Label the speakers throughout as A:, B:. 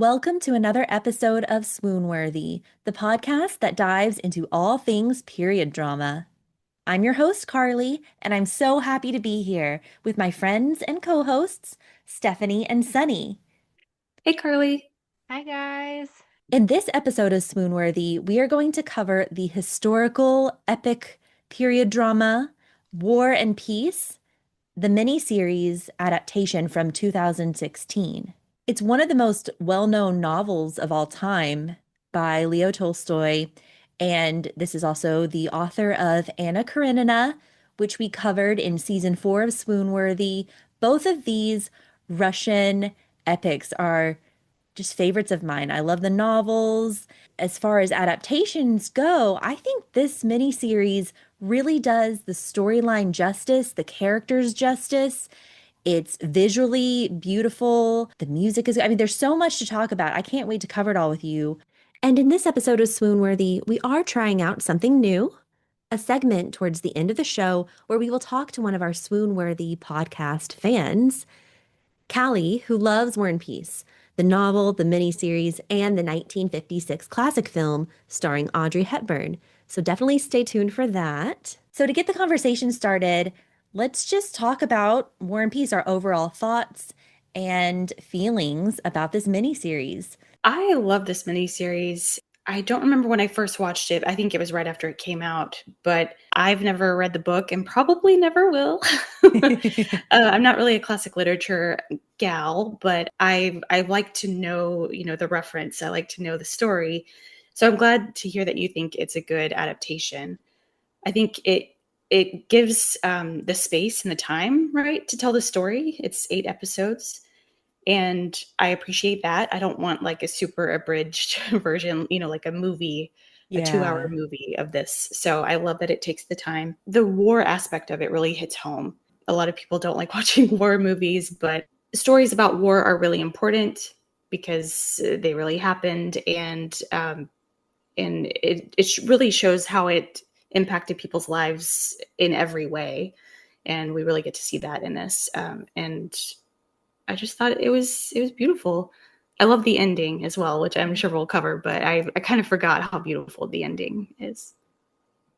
A: Welcome to another episode of Swoon Worthy, the podcast that dives into all things period drama. I'm your host, Carly, and I'm so happy to be here with my friends and co-hosts, Stephanie and Sunny.
B: Hey, Carly.
C: Hi guys.
A: In this episode of Swoon Worthy, we are going to cover the historical epic period drama, War and Peace, the miniseries adaptation from 2016. It's one of the most well-known novels of all time by Leo Tolstoy, and this is also the author of Anna Karenina, which we covered in season 4 of Swoonworthy. Both of these Russian epics are just favorites of mine. I love the novels. As far as adaptations go, I think this miniseries really does the storyline justice, the characters justice. It's visually beautiful. The music is, I mean, there's so much to talk about. I can't wait to cover it all with you. And in this episode of Swoonworthy, we are trying out something new, a segment towards the end of the show where we will talk to one of our Swoonworthy podcast fans, Callie, who loves War and Peace, the novel, the miniseries, and the 1956 classic film starring Audrey Hepburn. So definitely stay tuned for that. So to get the conversation started, let's just talk about War and Peace, our overall thoughts and feelings about this miniseries.
B: I love this miniseries. I don't remember when I first watched it. I think it was right after it came out, but I've never read the book and probably never will. I'm not really a classic literature gal, but I like to know, the reference. I like to know the story. So I'm glad to hear that you think it's a good adaptation. I think it gives the space and the time, right, to tell the story. It's 8 episodes. And I appreciate that. I don't want like a super abridged version, like a movie, a 2 hour
A: Yeah.
B: movie of this. So I love that it takes the time. The war aspect of it really hits home. A lot of people don't like watching war movies, but stories about war are really important because they really happened. And it really shows how it impacted people's lives in every way. And we really get to see that in this. And I just thought it was beautiful. I love the ending as well, which I'm sure we'll cover, but I kind of forgot how beautiful the ending is.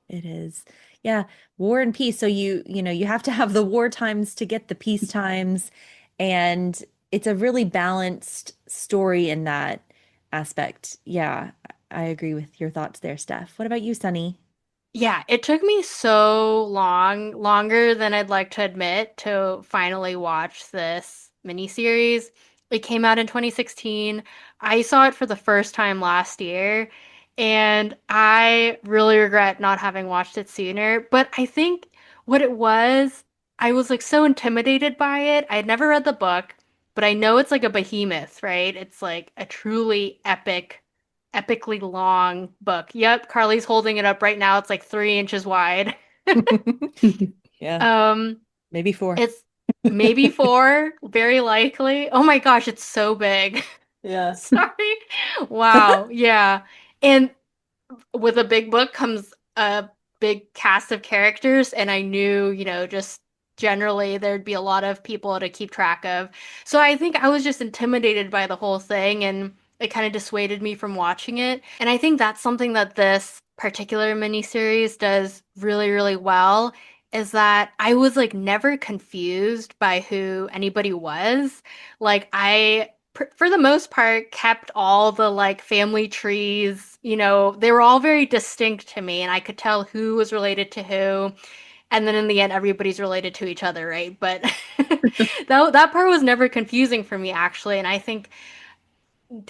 A: It is. Yeah, War and Peace. So you have to have the war times to get the peace times, and it's a really balanced story in that aspect. Yeah, I agree with your thoughts there, Steph. What about you, Sunny?
C: Yeah, it took me so long, longer than I'd like to admit, to finally watch this miniseries. It came out in 2016. I saw it for the first time last year, and I really regret not having watched it sooner. But I think what it was, I was like so intimidated by it. I had never read the book, but I know it's like a behemoth, right? It's like a truly epically long book. Yep, Carly's holding it up right now. It's like 3 inches wide.
A: Yeah,
C: Um,
A: maybe four.
C: it's maybe four, very likely. Oh my gosh, it's so big.
A: Yeah.
C: Sorry. Wow. Yeah. And with a big book comes a big cast of characters, and I knew, just generally there'd be a lot of people to keep track of. So I think I was just intimidated by the whole thing, and it kind of dissuaded me from watching it. And I think that's something that this particular miniseries does really, really well, is that I was like never confused by who anybody was. Like for the most part, kept all the like family trees. They were all very distinct to me, and I could tell who was related to who. And then in the end, everybody's related to each other, right? But that part was never confusing for me, actually. And I think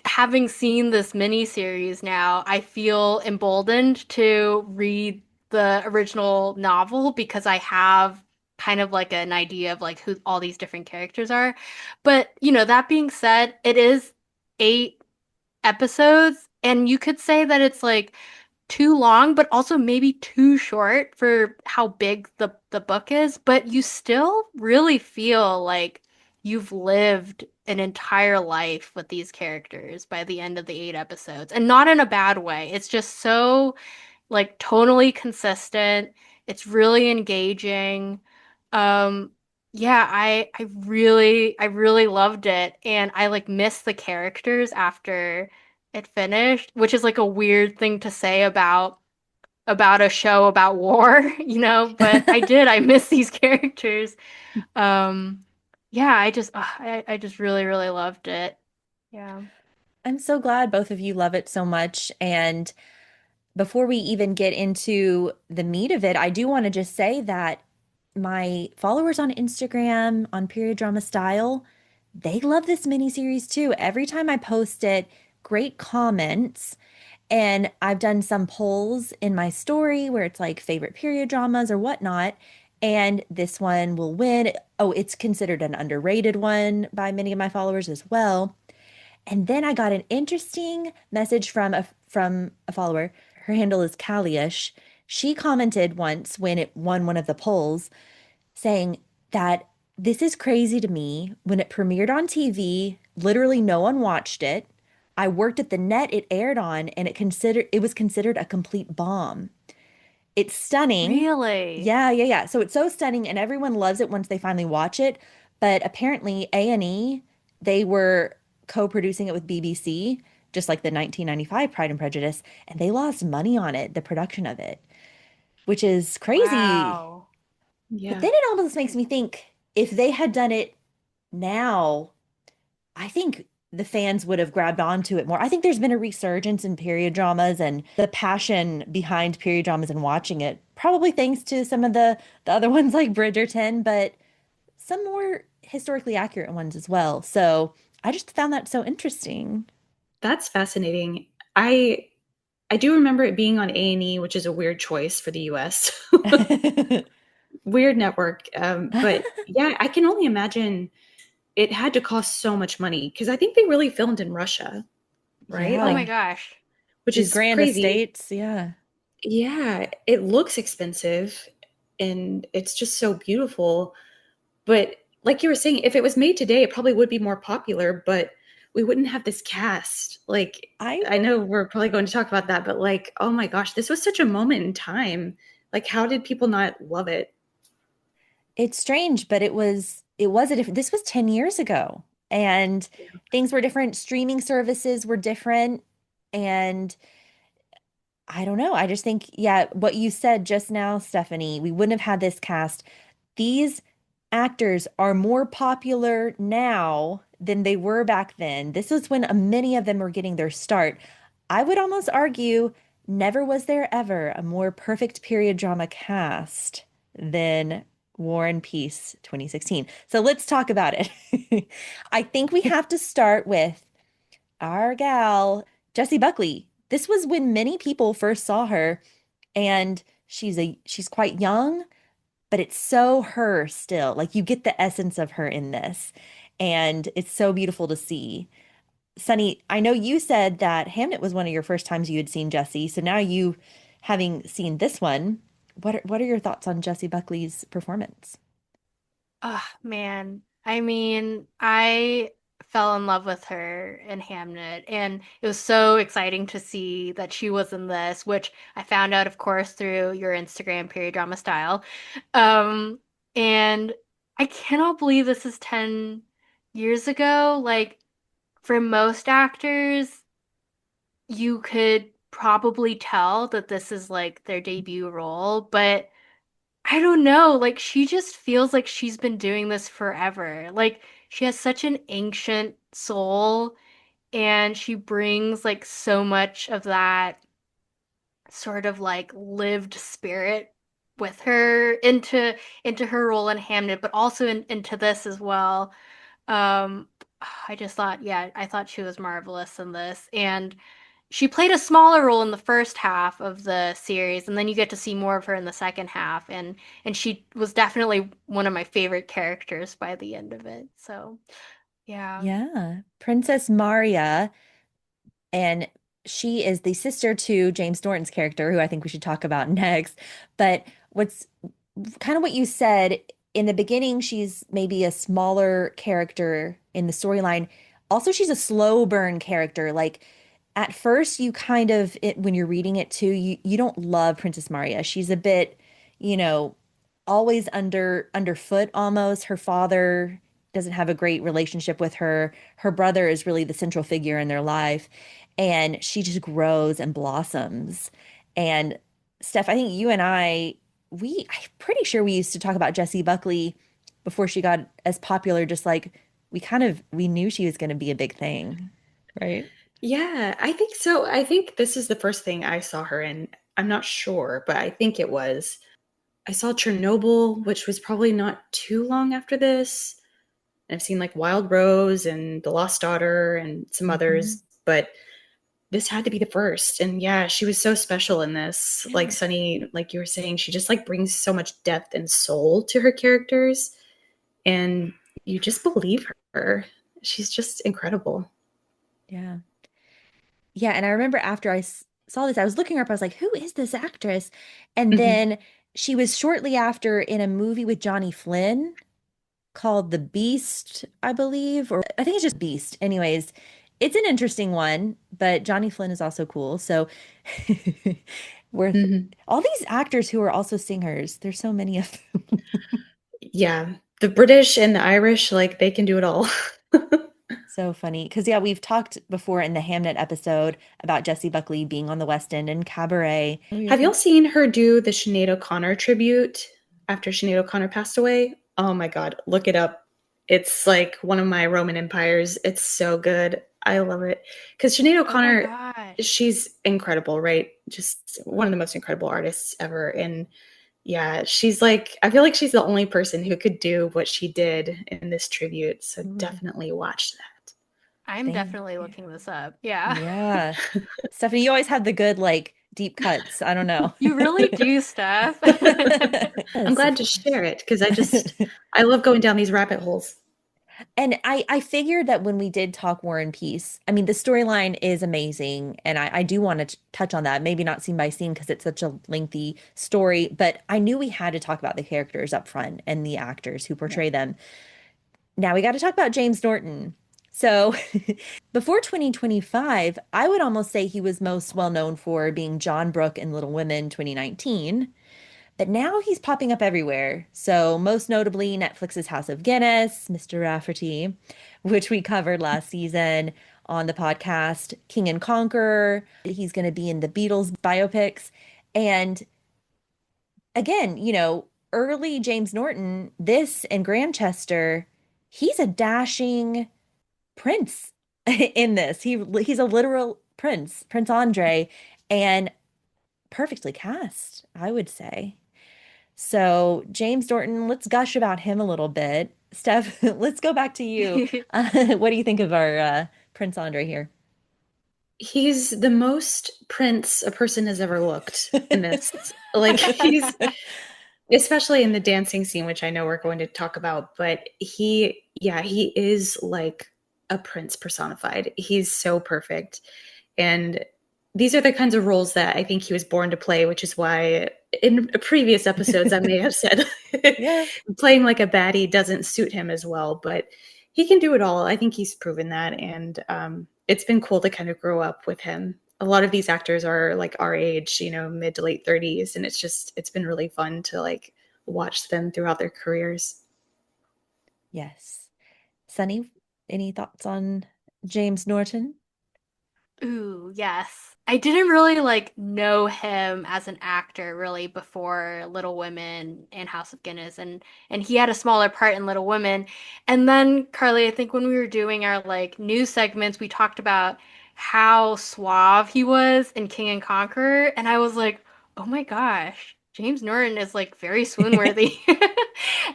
C: having seen this mini series now, I feel emboldened to read the original novel because I have kind of like an idea of like who all these different characters are. But, that being said, it is 8 episodes, and you could say that it's like too long, but also maybe too short for how big the book is, but you still really feel like you've lived an entire life with these characters by the end of the 8 episodes, and not in a bad way. It's just so like tonally consistent. It's really engaging. Um Yeah, I really loved it, and I like missed the characters after it finished, which is like a weird thing to say about a show about war, but I did. I miss these characters. Um, yeah, I just really, really loved it. Yeah.
A: I'm so glad both of you love it so much. And before we even get into the meat of it, I do want to just say that my followers on Instagram, on Period Drama Style, they love this miniseries too. Every time I post it, great comments. And I've done some polls in my story where it's like favorite period dramas or whatnot. And this one will win. Oh, it's considered an underrated one by many of my followers as well. And then I got an interesting message from a follower. Her handle is Calliush. She commented once when it won one of the polls saying that this is crazy to me. When it premiered on TV, literally no one watched it. I worked at the net it aired on, and it was considered a complete bomb. It's stunning.
C: Really?
A: Yeah, yeah, yeah. So it's so stunning, and everyone loves it once they finally watch it. But apparently, A&E, they were co-producing it with BBC, just like the 1995 Pride and Prejudice, and they lost money on it, the production of it, which is crazy.
C: Wow.
A: But
B: Yeah.
A: then it almost makes me think if they had done it now, I think the fans would have grabbed onto it more. I think there's been a resurgence in period dramas and the passion behind period dramas and watching it, probably thanks to some of the other ones like Bridgerton, but some more historically accurate ones as well. So I just found that so interesting.
B: That's fascinating. I do remember it being on A&E, which is a weird choice for the US. Weird network. But yeah, I can only imagine it had to cost so much money because I think they really filmed in Russia, right?
C: Oh my
A: Yeah.
B: Like,
C: gosh.
B: which
A: These
B: is
A: grand
B: crazy.
A: estates, yeah.
B: Yeah, it looks expensive and it's just so beautiful. But like you were saying, if it was made today, it probably would be more popular, but we wouldn't have this cast. Like,
A: I
B: I know we're probably going to talk about that, but like, oh my gosh, this was such a moment in time. Like, how did people not love it?
A: It's strange, but it was a different this was 10 years ago and things were different. Streaming services were different. And I don't know. I just think, yeah, what you said just now, Stephanie, we wouldn't have had this cast. These actors are more popular now than they were back then. This was when many of them were getting their start. I would almost argue never was there ever a more perfect period drama cast than War and Peace 2016. So let's talk about it. I think we have to start with our gal, Jessie Buckley. This was when many people first saw her, and she's quite young, but it's so her still. Like you get the essence of her in this, and it's so beautiful to see. Sunny, I know you said that Hamnet was one of your first times you had seen Jessie, so now you having seen this one, what are your thoughts on Jessie Buckley's performance?
C: Oh man. I mean, I fell in love with her in Hamnet, and it was so exciting to see that she was in this, which I found out, of course, through your Instagram period drama style. Um, and I cannot believe this is 10 years ago. Like, for most actors, you could probably tell that this is like their debut role, but I don't know. Like, she just feels like she's been doing this forever. Like, she has such an ancient soul, and she brings like so much of that sort of like lived spirit with her into her role in Hamnet, but also into this as well. Um, I just thought, yeah, I thought she was marvelous in this, and she played a smaller role in the first half of the series, and then you get to see more of her in the second half, and she was definitely one of my favorite characters by the end of it. So, yeah.
A: Yeah, Princess Maria, and she is the sister to James Norton's character, who I think we should talk about next. But what's kind of what you said in the beginning, she's maybe a smaller character in the storyline. Also, she's a slow burn character. Like at first, you kind of when you're reading it too, you don't love Princess Maria. She's a bit, you know, always underfoot almost. Her father doesn't have a great relationship with her. Her brother is really the central figure in their life, and she just grows and blossoms. And Steph, I think you and I'm pretty sure we used to talk about Jessie Buckley before she got as popular, just like we knew she was going to be a big thing, right?
B: Yeah, I think so. I think this is the first thing I saw her in. I'm not sure, but I think it was. I saw Chernobyl, which was probably not too long after this. I've seen like Wild Rose and The Lost Daughter and some
A: Hmm.
B: others, but this had to be the first. And yeah, she was so special in this. Like
A: Yeah.
B: Sunny, like you were saying, she just like brings so much depth and soul to her characters, and you just believe her. She's just incredible.
A: Yeah. Yeah, and I remember after saw this, I was looking her up. I was like, "Who is this actress?" And
B: Mhm.
A: then she was shortly after in a movie with Johnny Flynn called The Beast, I believe, or I think it's just Beast. Anyways, it's an interesting one, but Johnny Flynn is also cool. So worth
B: Mhm.
A: all these actors who are also singers. There's so many of them.
B: Yeah, the British and the Irish, like they can do it all.
A: So funny. Because, yeah, we've talked before in the Hamnet episode about Jessie Buckley being on the West End and Cabaret. Oh, you're
B: Have y'all
A: fine.
B: seen her do the Sinead O'Connor tribute after Sinead O'Connor passed away? Oh my God, look it up. It's like one of my Roman empires. It's so good. I love it. Because Sinead
C: Oh my
B: O'Connor,
C: gosh.
B: she's incredible, right? Just one of the most incredible artists ever. And yeah, she's like, I feel like she's the only person who could do what she did in this tribute. So
A: Ooh,
B: definitely watch that.
C: I'm
A: thank
C: definitely
A: you.
C: looking this up. Yeah.
A: Yeah. Stephanie, you always have the good, like, deep cuts. I don't know.
C: You really do, Steph.
B: I'm
A: Yes,
B: glad
A: of
B: to
A: course.
B: share it because I love going down these rabbit holes.
A: And I figured that when we did talk War and Peace, I mean, the storyline is amazing. And I do want to touch on that, maybe not scene by scene because it's such a lengthy story, but I knew we had to talk about the characters up front and the actors who
B: Yeah.
A: portray them. Now we got to talk about James Norton. So before 2025, I would almost say he was most well known for being John Brooke in Little Women 2019. But now he's popping up everywhere. So, most notably, Netflix's House of Guinness, Mr. Rafferty, which we covered last season on the podcast, King and Conqueror. He's going to be in the Beatles biopics. And again, early James Norton, this and Grantchester, he's a dashing prince in this. He's a literal prince, Prince Andre, and perfectly cast, I would say. So, James Norton, let's gush about him a little bit. Steph, let's go back to you. What do you think of our Prince Andre here?
B: He's the most Prince a person has ever looked in this. Like he's especially in the dancing scene, which I know we're going to talk about, but he is like a prince personified. He's so perfect. And these are the kinds of roles that I think he was born to play, which is why in previous episodes I may have said
A: Yeah.
B: playing like a baddie doesn't suit him as well, but he can do it all. I think he's proven that. And it's been cool to kind of grow up with him. A lot of these actors are like our age, mid to late 30s. And it's been really fun to like watch them throughout their careers.
A: Yes. Sunny, any thoughts on James Norton?
C: Ooh, yes. I didn't really like know him as an actor really before Little Women and House of Guinness, and he had a smaller part in Little Women. And then Carly, I think when we were doing our like news segments, we talked about how suave he was in King and Conqueror, and I was like, "Oh my gosh, James Norton is like very swoon worthy."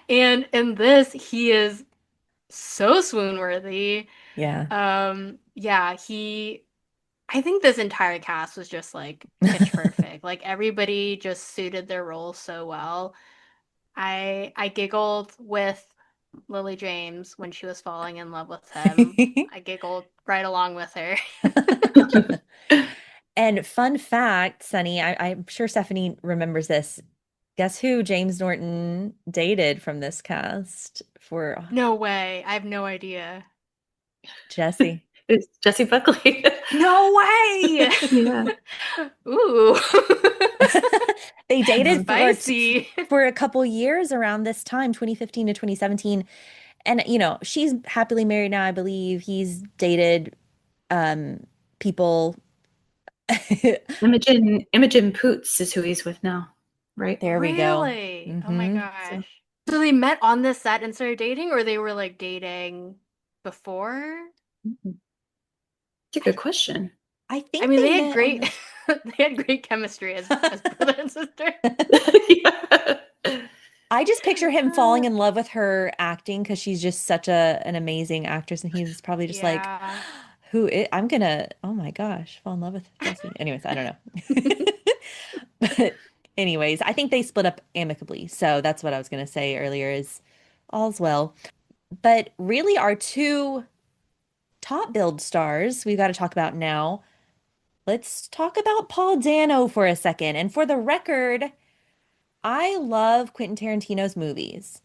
C: And in this, he is so swoon worthy.
A: Yeah.
C: Yeah, I think this entire cast was just like pitch perfect. Like everybody just suited their roles so well. I giggled with Lily James when she was falling in love with him. I giggled right along with her.
A: And fun fact, Sunny, I'm sure Stephanie remembers this. Guess who James Norton dated from this cast for
C: No way. I have no idea.
A: Jesse?
B: It's Jessie Buckley.
C: No way.
B: Yeah.
C: Ooh.
A: They dated
C: Spicy.
A: for a couple years around this time, 2015 to 2017. And she's happily married now, I believe. He's dated um people.
B: Imogen Poots is who he's with now, right?
A: There we go.
C: Really? Oh my
A: Hmm.
B: So
C: gosh. So they met on this set and started dating, or they were like dating before?
B: it's a
A: I
B: good question.
A: I
C: I
A: think
C: mean,
A: they
C: they had
A: met on
C: great
A: this.
C: they had great chemistry as brother and sister.
B: Yeah.
A: I just picture him falling in love with her acting because she's just such an amazing actress, and he's probably just like,
C: Yeah.
A: I'm gonna, oh my gosh, fall in love with Jessie. Anyways, I don't know. But anyways, I think they split up amicably. So that's what I was gonna say earlier is all's well. But really, our two top build stars we've got to talk about now. Let's talk about Paul Dano for a second. And for the record, I love Quentin Tarantino's movies.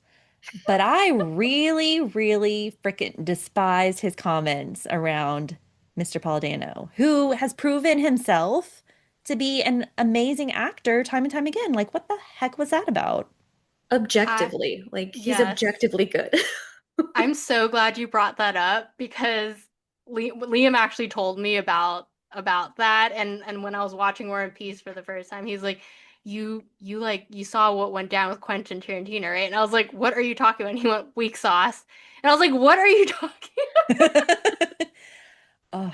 A: But I really, really freaking despise his comments around Mr. Paul Dano, who has proven himself to be an amazing actor time and time again. Like, what the heck was that about?
C: I
B: Objectively, like he's
C: yes.
B: objectively good.
C: I'm so glad you brought that up because Liam actually told me about that, and when I was watching War and Peace for the first time, he's like, "You like you saw what went down with Quentin Tarantino, right?" And I was like, "What are you talking about?" And he went, "Weak sauce," and I was like, "What are you talking?"
A: Oh,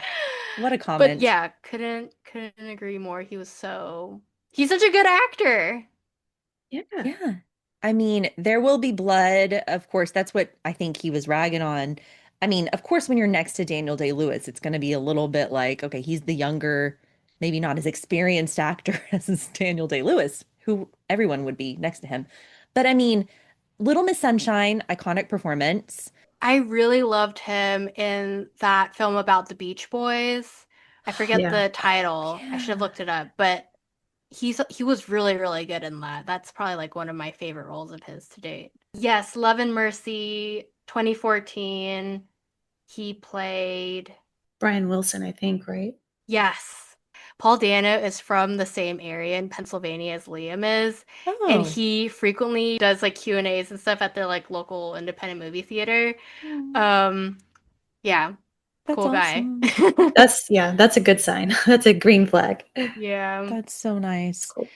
A: what a
C: But
A: comment.
C: yeah, couldn't agree more. He's such a good actor.
B: Yeah.
A: Yeah. I mean, there will be blood. Of course, that's what I think he was ragging on. I mean, of course, when you're next to Daniel Day-Lewis, it's going to be a little bit like, okay, he's the younger, maybe not as experienced actor as Daniel Day-Lewis, who everyone would be next to him. But I mean, Little Miss Sunshine, iconic performance.
C: I really loved him in that film about the Beach Boys. I forget
B: Yeah.
C: the
A: Oh,
C: title. I should have
A: yeah.
C: looked it up, but he was really, really good in that. That's probably like one of my favorite roles of his to date. Yes, Love and Mercy, 2014. He played,
B: Brian Wilson, I think, right?
C: yes. Paul Dano is from the same area in Pennsylvania as Liam is, and
A: Oh,
C: he frequently does like Q&As and stuff at their like local independent movie theater.
A: mm,
C: Um, yeah,
A: that's
C: cool guy.
A: awesome.
B: That's a good sign. That's a green flag.
C: Yeah.
A: That's so
B: It's
A: nice.
B: cool.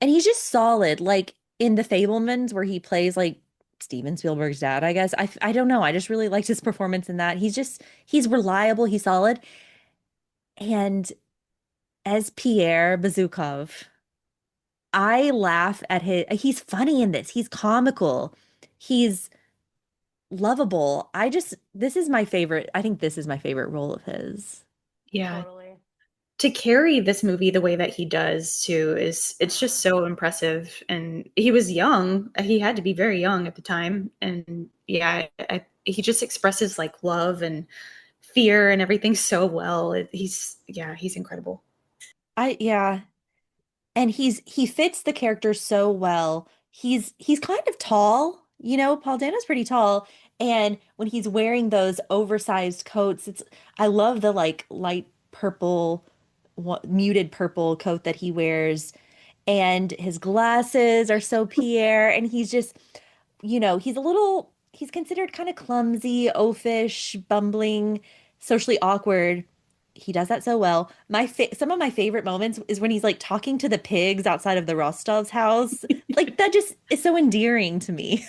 A: And he's just solid. Like in The Fablemans, where he plays like Steven Spielberg's dad, I guess. I don't know. I just really liked his performance in that. He's reliable, he's solid. And as Pierre Bezukhov, I laugh at he's funny in this. He's comical. He's lovable. This is my favorite. I think this is my favorite role of his.
B: Yeah.
C: Totally.
B: To carry this movie the way that he does too is it's just so impressive. And he was young. He had to be very young at the time. And yeah, he just expresses like love and fear and everything so well. He's incredible.
A: Yeah. And he fits the character so well. He's kind of tall, Paul Dano's pretty tall, and when he's wearing those oversized coats, I love the like light purple, muted purple coat that he wears, and his glasses are so Pierre, and he's considered kind of clumsy, oafish, bumbling, socially awkward. He does that so well. Some of my favorite moments is when he's like talking to the pigs outside of the Rostov's house. Like that just is so endearing to me.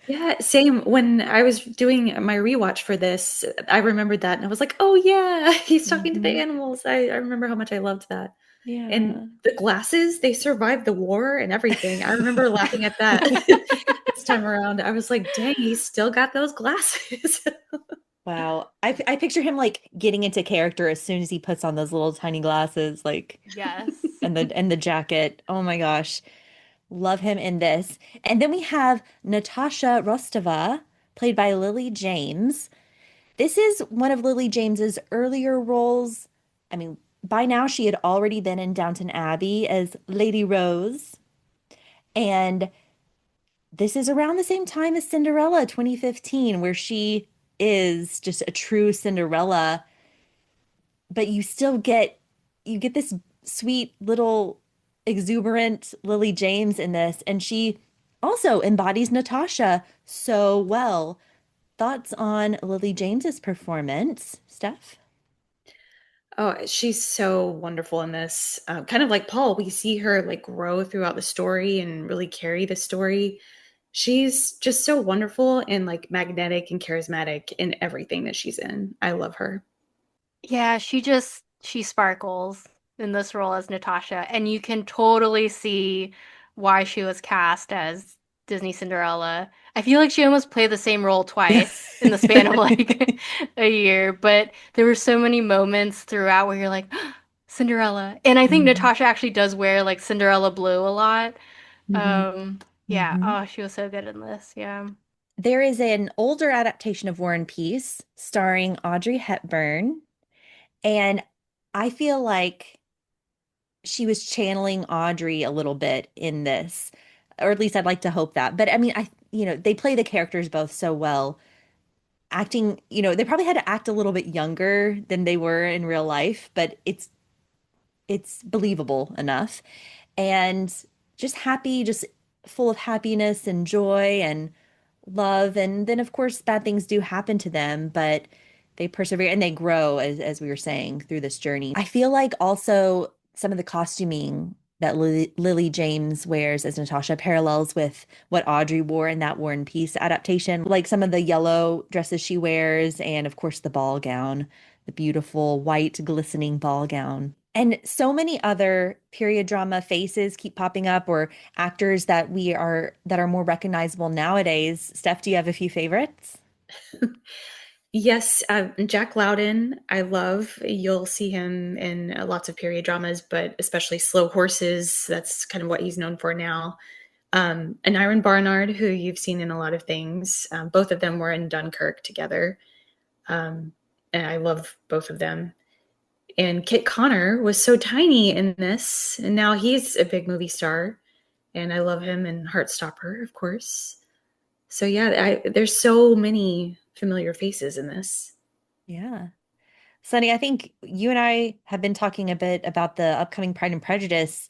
B: Yeah, same. When I was doing my rewatch for this, I remembered that and I was like, oh yeah, he's talking to the
A: Hmm.
B: animals. I remember how much I loved that. And
A: Yeah.
B: the glasses, they survived the war and everything. I remember laughing at that this time around. I was like, dang, he's still got those glasses.
A: Wow. I picture him like getting into character as soon as he puts on those little tiny glasses, like
C: Yes.
A: and the jacket. Oh my gosh. Love him in this. And then we have Natasha Rostova, played by Lily James. This is one of Lily James's earlier roles. I mean, by now she had already been in Downton Abbey as Lady Rose. And this is around the same time as Cinderella 2015, where she is just a true Cinderella, but you get this sweet little exuberant Lily James in this, and she also embodies Natasha so well. Thoughts on Lily James's performance, Steph?
B: Oh, she's so wonderful in this. Kind of like Paul, we see her like grow throughout the story and really carry the story. She's just so wonderful and like magnetic and charismatic in everything that she's in. I love her.
C: Yeah, she sparkles in this role as Natasha, and you can totally see why she was cast as Disney Cinderella. I feel like she almost played the same role twice in the span of like a year, but there were so many moments throughout where you're like, Cinderella. And I think
A: Mhm.
C: Natasha actually does wear like Cinderella blue a lot.
B: Mhm.
C: Um, yeah,
A: Mhm.
C: oh, she was so good in this. Yeah.
A: There is an older adaptation of War and Peace starring Audrey Hepburn, and I feel like she was channeling Audrey a little bit in this, or at least I'd like to hope that. But I mean, they play the characters both so well. Acting, they probably had to act a little bit younger than they were in real life, but it's believable enough. And just happy, just full of happiness and joy and love. And then, of course, bad things do happen to them, but they persevere and they grow, as we were saying, through this journey. I feel like also some of the costuming that Lily James wears as Natasha parallels with what Audrey wore in that War and Peace adaptation, like some of the yellow dresses she wears, and of course, the ball gown, the beautiful white glistening ball gown. And so many other period drama faces keep popping up, or actors that are more recognizable nowadays. Steph, do you have a few favorites?
B: Yes, Jack Lowden, I love. You'll see him in lots of period dramas, but especially Slow Horses. That's kind of what he's known for now. And Iron Barnard, who you've seen in a lot of things. Both of them were in Dunkirk together. Um, and I love both of them. And Kit Connor was so tiny in this, and now he's a big movie star. And I love him in Heartstopper, of course. So yeah, there's so many familiar faces in this.
A: Yeah. Sunny, I think you and I have been talking a bit about the upcoming Pride and Prejudice.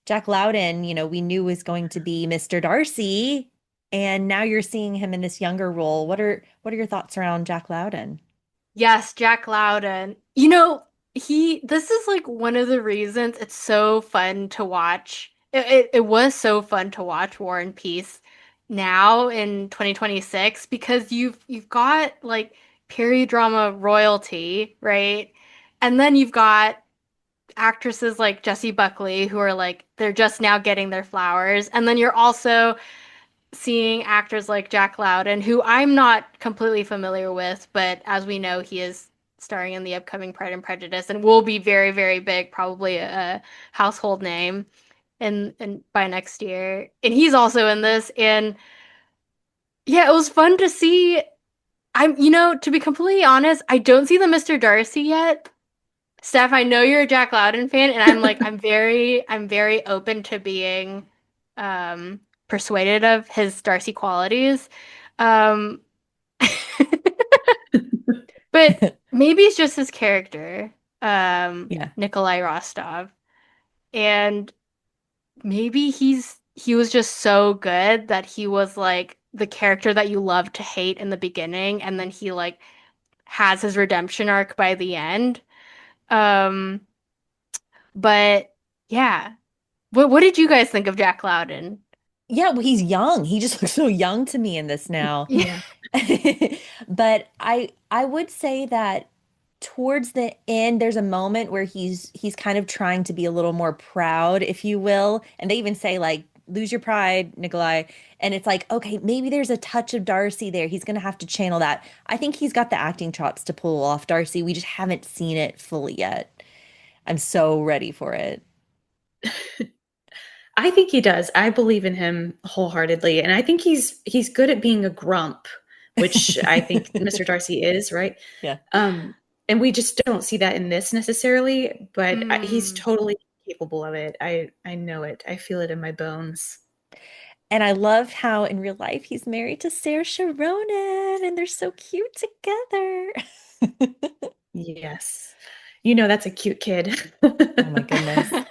A: Jack Lowden, we knew was going to be Mr. Darcy, and now you're seeing him in this younger role. What are your thoughts around Jack Lowden?
C: Yes, Jack Lowden. This is like one of the reasons it's so fun to watch. It was so fun to watch War and Peace now in 2026 because you've got like period drama royalty, right? And then you've got actresses like Jessie Buckley who are like they're just now getting their flowers. And then you're also seeing actors like Jack Lowden, who I'm not completely familiar with, but as we know, he is starring in the upcoming Pride and Prejudice and will be very, very big, probably a household name in by next year. And he's also in this. And yeah, it was fun to see. To be completely honest, I don't see the Mr. Darcy yet. Steph, I know you're a Jack Lowden fan, and I'm very open to being persuaded of his Darcy qualities. Um, but maybe it's just his character,
A: Yeah.
C: Nikolai Rostov, and maybe he was just so good that he was like the character that you love to hate in the beginning, and then he like has his redemption arc by the end. Um, but yeah. What did you guys think of Jack Lowden?
A: Yeah, well, he's young. He just looks so young to me in this now.
C: Yeah.
B: Yeah.
A: But I would say that towards the end, there's a moment where he's kind of trying to be a little more proud, if you will. And they even say like, lose your pride, Nikolai. And it's like, okay, maybe there's a touch of Darcy there. He's gonna have to channel that. I think he's got the acting chops to pull off Darcy. We just haven't seen it fully yet. I'm so ready for it.
B: I think he does. I believe in him wholeheartedly, and I think he's good at being a grump, which I think Mr. Darcy is, right?
A: Yeah.
B: Um, and we just don't see that in this necessarily, but he's
C: Mm.
B: totally capable of it. I know it. I feel it in my bones.
A: And I love how in real life he's married to Sarah Sharonan and they're so cute together.
B: Yes. You know that's a cute kid.
A: Oh my goodness.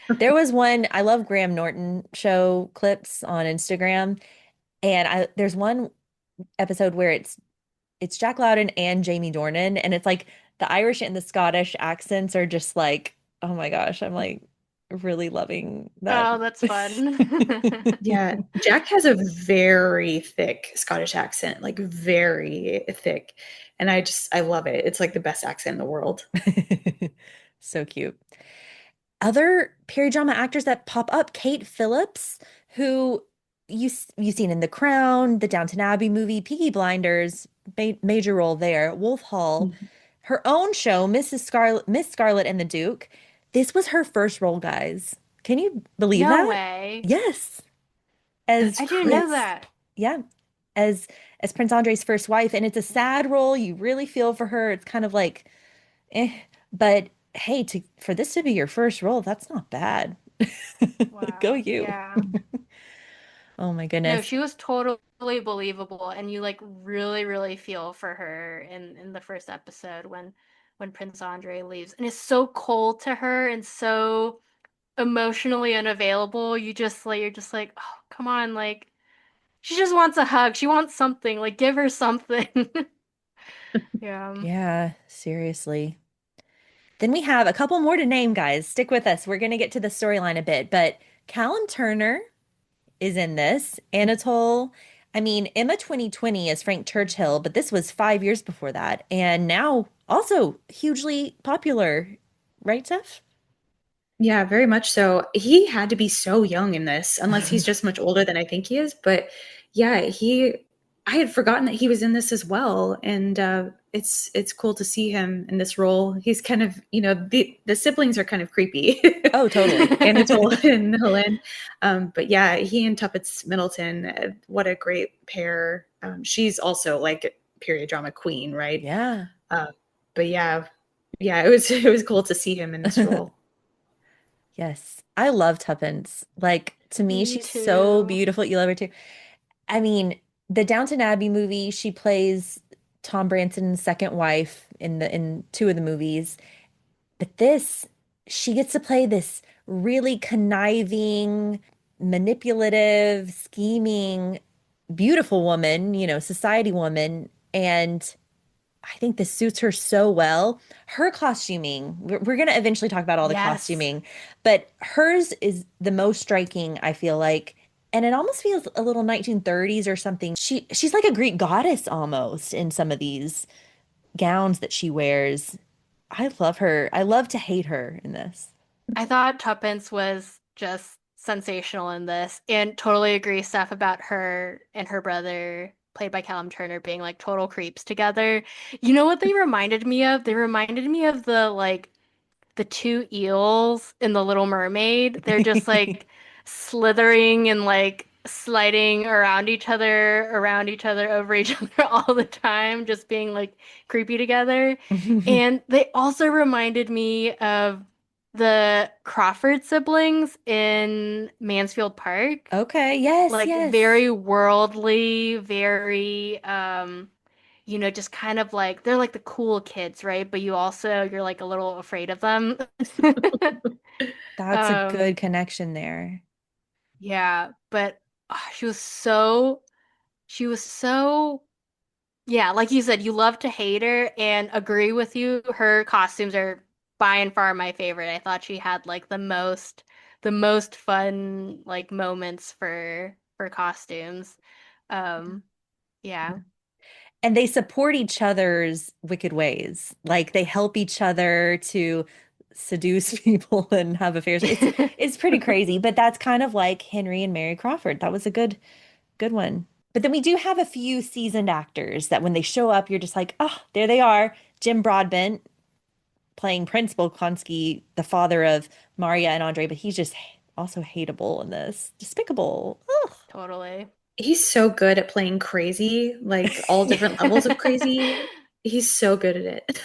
A: There was one, I love Graham Norton show clips on Instagram, and there's one episode where it's Jack Lowden and Jamie Dornan, and it's like the Irish and the Scottish accents are just like, oh my gosh, I'm like really loving that.
C: Oh, that's fun.
B: Yeah, Jack has a very thick Scottish accent, like very thick. And I love it. It's like the best accent in the world.
A: So cute. Other period drama actors that pop up, Kate Phillips, who you've seen in The Crown, the Downton Abbey movie, Peaky Blinders, major role there, Wolf Hall,
B: Mhm.
A: her own show, Miss Scarlet and the Duke. This was her first role, guys. Can you believe
C: No
A: that?
C: way.
A: Yes, as
B: That's
C: I didn't know
A: Prince.
B: crazy.
C: that.
A: Yeah, as Prince Andre's first wife, and it's a sad role. You really feel for her. It's kind of like, eh, but hey, to for this to be your first role, that's not bad. Go
C: Wow.
A: you.
C: Yeah.
A: Oh my
C: No,
A: goodness.
C: she was totally believable, and you like really feel for her in the first episode when Prince Andre leaves. And it's so cold to her and so emotionally unavailable. You're just like, "Oh, come on, like she just wants a hug. She wants something. Like give her something." Yeah.
A: Yeah, seriously. Then we have a couple more to name, guys. Stick with us. We're going to get to the storyline a bit, but Callum Turner is in this. Anatole, I mean, Emma 2020 is Frank Churchill, but this was 5 years before that. And now also hugely popular, right, Steph?
B: Yeah, very much so. He had to be so young in this, unless he's just much older than I think he is. But yeah, I had forgotten that he was in this as well. And it's cool to see him in this role. He's kind of, the siblings are kind of creepy,
A: Oh, totally.
B: Anatole and Helen. But yeah, he and Tuppence Middleton, what a great pair. She's also like period drama queen, right?
A: Yeah.
B: Uh, but yeah, it was cool to see him in this role.
A: Yes. I love Tuppence. Like, to me,
C: Me
A: she's so
C: too.
A: beautiful. You love her too. I mean, the Downton Abbey movie, she plays Tom Branson's second wife in two of the movies. But this, she gets to play this really conniving, manipulative, scheming, beautiful woman, society woman. And I think this suits her so well. Her costuming, we're going to eventually talk about all the
C: Yes.
A: costuming, but hers is the most striking, I feel like. And it almost feels a little 1930s or something. She's like a Greek goddess almost in some of these gowns that she wears. I love her. I love to hate her in this.
C: I thought Tuppence was just sensational in this, and totally agree, Steph, about her and her brother, played by Callum Turner, being like total creeps together. You know what they reminded me of? They reminded me of the two eels in The Little Mermaid. They're just like slithering and like sliding around each other, over each other all the time, just being like creepy together. And they also reminded me of the Crawford siblings in Mansfield Park.
A: Okay, yes,
C: Like
A: yes.
C: very worldly, very just kind of like they're like the cool kids, right? But you're like a little afraid of them.
A: That's a
C: Um,
A: good connection there.
C: yeah, but she was so, yeah, like you said, you love to hate her and agree with you. Her costumes are by and far my favorite. I thought she had like the most fun like moments for costumes. Um, yeah.
A: And they support each other's wicked ways. Like they help each other to seduce people and have affairs. It's pretty crazy, but that's kind of like Henry and Mary Crawford. That was a good one. But then we do have a few seasoned actors that when they show up, you're just like, oh, there they are. Jim Broadbent playing Prince Bolkonsky, the father of Maria and Andre, but he's just also hateable in this. Despicable.
C: Totally.
B: He's so good at playing crazy, like all different levels of crazy. He's so good at it.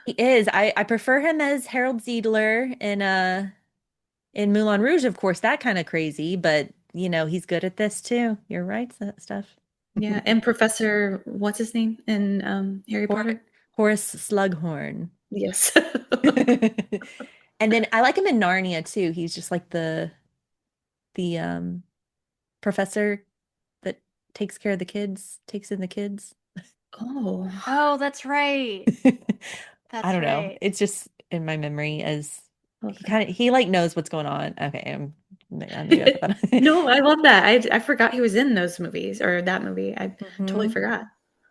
A: He is. I prefer him as Harold Ziedler in Moulin Rouge, of course, that kind of crazy, but he's good at this too. You're right, Steph.
B: Yeah, and Professor, what's his name in Harry
A: Hor
B: Potter?
A: Horace Slughorn.
B: Yes.
A: And then I like him in Narnia too. He's just like the professor that takes care of the kids, takes in the kids.
B: Oh,
C: Oh, that's right.
A: I
C: That's
A: don't know.
C: right.
A: It's just in my memory as
B: love
A: he
B: that.
A: kind of he like knows what's going on. Okay, maybe I put that.
B: No, I love that. I forgot he was in those movies or that movie. I totally
A: hmm
B: forgot.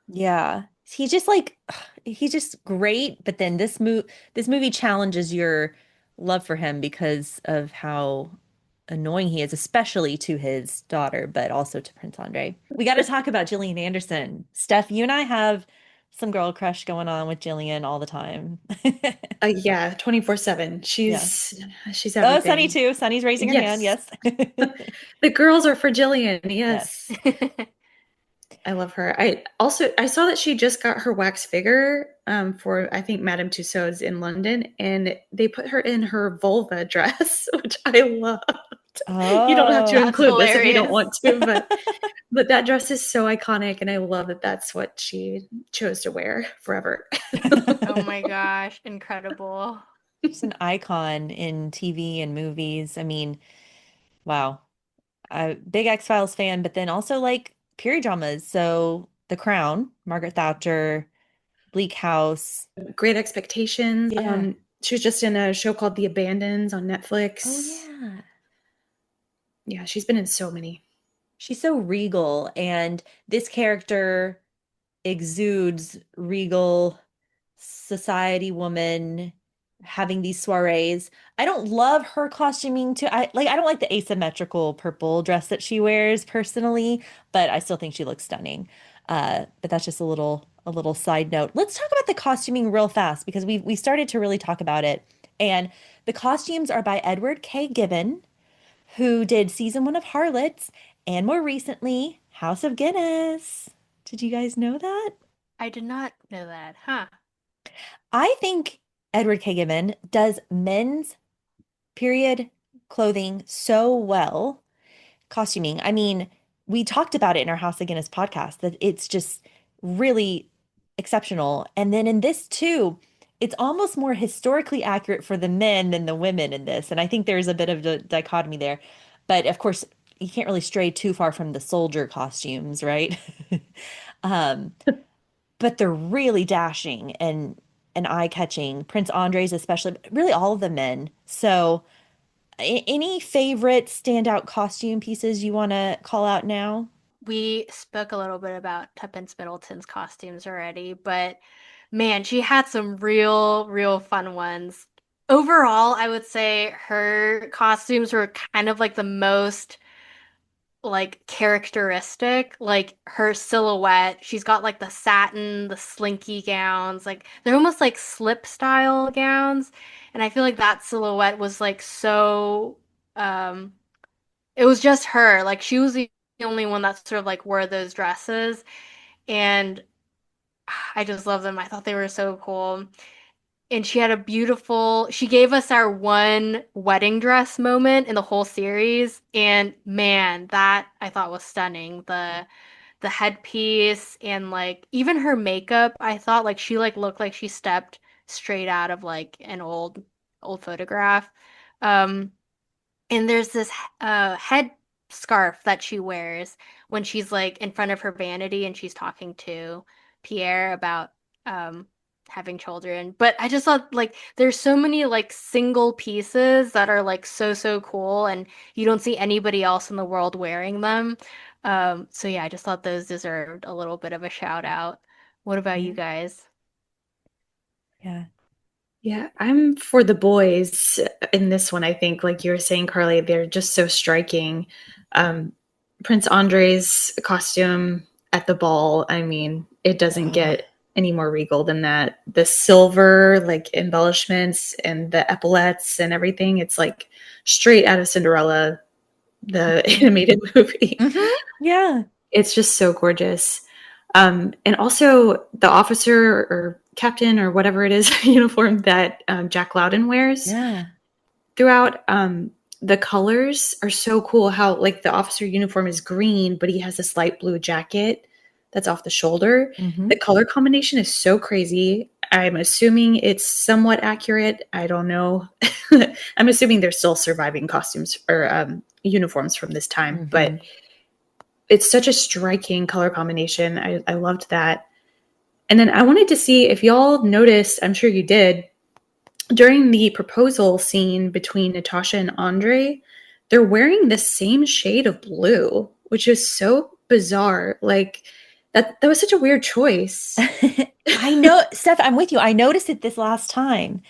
A: Yeah. He's just like he's just great, but then this movie challenges your love for him because of how annoying he is, especially to his daughter, but also to Prince Andre. We got to talk about Gillian Anderson. Steph, you and I have some girl crush going on with Gillian all the time.
B: Yeah, 24/7.
A: Yeah.
B: She's
A: Oh, Sunny
B: everything.
A: too. Sunny's raising her hand.
B: Yes.
A: Yes.
B: The girls are for Jillian.
A: Yes.
B: Yes. I love her. I saw that she just got her wax figure for I think Madame Tussauds in London, and they put her in her vulva dress, which I love. You don't have to
A: Oh.
C: That's
B: include this if you don't
C: hilarious.
B: want to, but that dress is so iconic, and I love that that's what she chose to wear forever.
C: Oh my gosh, incredible.
A: She's an icon in TV and movies. I mean, wow. A big X-Files fan, but then also like period dramas. So The Crown, Margaret Thatcher, Bleak House.
B: Great Expectations.
A: Yeah.
B: She was just in a show called The Abandons on
A: Oh
B: Netflix.
A: yeah.
B: Yeah, she's been in so many.
A: She's so regal, and this character exudes regal society woman having these soirees. I don't love her costuming too. I don't like the asymmetrical purple dress that she wears personally, but I still think she looks stunning. But that's just a little side note. Let's talk about the costuming real fast because we started to really talk about it. And the costumes are by Edward K. Gibbon, who did season one of Harlots and more recently House of Guinness. Did you guys know that?
C: I did not know that. Huh.
A: I think Edward K. Gibbon does men's period clothing so well, costuming. I mean, we talked about it in our House of Guinness podcast that it's just really exceptional. And then in this too, it's almost more historically accurate for the men than the women in this. And I think there's a bit of a dichotomy there. But of course, you can't really stray too far from the soldier costumes, right? Um, but they're really dashing and eye-catching. Prince Andre's especially, but really all of the men. So, any favorite standout costume pieces you want to call out now?
C: We spoke a little bit about Tuppence Middleton's costumes already, but man, she had some real fun ones. Overall, I would say her costumes were kind of like the most like characteristic, like her silhouette. She's got like the satin, the slinky gowns, like they're almost like slip style gowns. And I feel like that silhouette was like so it was just her. Like she was the only one that sort of like wore those dresses. And I just love them. I thought they were so cool. And she had a beautiful, she gave us our one wedding dress moment in the whole series. And man, that I thought was stunning. The headpiece and like even her makeup, I thought like she like looked like she stepped straight out of like an old photograph. Um and there's this head scarf that she wears when she's like in front of her vanity and she's talking to Pierre about um, having children. But I just thought like there's so many like single pieces that are like so cool, and you don't see anybody else in the world wearing them. So yeah, I just thought those deserved a little bit of a shout out. What about you
A: Yeah.
C: guys?
A: Yeah.
B: Yeah, I'm for the boys in this one. I think, like you were saying, Carly, they're just so striking. Um, Prince Andre's costume at the ball, I mean, it doesn't
A: Oh,
B: get any more regal than that. The silver, like embellishments and the epaulets and everything, it's like straight out of Cinderella, the
A: mhm.
B: animated movie.
A: Yeah.
B: It's just so gorgeous. And also the officer or captain or whatever it is uniform that Jack Lowden wears
A: Yeah.
B: throughout. The colors are so cool. How like the officer uniform is green, but he has this light blue jacket that's off the shoulder.
A: hmm
B: The color combination is so crazy. I'm assuming it's somewhat accurate. I don't know. I'm assuming there's still surviving costumes or uniforms from this time, but
A: Hmm.
B: it's such a striking color combination. I loved that. And then I wanted to see if y'all noticed, I'm sure you did, during the proposal scene between Natasha and Andre, they're wearing the same shade of blue, which is so bizarre. Like that was such a weird choice.
A: I know, Steph, I'm with you. I noticed it this last time.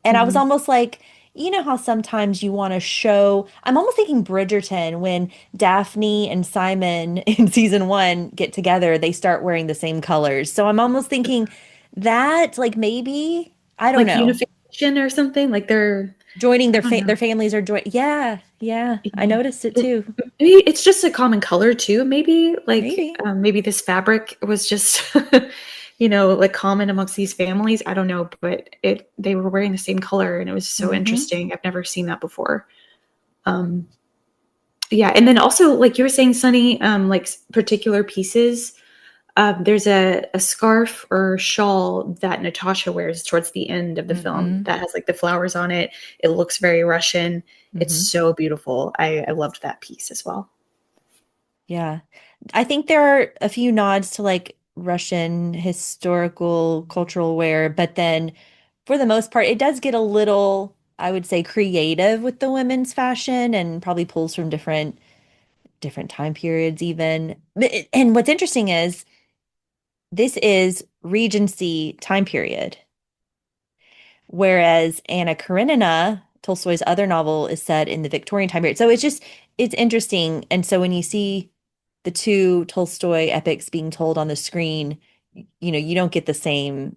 A: And I was
B: Mhm.
A: almost like, you know how sometimes you want to show, I'm almost thinking Bridgerton when Daphne and Simon in season one get together, they start wearing the same colors. So I'm almost thinking that, like maybe, I don't
B: Like
A: know,
B: unification or something. Like they're,
A: joining
B: I don't
A: their
B: know.
A: families are join. Yeah, yeah, I
B: Yeah.
A: noticed it too.
B: Maybe it's just a common color too. Maybe like
A: Maybe.
B: maybe this fabric was just like common amongst these families. I don't know, but it they were wearing the same color and it was so
A: Hmm.
B: interesting. I've never seen that before. Um, yeah, and then also like you were saying, Sunny, like particular pieces. There's a scarf or shawl that Natasha wears towards the end of the film
A: Hmm.
B: that has like the flowers on it. It looks very Russian. It's
A: Hmm.
B: so beautiful. I loved that piece as well.
A: Yeah. I think there are a few nods to like Russian historical cultural wear, but then for the most part, it does get a little, I would say, creative with the women's fashion and probably pulls from different time periods even. And what's interesting is this is Regency time period, whereas Anna Karenina, Tolstoy's other novel, is set in the Victorian time period. So it's interesting. And so when you see the two Tolstoy epics being told on the screen, you don't get the same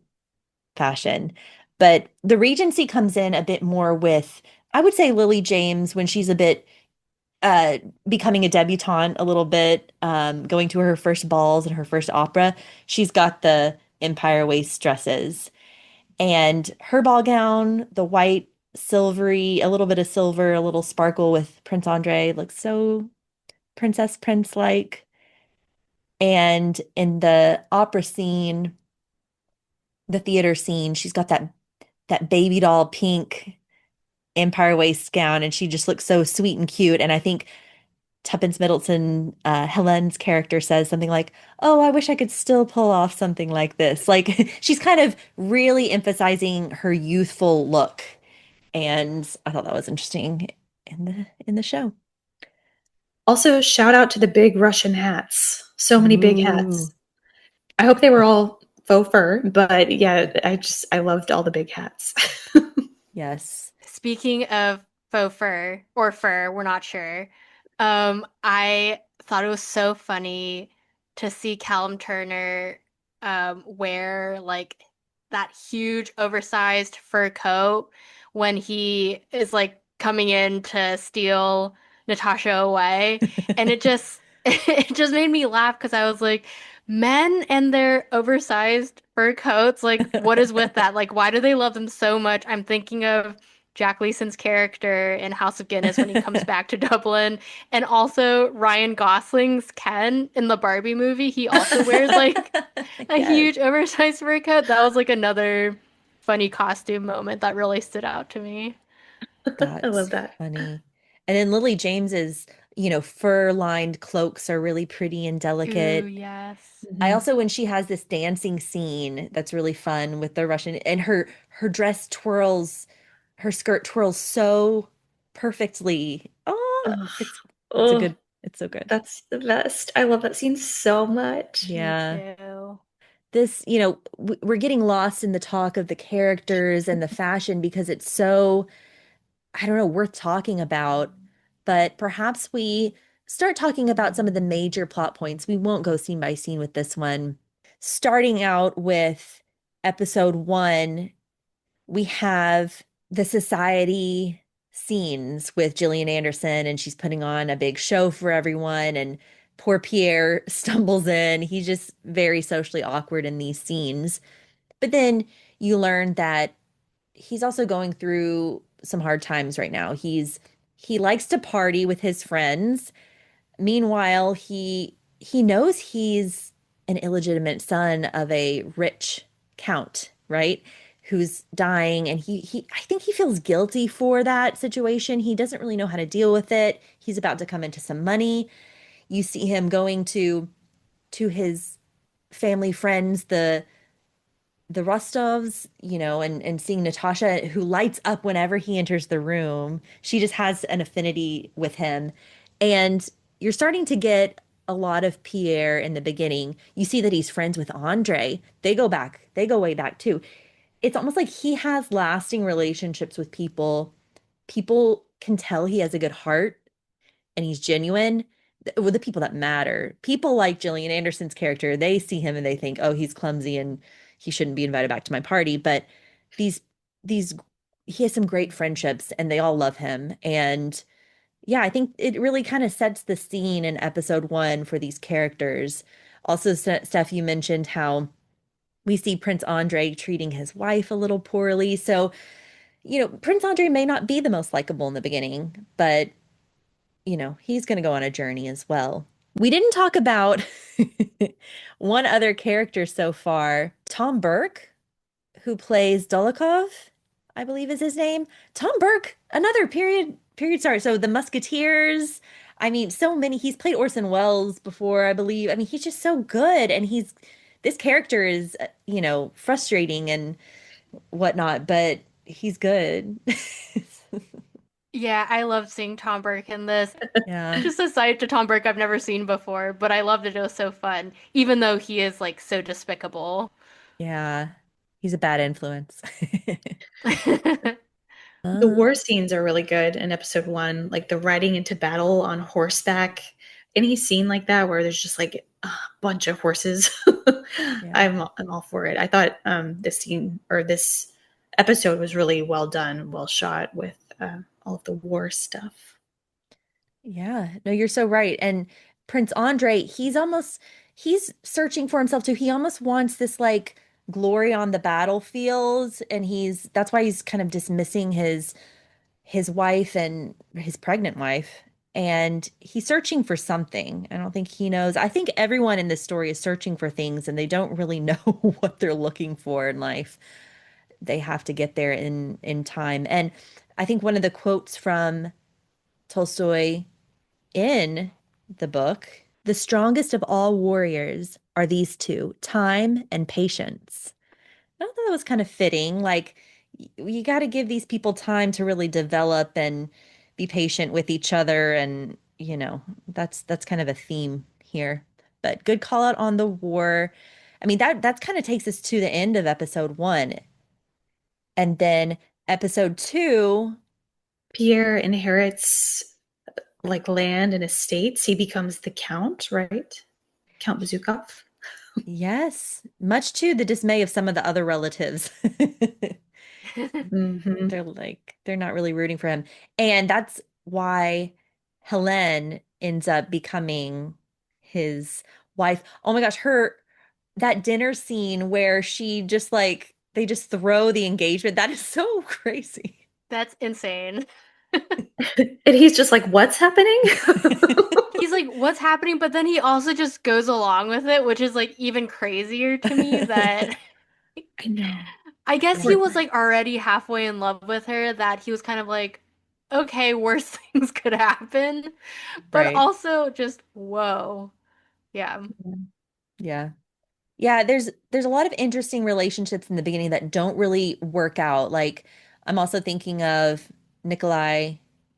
A: fashion. But the Regency comes in a bit more with, I would say, Lily James when she's a bit uh becoming a debutante a little bit, going to her first balls and her first opera. She's got the empire waist dresses and her ball gown, the white, silvery, a little bit of silver, a little sparkle with Prince Andre, looks so Princess Prince like. And in the opera scene, the theater scene, she's got that baby doll pink empire waist gown, and she just looks so sweet and cute. And I think Tuppence Middleton, Helen's character says something like, "Oh, I wish I could still pull off something like this." Like she's kind of really emphasizing her youthful look, and I thought that was interesting in the show.
B: Also, shout out to the big Russian hats. So many big
A: Ooh,
B: hats. I hope they were all faux fur, but yeah, I loved all the big hats.
A: yes.
C: Speaking of faux fur or fur, we're not sure. I thought it was so funny to see Callum Turner wear like that huge oversized fur coat when he is like coming in to steal Natasha away. And it just it just made me laugh because I was like, men and their oversized fur coats, like what is with that? Like why do they love them so much? I'm thinking of Jack Leeson's character in House of Guinness when he comes back to Dublin, and also Ryan Gosling's Ken in the Barbie movie. He also wears like a
A: Yes,
C: huge oversized fur coat. That was like another funny costume moment that really stood out to me.
B: I
A: that's
B: love that.
A: funny. And then Lily James's, fur-lined cloaks are really pretty and
C: Ooh,
A: delicate.
C: yes.
A: I
B: Mhm.
A: also when she has this dancing scene that's really fun with the Russian and her dress twirls, her skirt twirls so perfectly. Oh,
B: Ugh.
A: it's a
B: Oh,
A: good it's so good.
B: that's the best. I love that scene so much.
C: Me
A: Yeah.
C: too.
A: This, we're getting lost in the talk of the characters and the fashion because it's so, I don't know, worth talking about. But perhaps we start talking about some of the major plot points. We won't go scene by scene with this one. Starting out with episode one, we have the society scenes with Gillian Anderson, and she's putting on a big show for everyone. And poor Pierre stumbles in. He's just very socially awkward in these scenes. But then you learn that he's also going through some hard times right now. He likes to party with his friends. Meanwhile, he knows he's an illegitimate son of a rich count, right? Who's dying, and he I think he feels guilty for that situation. He doesn't really know how to deal with it. He's about to come into some money. You see him going to his family friends, the Rostovs, and seeing Natasha, who lights up whenever he enters the room. She just has an affinity with him. And you're starting to get a lot of Pierre in the beginning. You see that he's friends with Andre. They go way back too. It's almost like he has lasting relationships with people. People can tell he has a good heart and he's genuine with the people that matter. People like Gillian Anderson's character, they see him and they think, "Oh, he's clumsy and he shouldn't be invited back to my party." But these these he has some great friendships and they all love him. And yeah, I think it really kind of sets the scene in episode 1 for these characters. Also, Steph, you mentioned how we see Prince Andre treating his wife a little poorly. So, Prince Andre may not be the most likable in the beginning, but he's going to go on a journey as well. We didn't talk about one other character so far, Tom Burke, who plays Dolokhov, I believe is his name. Tom Burke, another period star. So the Musketeers, I mean, so many. He's played Orson Welles before, I believe. I mean, he's just so good, and this character is, frustrating and whatnot, but he's good.
C: Yeah, I love seeing Tom Burke in this.
A: Yeah.
C: Just a side to Tom Burke I've never seen before, but I loved it. It was so fun, even though he is like so despicable.
A: Yeah. He's a bad influence.
B: The
A: Uh,
B: war scenes are really good in episode 1, like the riding into battle on horseback. Any scene like that where there's just like a bunch of horses,
A: yeah.
B: I'm all for it. I thought this scene or this episode was really well done, well shot with all of the war stuff.
A: Yeah. No, you're so right. And Prince Andre, he's searching for himself too. He almost wants this like glory on the battlefield, and that's why he's kind of dismissing his wife and his pregnant wife. And he's searching for something. I don't think he knows. I think everyone in this story is searching for things and they don't really know what they're looking for in life. They have to get there in time. And I think one of the quotes from Tolstoy in the book, the strongest of all warriors are these two, time and patience. I thought that was kind of fitting. Like, you got to give these people time to really develop and be patient with each other. And, that's kind of a theme here. But good call out on the war. I mean, that's kind of takes us to the end of episode 1. And then episode 2,
B: Pierre inherits like land and estates. He becomes the count, right? Count Bazukov.
A: yes, much to the dismay of some of the other relatives.
B: Hmm.
A: They're not really rooting for him. And that's why Helene ends up becoming his wife. Oh my gosh, that dinner scene where she just like they just throw the engagement, that is so crazy.
C: That's insane.
B: And he's just like, what's happening?
C: He's like, what's happening? But then he also just goes along with it, which is like even crazier to me that
B: I know.
C: I guess he
A: Yeah,
C: was like already halfway in love with her, that he was kind of like, okay, worse things could happen. But
A: right.
C: also just, whoa. Yeah.
A: Yeah. Yeah, there's a lot of interesting relationships in the beginning that don't really work out. Like I'm also thinking of Nikolai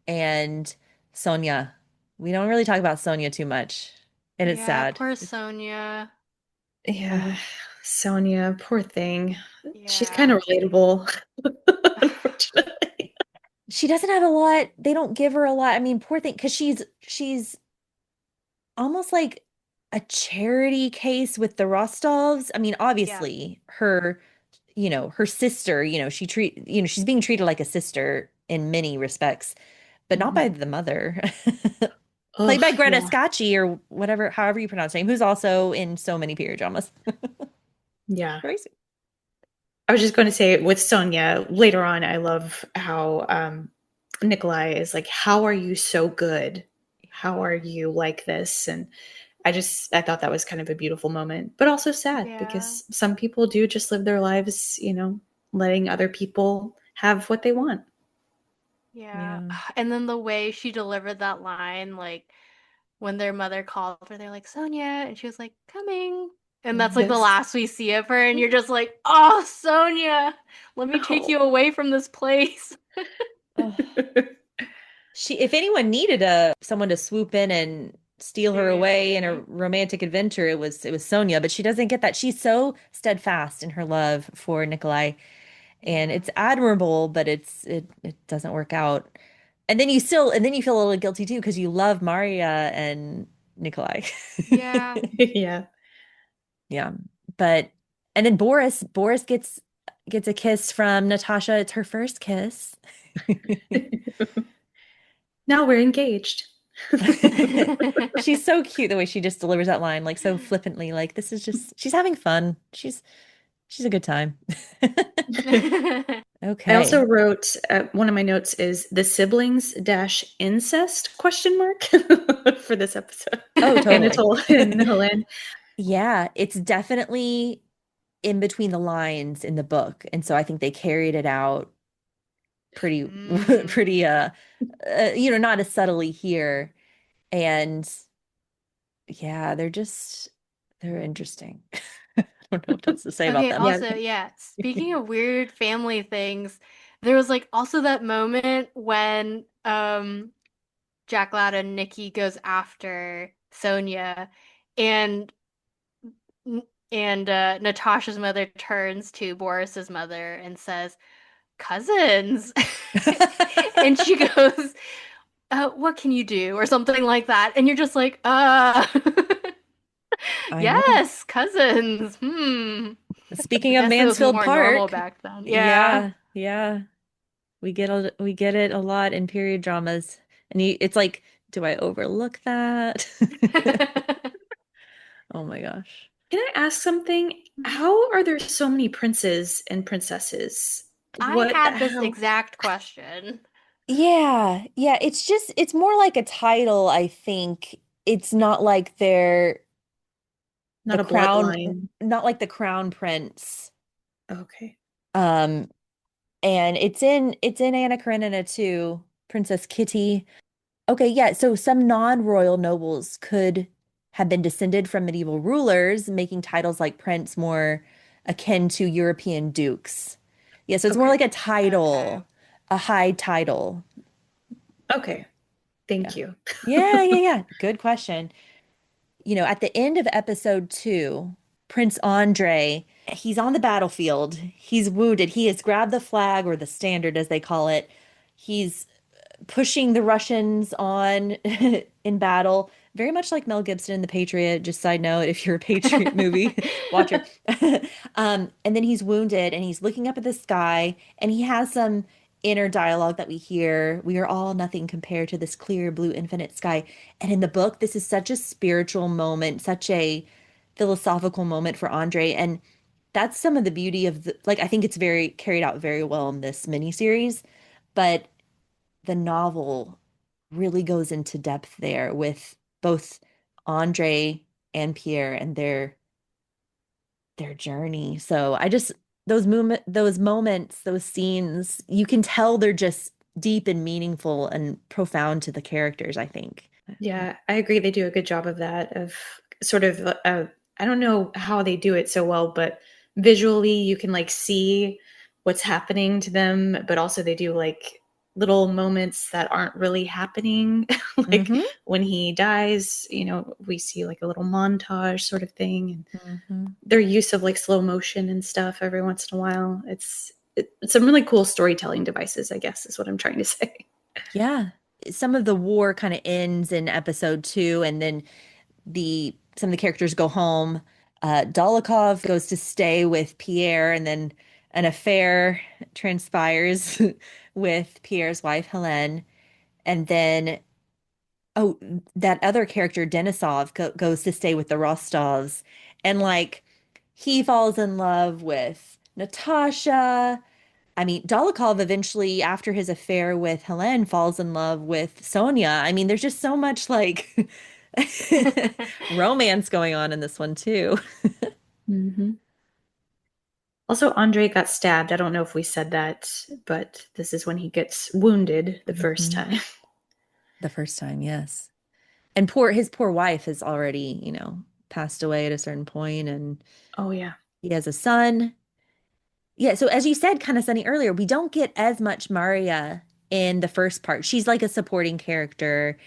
A: and Sonia. We don't really talk about Sonia too much, and it's
C: Yeah,
A: sad.
C: poor Sonia.
B: Yeah. Sonia, poor thing. She's kind
C: Yeah.
B: of relatable, unfortunately.
A: She doesn't have a lot. They don't give her a lot. I mean, poor thing, because she's almost like a charity case with the Rostovs. I mean,
C: Yeah.
A: obviously, her sister, she's being treated like a sister in many respects, but not by
B: Mhm.
A: the mother. Played by
B: Ugh,
A: Greta
B: yeah.
A: Scacchi or whatever, however you pronounce her name, who's also in so many period dramas.
B: Yeah.
A: Crazy.
B: I was just going to say with Sonia later on, I love how Nikolai is like, how are you so good? How are you like this? And I thought that was kind of a beautiful moment, but also sad
C: Yeah.
B: because some people do just live their lives, letting other people have what they want.
C: Yeah.
A: Yeah.
C: And then the way she delivered that line, like when their mother called her, they're like, Sonia, and she was like, coming. And that's like the
B: Yes.
C: last we see of her, and you're just like, oh, Sonia, let me take
B: Oh.
C: you away from this place.
A: Oh. She, if anyone needed someone to swoop in and steal her away in a
C: Seriously.
A: romantic adventure, it was Sonia, but she doesn't get that. She's so steadfast in her love for Nikolai, and
C: Yeah.
A: it's admirable, but it doesn't work out. And then you feel a little guilty too because you love Maria and Nikolai.
C: Yeah.
B: Yeah.
A: Yeah. But and then Boris gets a kiss from Natasha. It's her first kiss.
B: Now we're engaged.
A: She's so cute the way she just delivers that line, like so flippantly, like this is just she's having fun. She's a good time.
B: I also
A: Okay.
B: wrote one of my notes is the siblings dash incest question mark for this episode.
A: Oh, totally.
B: Anatole and Helen.
A: Yeah, it's definitely in between the lines in the book. And so I think they carried it out pretty
C: Mm.
A: pretty not as subtly here. And yeah, they're interesting. I don't know what else to say about
C: Okay,
A: them.
B: Yeah.
C: also, yeah, speaking of weird family things, there was like also that moment when Jack Lowden and Nikki goes after Sonia and Natasha's mother turns to Boris's mother and says, "Cousins." And she goes, "What can you do?" or something like that. And you're just like,
A: I know.
C: yes, cousins. Hmm. I
A: Speaking of
C: guess it was
A: Mansfield
C: more normal
A: Park,
C: back then. Yeah.
A: yeah, yeah, we get it a lot in period dramas, and it's like, do I overlook that? Oh my gosh.
B: Can I ask something? How are there so many princes and princesses?
C: I
B: What?
C: had this
B: How?
C: exact question.
A: Yeah, yeah, it's more like a title, I think. It's not like they're the
B: Not a
A: crown,
B: bloodline.
A: not like the crown prince.
B: Okay.
A: Um, and it's in Anna Karenina too, Princess Kitty. Okay, yeah. So some non-royal nobles could have been descended from medieval rulers, making titles like prince more akin to European dukes. Yeah, so it's more
B: Okay.
A: like a
C: Okay.
A: title, a high title.
B: Okay. Thank
A: Yeah.
B: you.
A: Yeah, yeah, yeah. Good question. At the end of episode 2, Prince Andre, he's on the battlefield. He's wounded. He has grabbed the flag or the standard, as they call it. He's pushing the Russians on in battle, very much like Mel Gibson in The Patriot. Just side note, if you're a Patriot movie watcher. And then he's wounded and he's looking up at the sky and he has some inner dialogue that we hear. We are all nothing compared to this clear blue infinite sky. And in the book, this is such a spiritual moment, such a philosophical moment for Andre. And that's some of the beauty of like, I think it's very carried out very well in this miniseries. But the novel really goes into depth there with both Andre and Pierre and their journey. So I just those moments, those scenes, you can tell they're just deep and meaningful and profound to the characters, I think.
B: Yeah, I agree. They do a good job of that, of sort of, I don't know how they do it so well, but visually you can like see what's happening to them, but also they do like little moments that aren't really happening. Like
A: Mm-hmm.
B: when he dies, we see like a little montage sort of thing, and
A: Mm-hmm.
B: their use of like slow motion and stuff every once in a while. It's some really cool storytelling devices, I guess, is what I'm trying to say.
A: Yeah. Some of the war kind of ends in episode 2, and then some of the characters go home. Dolokhov goes to stay with Pierre, and then an affair transpires with Pierre's wife, Helene. And then, oh, that other character, Denisov, goes to stay with the Rostovs. And like, he falls in love with Natasha. I mean, Dolokhov eventually, after his affair with Helene, falls in love with Sonia. I mean, there's just so much like Romance going on in this one too.
B: Hmm. Also, Andre got stabbed. I don't know if we said that, but this is when he gets wounded the first
A: Mhm.
B: time.
A: The first time, yes. And poor his poor wife has already, passed away at a certain point, and
B: Oh, yeah.
A: he has a son. Yeah, so as you said, kind of Sunny earlier, we don't get as much Maria in the first part. She's like a supporting character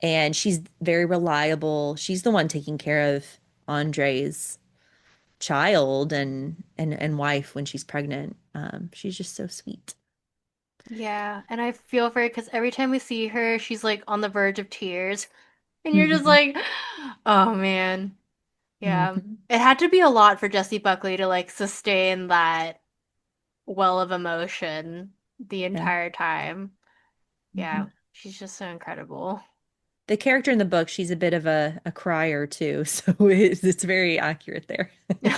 A: and she's very reliable. She's the one taking care of Andre's child and wife when she's pregnant. She's just so sweet.
C: Yeah, and I feel for her because every time we see her, she's like on the verge of tears. And you're just
B: Hmm.
C: like, oh man. Yeah.
A: Hmm.
C: It had to be a lot for Jessie Buckley to like sustain that well of emotion the
A: Yeah.
C: entire time.
A: Hmm.
C: Yeah, she's just so incredible.
A: The character in the book, she's a bit of a crier too, so it's very accurate there.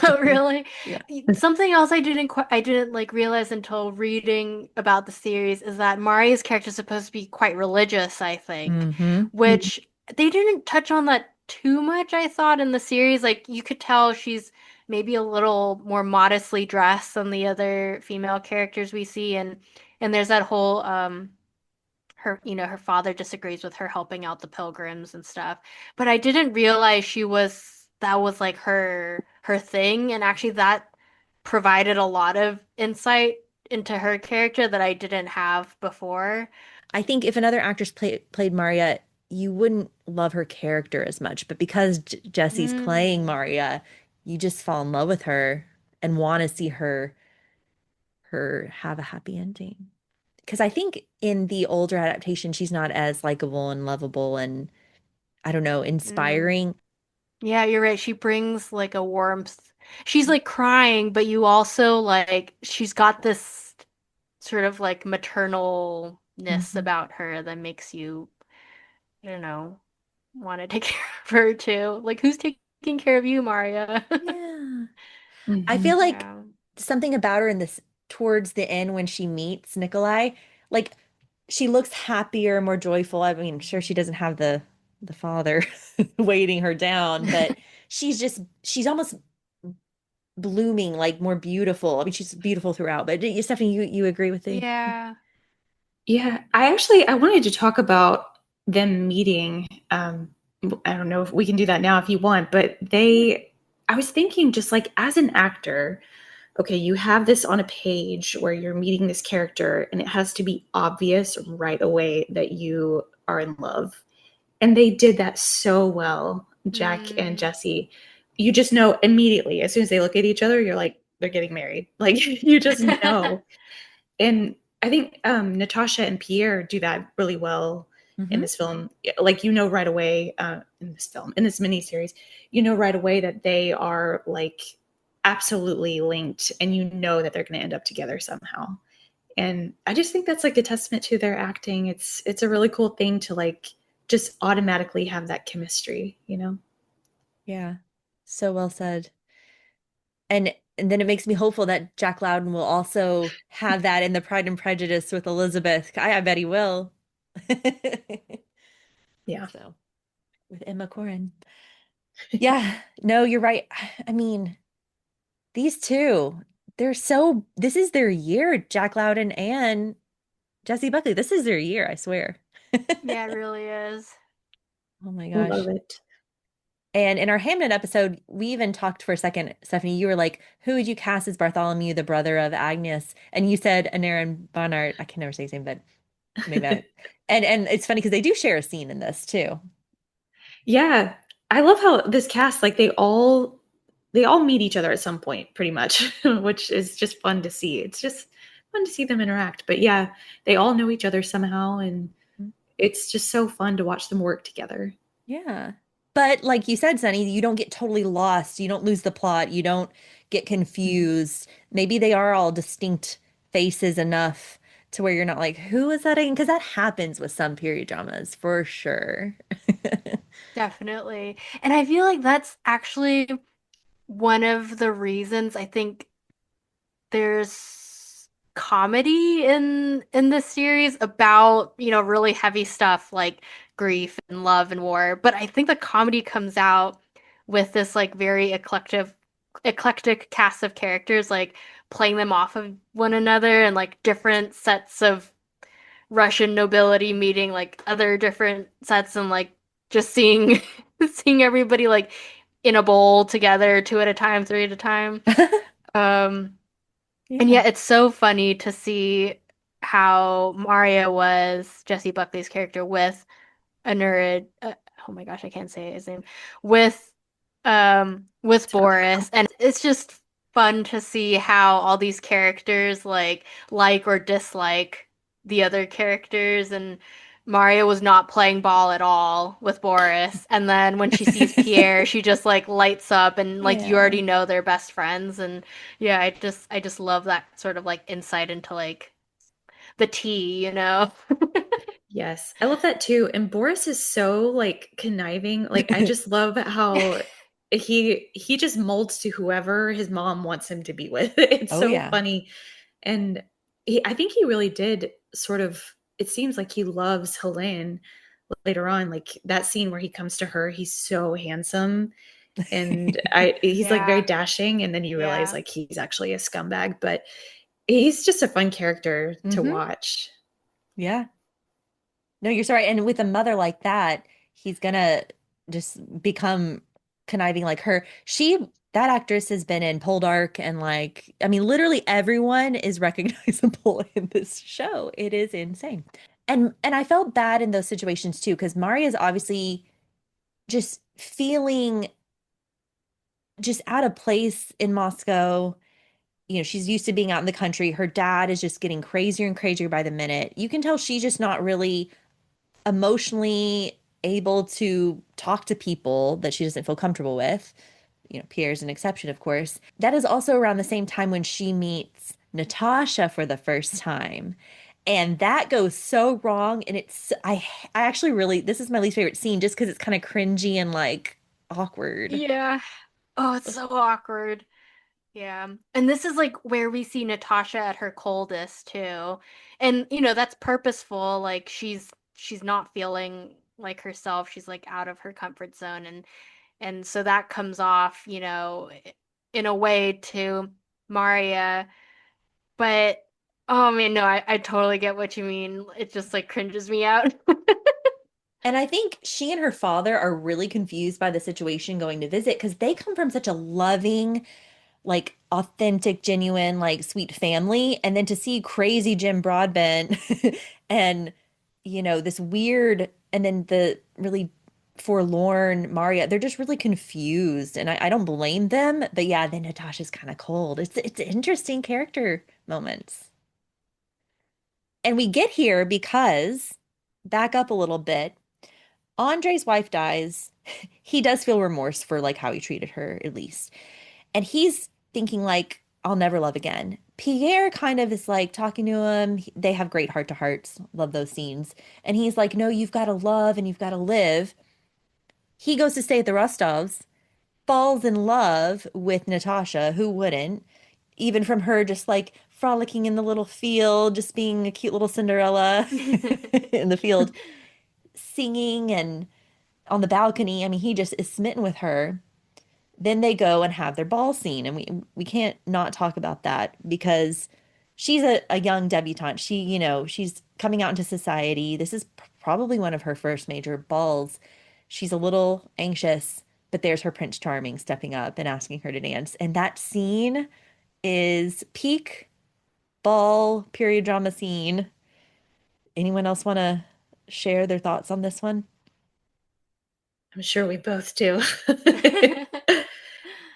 C: Oh, really?
A: Yeah.
C: Something else I didn't like realize until reading about the series is that Mari's character is supposed to be quite religious, I think,
A: Hmm.
C: which they didn't touch on that too much, I thought, in the series. Like you could tell she's maybe a little more modestly dressed than the other female characters we see, and there's that whole her father disagrees with her helping out the pilgrims and stuff. But I didn't realize that was like her thing, and actually that provided a lot of insight into her character that I didn't have before.
A: I think if another actress played Maria, you wouldn't love her character as much. But because Jessie's playing
C: Mm.
A: Maria, you just fall in love with her and want to see her have a happy ending. Because I think in the older adaptation, she's not as likable and lovable and I don't know,
C: Mm.
A: inspiring.
C: Yeah, you're right. She brings like a warmth. She's like crying, but you also like she's got this sort of like maternalness
A: Mhm.
C: about her that makes you, I don't know, want to take care of her too. Like, who's taking care of you, Maria?
A: Yeah. I
B: Hmm.
A: feel like
C: Yeah.
A: something about her in this towards the end when she meets Nikolai, like she looks happier, more joyful. I mean, sure she doesn't have the father weighting her down, but she's almost blooming, like more beautiful. I mean, she's beautiful throughout. But Stephanie, you agree with the
C: Yeah.
B: Yeah, I wanted to talk about them meeting. I don't know if we can do that now if you want, but
A: Yeah.
B: I was thinking just like as an actor, okay, you have this on a page where you're meeting this character and it has to be obvious right away that you are in love. And they did that so well, Jack and
C: Mm.
B: Jesse. You just know immediately, as soon as they look at each other, you're like, they're getting married. Like, you just know. And I think Natasha and Pierre do that really well in
A: Hmm.
B: this film. Like, you know, right away, in this film, in this miniseries, you know right away that they are like absolutely linked and you know that they're going to end up together somehow. And I just think that's like a testament to their acting. It's a really cool thing to like just automatically have that chemistry, you know?
A: Yeah. So well said. And then it makes me hopeful that Jack Lowden will also have that in the Pride and Prejudice with Elizabeth. I bet he will.
B: Yeah.
A: So with Emma Corrin. Yeah, no, you're right. I mean, these two, this is their year, Jack Lowden and Jessie Buckley. This is their year, I swear.
C: Yeah, it really is.
A: Oh my
B: Love
A: gosh.
B: it.
A: And in our Hamnet episode, we even talked for a second, Stephanie, you were like, who would you cast as Bartholomew, the brother of Agnes? And you said Anaran Barnard. I can never say his name, but maybe I, and it's funny because they do share a scene in this too.
B: Yeah. I love how this cast, like they all meet each other at some point, pretty much, which is just fun to see. It's just fun to see them interact. But yeah, they all know each other somehow, and it's just so fun to watch them work together.
A: Yeah. But like you said, Sunny, you don't get totally lost. You don't lose the plot. You don't get
B: Mhm.
A: confused. Maybe they are all distinct faces enough to where you're not like, who is that again? Because that happens with some period dramas for sure.
C: Definitely. And I feel like that's actually one of the reasons I think there's comedy in this series about, really heavy stuff like grief and love and war. But I think the comedy comes out with this like very eclectic cast of characters, like playing them off of one another and like different sets of Russian nobility meeting like other different sets and like just seeing seeing everybody like in a bowl together, two at a time, three at a time. Um, and
A: Yeah.
C: yeah, it's so funny to see how Mario was Jessie Buckley's character with a nerd. Oh my gosh, I can't say his name. With Boris, and it's just fun to see how all these characters like or dislike the other characters. And Mario was not playing ball at all with Boris, and then when she sees Pierre, she just like lights up, and like you
A: Yeah.
C: already know they're best friends. And yeah, I just love that sort of like insight into like the tea, you know?
B: Yes, I love that too. And Boris is so like conniving. Like I just love how he just molds to whoever his mom wants him to be with. It's
A: Oh
B: so
A: yeah.
B: funny. And I think he really did sort of, it seems like he loves Helene later on. Like that scene where he comes to her, he's so handsome and he's like very
C: Yeah,
B: dashing, and then you realize
C: yeah.
B: like he's actually a scumbag, but he's just a fun character to
A: Hmm.
B: watch.
A: Yeah. No, you're sorry. And with a mother like that, he's gonna just become conniving like her. That actress has been in Poldark and like, I mean, literally everyone is recognizable in this show. It is insane. And I felt bad in those situations too, because Maria's obviously just feeling just out of place in Moscow. You know, she's used to being out in the country. Her dad is just getting crazier and crazier by the minute. You can tell she's just not really emotionally able to talk to people that she doesn't feel comfortable with. You know, Pierre's an exception, of course. That is also around the same time when she meets Natasha for the first time. And that goes so wrong. And I actually really, this is my least favorite scene just because it's kind of cringy and like awkward.
C: Yeah. Oh, it's so awkward. Yeah. And this is like where we see Natasha at her coldest too. And that's purposeful. Like she's not feeling like herself. She's like out of her comfort zone, and so that comes off, in a way to Maria. But oh man, no, I totally get what you mean. It just like cringes me out.
A: And I think she and her father are really confused by the situation going to visit because they come from such a loving, like authentic, genuine, like sweet family. And then to see crazy Jim Broadbent and, this weird, and then the really forlorn Maria, they're just really confused. And I don't blame them. But yeah, then Natasha's kind of cold. It's interesting character moments. And we get here because, back up a little bit, Andre's wife dies. He does feel remorse for like how he treated her, at least. And he's thinking like, I'll never love again. Pierre kind of is like talking to him. They have great heart to hearts. Love those scenes. And he's like, no, you've got to love and you've got to live. He goes to stay at the Rostovs, falls in love with Natasha, who wouldn't, even from her just like frolicking in the little field, just being a cute little Cinderella in the field, singing and on the balcony. I mean, he just is smitten with her. Then they go and have their ball scene, and we can't not talk about that because she's a young debutante. She's coming out into society. This is probably one of her first major balls. She's a little anxious, but there's her Prince Charming stepping up and asking her to dance. And that scene is peak ball period drama scene. Anyone else want to share their thoughts on this one?
B: I'm sure we both do.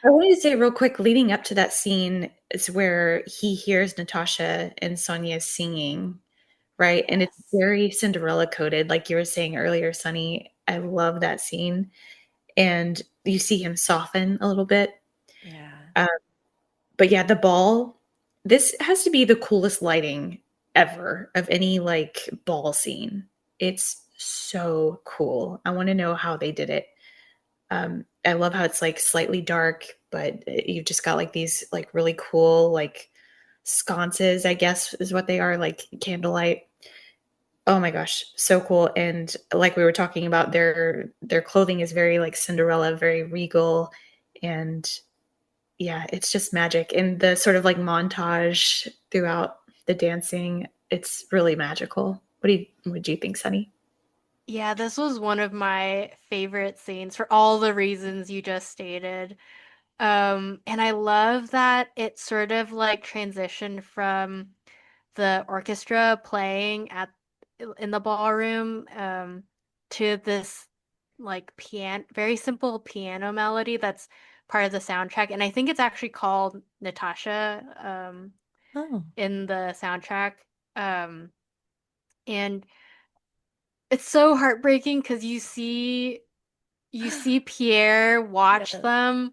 B: I wanted to say real quick, leading up to that scene is where he hears Natasha and Sonia singing, right? And it's
A: Yes.
B: very Cinderella coded, like you were saying earlier, Sunny. I love that scene. And you see him soften a little bit.
A: Yeah.
B: Uh, but yeah, the ball, this has to be the coolest lighting ever of any like ball scene. It's so cool. I want to know how they did it. I love how it's like slightly dark, but you've just got like these like really cool like sconces, I guess is what they are, like candlelight. Oh my gosh, so cool. And like we were talking about, their clothing is very like Cinderella, very regal, and yeah, it's just magic. And the sort of like montage throughout the dancing, it's really magical. What do you think, Sunny?
C: Yeah, this was one of my favorite scenes for all the reasons you just stated. And I love that it sort of like transitioned from the orchestra playing at in the ballroom to this like very simple piano melody that's part of the soundtrack. And I think it's actually called Natasha
A: Oh,
C: in the soundtrack. Um, and it's so heartbreaking because you see Pierre watch
A: yeah.
C: them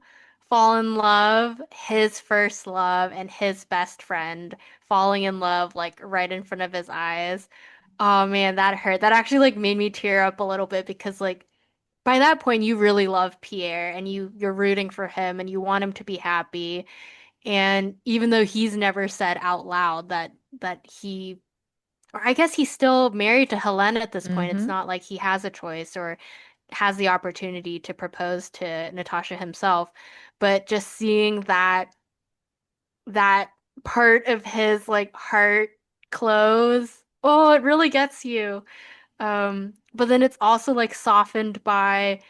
C: fall in love, his first love and his best friend falling in love like right in front of his eyes. Oh man, that hurt. That actually like made me tear up a little bit because like by that point you really love Pierre and you're rooting for him and you want him to be happy. And even though he's never said out loud that he or I guess he's still married to Helene at this point. It's
A: Mm-hmm.
C: not like he has a choice or has the opportunity to propose to Natasha himself. But just seeing that part of his like heart close, oh, it really gets you. But then it's also like softened by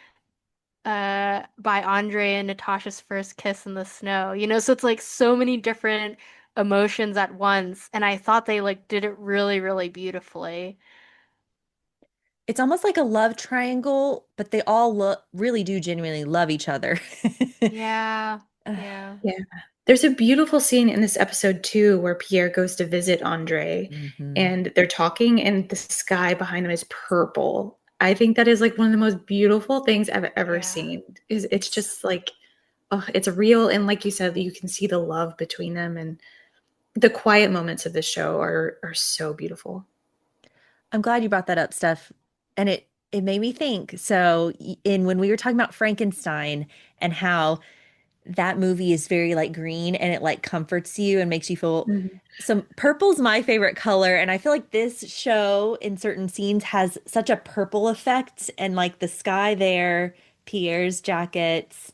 C: Andre and Natasha's first kiss in the snow. So it's like so many different emotions at once, and I thought they like did it really, really beautifully.
A: It's almost like a love triangle, but they all look really do genuinely love each other.
C: Yeah, yeah,
B: Yeah. There's a beautiful scene in this episode too where Pierre goes to visit Andre
A: Hmm.
B: and they're talking and the sky behind them is purple. I think that is like one of the most beautiful things I've ever
C: yeah.
B: seen. Is it's
A: It's
B: just like oh, it's real and like you said, you can see the love between them and the quiet moments of the show are so beautiful.
A: I'm glad you brought that up, Steph. And it made me think. So in when we were talking about Frankenstein and how that movie is very like green and it like comforts you and makes you feel
B: Mhm.
A: some purple's my favorite color. And I feel like this show in certain scenes has such a purple effect and like the sky there, Pierre's jackets,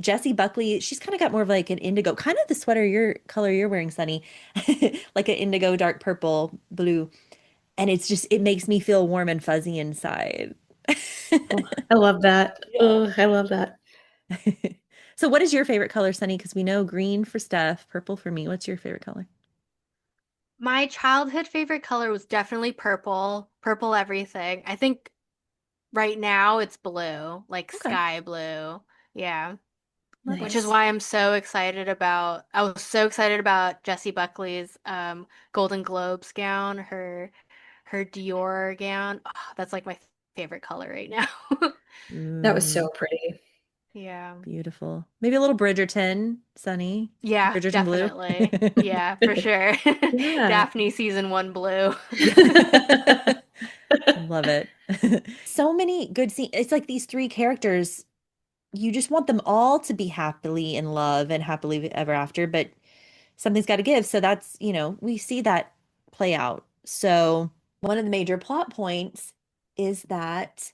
A: Jessie Buckley, she's kind of got more of like an indigo, kind of the sweater your color you're wearing, Sunny, like an indigo, dark purple, blue. And it's just it makes me feel warm and fuzzy inside.
B: Oh, I love that.
A: Yeah.
B: Oh, I love that.
A: So what is your favorite color, Sunny? Because we know green for Steph, purple for me. What's your favorite color?
C: My childhood favorite color was definitely purple, purple everything. I think right now it's blue, like
A: Okay.
C: sky blue. Yeah.
A: Love
C: Which
A: it.
C: is
B: Nice.
C: why I was so excited about Jessie Buckley's Golden Globes gown, her Dior gown. Oh, that's like my favorite color right now.
B: That was
A: Ooh,
B: so pretty.
C: Yeah.
A: beautiful. Maybe a little Bridgerton, Sunny.
C: Yeah,
A: Bridgerton blue.
C: definitely. Yeah, for sure.
B: Yeah.
C: Daphne season one blue.
A: Love it. So many good scenes. It's like these three characters, you just want them all to be happily in love and happily ever after, but something's got to give. So that's, we see that play out. So one of the major plot points is that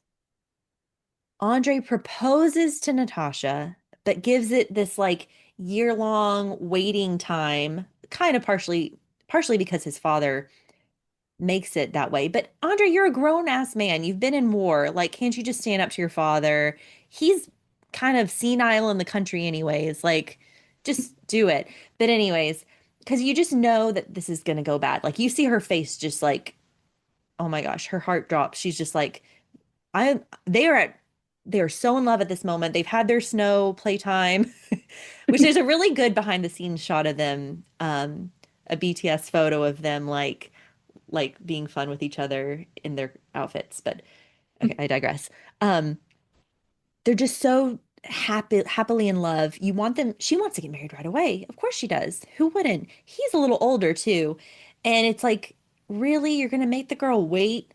A: Andre proposes to Natasha, but gives it this like year-long waiting time, kind of partially because his father makes it that way. But Andre, you're a grown-ass man. You've been in war. Like, can't you just stand up to your father? He's kind of senile in the country anyways. Like, just do it. But anyways, because you just know that this is gonna go bad. Like you see her face just like, oh my gosh, her heart drops. She's just like, I they are so in love at this moment. They've had their snow playtime, which there's a really good behind the scenes shot of them, a BTS photo of them like being fun with each other in their outfits. But okay, I digress. Um, they're just so happily in love. You want them, she wants to get married right away. Of course she does. Who wouldn't? He's a little older too. And it's like, really, you're gonna make the girl wait?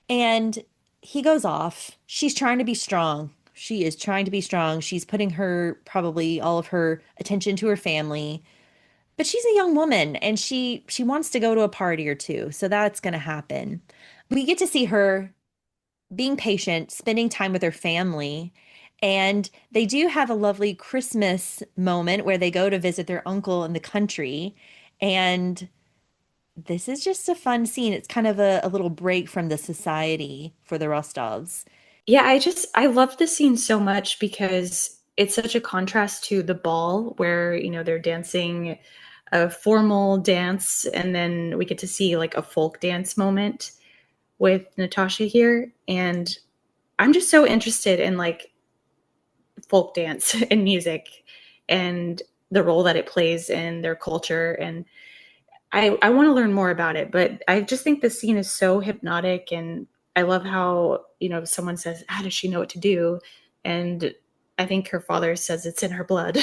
A: And he goes off. She's trying to be strong. She is trying to be strong. She's putting her probably all of her attention to her family. But she's a young woman and she wants to go to a party or two. So that's going to happen. We get to see her being patient, spending time with her family. And they do have a lovely Christmas moment where they go to visit their uncle in the country. And this is just a fun scene. It's kind of a little break from the society for the Rostovs.
B: Yeah, I love this scene so much because it's such a contrast to the ball where, they're dancing a formal dance and then we get to see like a folk dance moment with Natasha here. And I'm just so interested in like folk dance and music and the role that it plays in their culture. And I want to learn more about it, but I just think the scene is so hypnotic. And I love how, someone says, how does she know what to do? And I think her father says it's in her blood.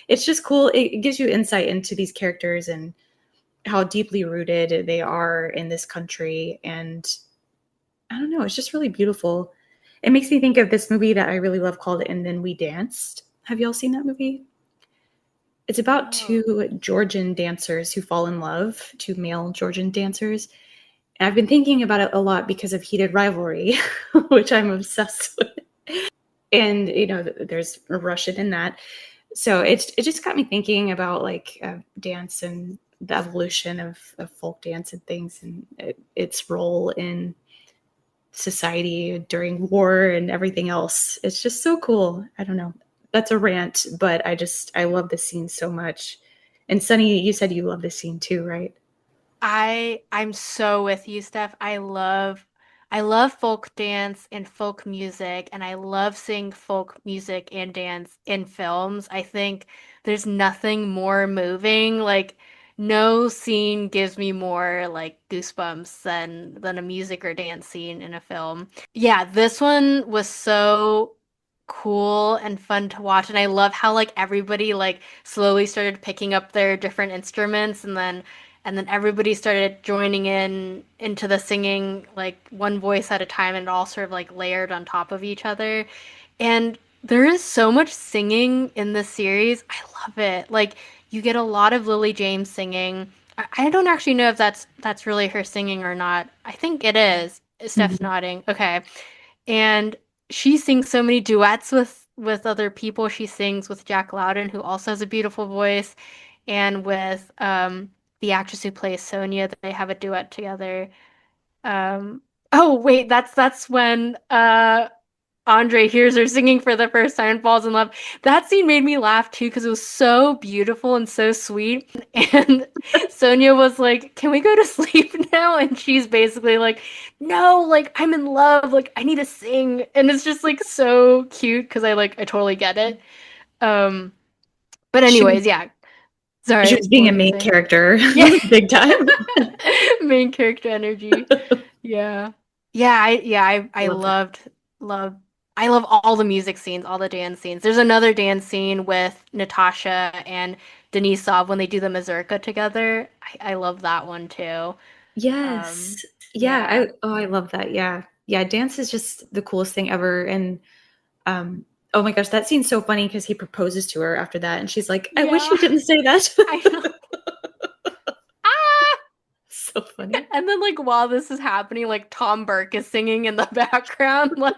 B: It's just cool. It gives you insight into these characters and how deeply rooted they are in this country. And I don't know, it's just really beautiful. It makes me think of this movie that I really love called And Then We Danced. Have y'all seen that movie? It's about
C: No.
B: two Georgian dancers who fall in love, two male Georgian dancers. And I've been thinking about it a lot because of Heated Rivalry, which I'm obsessed with. And, there's a Russian in that. So it just got me thinking about like dance and the evolution of folk dance and things and its role in society during war and everything else. It's just so cool. I don't know. That's a rant, but I love this scene so much. And Sunny, you said you love this scene too, right?
C: I'm so with you, Steph. I love folk dance and folk music, and I love seeing folk music and dance in films. I think there's nothing more moving. Like no scene gives me more like goosebumps than a music or dance scene in a film. Yeah, this one was so cool and fun to watch, and I love how like everybody like slowly started picking up their different instruments and then everybody started joining in into the singing like one voice at a time and it all sort of like layered on top of each other. And there is so much singing in this series. I love it. Like you get a lot of Lily James singing. I don't actually know if that's really her singing or not. I think it is. Steph's
B: Mhm.
C: nodding. Okay. And she sings so many duets with other people. She sings with Jack Lowden, who also has a beautiful voice, and with the actress who plays Sonia. They have a duet together. Oh wait, that's when Andre hears her singing for the first time and falls in love. That scene made me laugh too because it was so beautiful and so sweet. And Sonia was like, "Can we go to sleep now?" And she's basically like, "No, like I'm in love. Like I need to sing." And it's just like so cute because I totally get it. Um, but
B: She
C: anyways, yeah.
B: she
C: Sorry,
B: was
C: what
B: being
C: were
B: a
C: you
B: main
C: saying?
B: character
C: Yeah.
B: big time.
C: Main character energy. Yeah. Yeah, I
B: Love that.
C: love I love all the music scenes, all the dance scenes. There's another dance scene with Natasha and Denisov when they do the mazurka together. I love that one too.
B: Yes. Yeah,
C: Yeah.
B: I love that. Yeah. Yeah, dance is just the coolest thing ever. And oh my gosh, that scene's so funny because he proposes to her after that and she's like, I wish
C: Yeah.
B: you didn't say that.
C: I know. Ah!
B: So funny.
C: And then like while this is happening, like Tom Burke is singing in the background. Like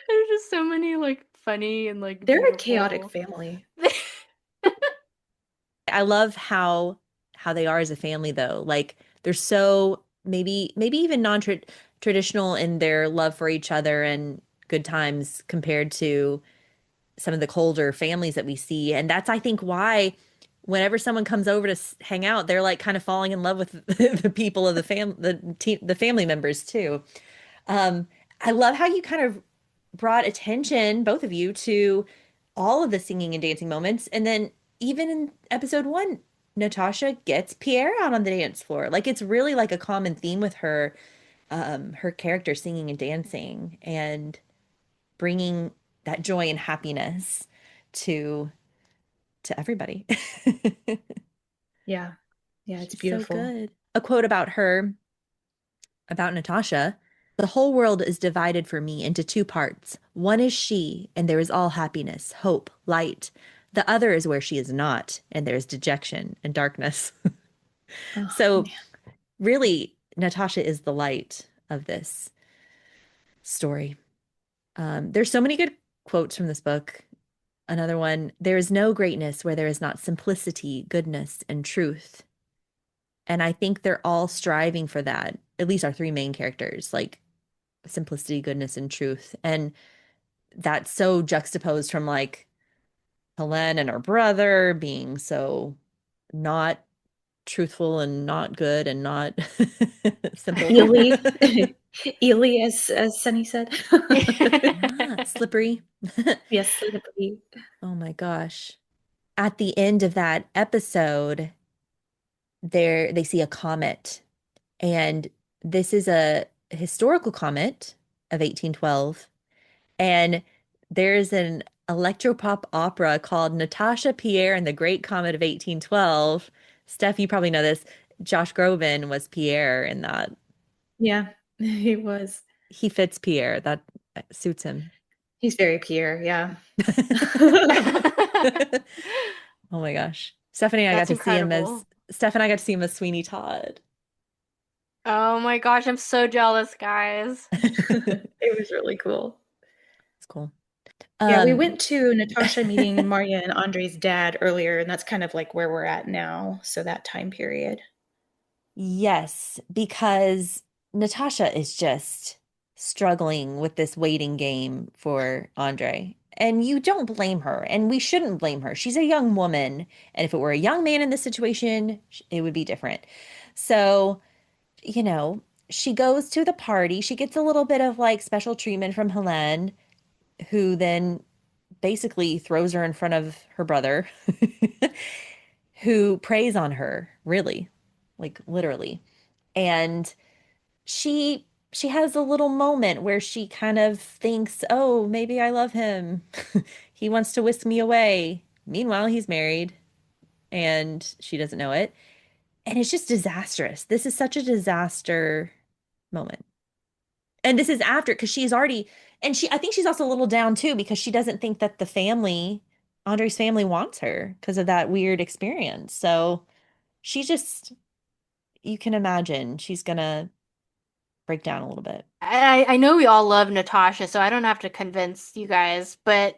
C: there's just so many like funny and like
B: They're a chaotic
C: beautiful.
B: family.
A: I love how they are as a family though. Like they're so maybe even non-traditional in their love for each other and good times compared to some of the colder families that we see. And that's I think why whenever someone comes over to hang out, they're like kind of falling in love with the people of the family members too. Um, I love how you kind of brought attention, both of you, to all of the singing and dancing moments. And then even in episode one, Natasha gets Pierre out on the dance floor. Like it's really like a common theme with her, her character singing and dancing and bringing that joy and happiness to everybody.
B: Yeah. Yeah, it's
A: She's so
B: beautiful.
A: good. A quote about her, about Natasha. The whole world is divided for me into two parts. One is she, and there is all happiness, hope, light. The other is where she is not, and there is dejection and darkness.
B: Oh,
A: So
B: man.
A: really, Natasha is the light of this story. There's so many good quotes from this book. Another one, there is no greatness where there is not simplicity, goodness, and truth. And I think they're all striving for that, at least our three main characters, like simplicity, goodness, and truth. And that's so juxtaposed from like Helene and her brother being so not truthful and not good and not simple.
B: Ely, Ely, as Sunny said.
A: Ah, slippery.
B: Yes, slippery.
A: Oh my gosh. At the end of that episode, they see a comet, and this is a historical comet of 1812, and there's an electropop opera called Natasha Pierre and the Great Comet of 1812. Steph, you probably know this. Josh Groban was Pierre in that.
B: Yeah, he was.
A: He fits Pierre. That suits him.
B: He's very Pierre, yeah.
A: Oh my gosh. Stephanie and I got
C: That's
A: to see him as
C: incredible.
A: Steph and I got to see him as Sweeney Todd.
C: Oh my gosh, I'm so jealous, guys.
B: It was really cool.
A: It's cool.
B: Yeah, we
A: Um,
B: went to Natasha meeting Marya and Andre's dad earlier, and that's kind of like where we're at now. So that time period.
A: yes, because Natasha is just struggling with this waiting game for Andre. And you don't blame her, and we shouldn't blame her. She's a young woman, and if it were a young man in this situation, it would be different. So, you know, she goes to the party. She gets a little bit of like special treatment from Helene, who then basically throws her in front of her brother, who preys on her, really, like literally. And she has a little moment where she kind of thinks, "Oh, maybe I love him. He wants to whisk me away." Meanwhile, he's married and she doesn't know it. And it's just disastrous. This is such a disaster moment. And this is after, because she's already, and I think she's also a little down too, because she doesn't think that the family, Andre's family wants her because of that weird experience. So she just, you can imagine she's gonna break down a little bit.
C: I know we all love Natasha, so I don't have to convince you guys, but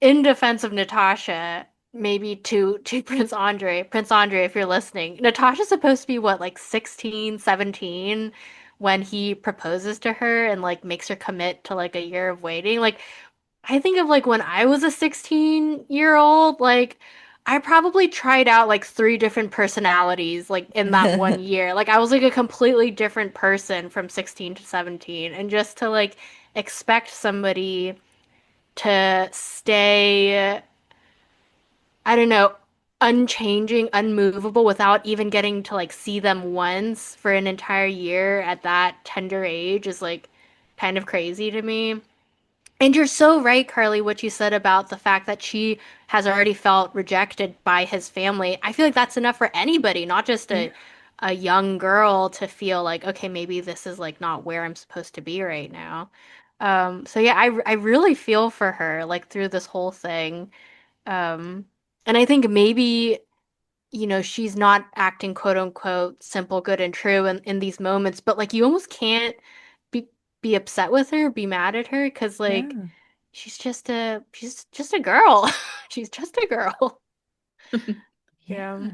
C: in defense of Natasha, maybe to Prince Andre, if you're listening, Natasha's supposed to be what, like 16, 17, when he proposes to her and like makes her commit to like a year of waiting. Like I think of like when I was a 16-year-old, like I probably tried out like three different personalities like in that one year. Like I was like a completely different person from 16 to 17. And just to like expect somebody to stay, I don't know, unchanging, unmovable without even getting to like see them once for an entire year at that tender age is like kind of crazy to me. And you're so right, Carly, what you said about the fact that she has already felt rejected by his family. I feel like that's enough for anybody, not just
B: Yeah.
C: a young girl to feel like, okay, maybe this is like not where I'm supposed to be right now. So yeah, I really feel for her like through this whole thing. Um, and I think maybe, you know, she's not acting quote unquote simple, good, and true in these moments, but like you almost can't be be upset with her, be mad at her, because like
A: Yeah.
C: she's just a girl. She's just a girl. Yeah.
A: Yeah.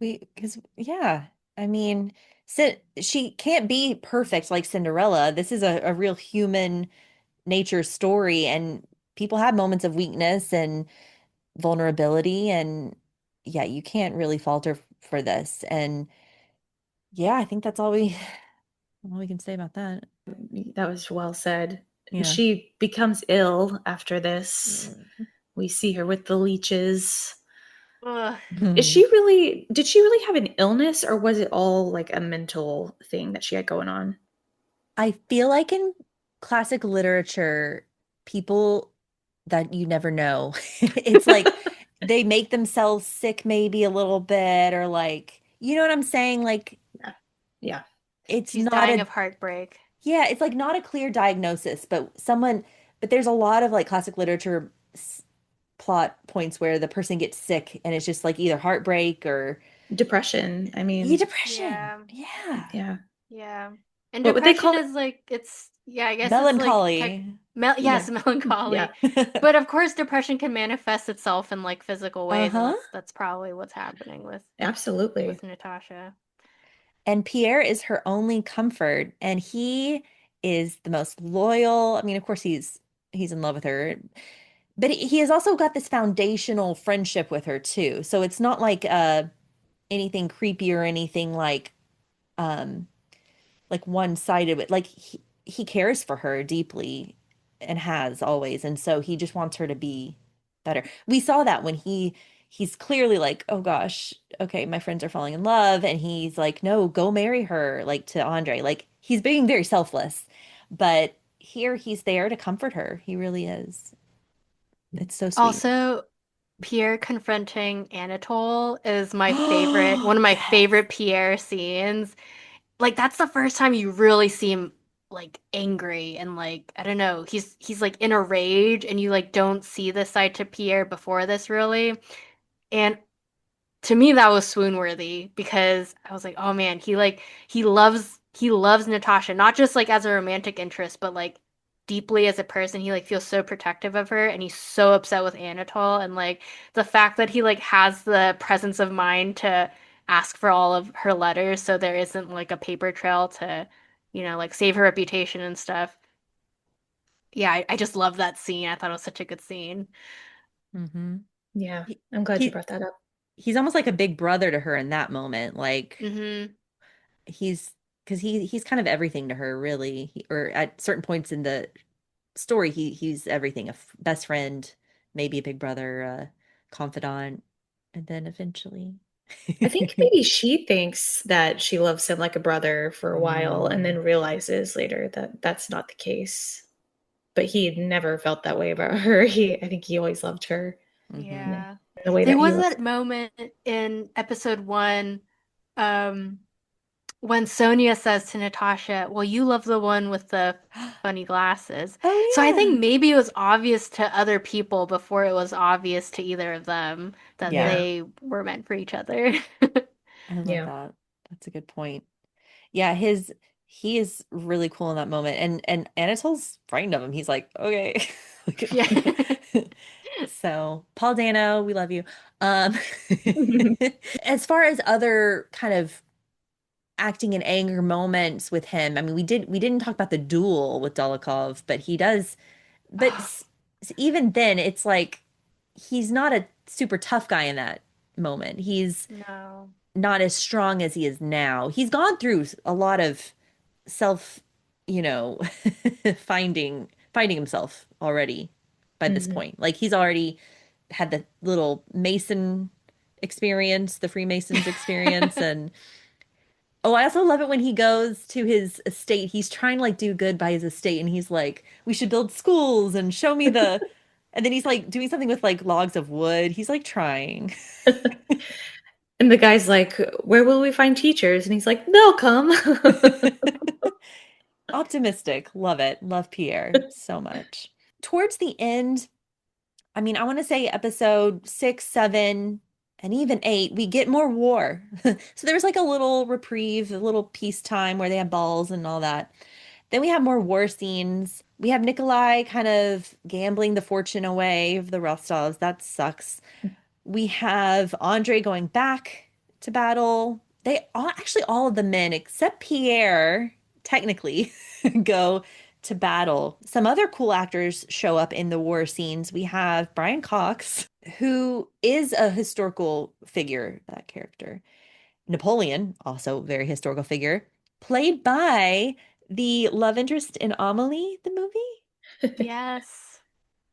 A: Because, yeah, I mean, she can't be perfect like Cinderella. This is a real human nature story, and people have moments of weakness and vulnerability, and yeah, you can't really falter for this. And yeah, I think that's all we can say about that.
B: That was well said. And
A: Yeah.
B: she becomes ill after this.
A: Mm.
B: We see her with the leeches.
C: Ugh.
B: Did she really have an illness, or was it all like a mental thing that she had going on?
A: I feel like in classic literature, people that you never know, it's like they make themselves sick maybe a little bit, or like, you know what I'm saying? Like,
B: Yeah. Yeah.
A: it's
C: She's
A: not
C: dying
A: a,
C: of heartbreak.
A: yeah, it's like not a clear diagnosis, but there's a lot of like classic literature plot points where the person gets sick and it's just like either heartbreak or
B: Depression. I mean,
A: Depression.
C: Yeah.
A: Yeah.
B: yeah.
C: Yeah. And
B: What would they
C: depression
B: call it?
C: is like it's yeah, I guess it's like
A: Melancholy.
C: yes,
B: Yeah. Yeah.
C: melancholy. But of course depression can manifest itself in like physical ways, and
A: Uh-huh.
C: that's probably what's happening
B: Absolutely.
C: with Natasha.
A: And Pierre is her only comfort, and he is the most loyal. I mean, of course he's in love with her, but he has also got this foundational friendship with her too. So it's not like anything creepy or anything um like one-sided. But like he cares for her deeply and has always, and so he just wants her to be better. We saw that when he's clearly like, oh gosh, okay, my friends are falling in love, and he's like, no, go marry her, like to Andre. Like he's being very selfless, but here he's there to comfort her. He really is. It's so sweet.
C: Also, Pierre confronting Anatole is my favorite, one of my
A: Yes.
C: favorite Pierre scenes. Like that's the first time you really see him like angry and like I don't know, he's like in a rage and you like don't see this side to Pierre before this really. And to me that was swoon worthy because I was like, oh man, he loves Natasha, not just like as a romantic interest, but like deeply as a person. He like feels so protective of her and he's so upset with Anatole and like the fact that he like has the presence of mind to ask for all of her letters so there isn't like a paper trail to, like save her reputation and stuff. Yeah, I just love that scene. I thought it was such a good scene.
A: Mm-hmm.
B: Yeah.
A: He,
B: I'm glad you
A: he
B: brought that up.
A: he's almost like a big brother to her in that moment. Like
C: Hmm.
A: he's because he's kind of everything to her, really. Or at certain points in the story, he's everything, best friend, maybe a big brother, confidant, and then eventually.
B: I think maybe she thinks that she loves him like a brother for a while and
A: Mm,
B: then realizes later that that's not the case. But he had never felt that way about her. I think he always loved her
A: hmm.
B: in
C: Yeah.
B: the way
C: There
B: that he
C: was
B: loves.
C: that moment in episode one, um, when Sonia says to Natasha, well, you love the one with the funny glasses. So I
A: Oh
C: think maybe it was obvious to other people before it was obvious to either of them that
A: yeah,
B: Yeah.
C: they were meant for each other.
A: I love
B: Yeah.
A: that. That's a good point. Yeah, his he is really cool in that moment, and Anatol's frightened of him. He's like, okay.
C: Yeah.
A: So, Paul Dano, we love you. Um, as far as other kind of acting in anger moments with him, I mean, we didn't talk about the duel with Dolokhov, but he does. But even then, it's like he's not a super tough guy in that moment. He's
C: No.
A: not as strong as he is now. He's gone through a lot of self, you know, finding himself already by this
B: Mhm.
A: point. Like he's already had the little Mason experience, the Freemasons experience, and oh, I also love it when he goes to his estate. He's trying to like do good by his estate, and he's like, "We should build schools and show me the." And then he's like doing something with like logs of wood. He's like trying.
B: And the guy's like, "Where will we find teachers?" And he's like, "They'll come."
A: Optimistic. Love it. Love Pierre so much. Towards the end, I mean, I want to say episode 6, 7, and even 8, we get more war. So there's like a little reprieve, a little peacetime where they have balls and all that. Then we have more war scenes. We have Nikolai kind of gambling the fortune away of the Rostovs. That sucks. We have Andre going back to battle. Actually, all of the men except Pierre, technically, go to battle. Some other cool actors show up in the war scenes. We have Brian Cox, who is a historical figure, that character. Napoleon, also very historical figure, played by the love interest in Amelie, the movie.
C: Yes.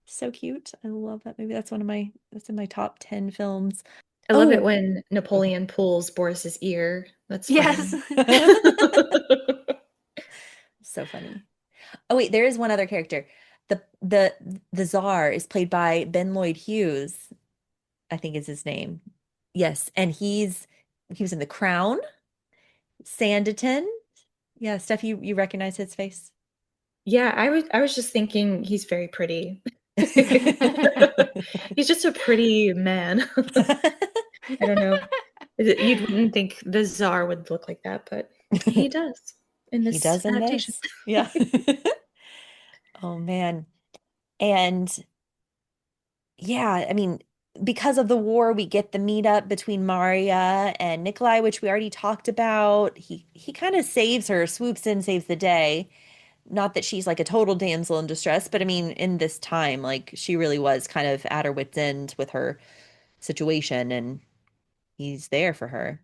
A: So cute. I love that movie. That's in my top 10 films.
B: I love it
A: Oh,
B: when
A: go ahead.
B: Napoleon pulls Boris's ear. That's
C: Yes.
B: funny.
A: So funny. Oh wait, there is one other character. The Czar is played by Ben Lloyd Hughes, I think is his name. Yes, and he was in The Crown, Sanditon. Yeah, Steph, you recognize his face?
B: Yeah, I was just thinking he's very pretty. He's just a pretty man. I don't know. You wouldn't think the Tsar would look like that, but he does in
A: He
B: this
A: does in
B: adaptation.
A: this. Yeah. Oh man. And yeah, I mean, because of the war, we get the meetup between Maria and Nikolai, which we already talked about. He kind of saves her, swoops in, saves the day. Not that she's like a total damsel in distress, but I mean, in this time, like she really was kind of at her wit's end with her situation, and he's there for her.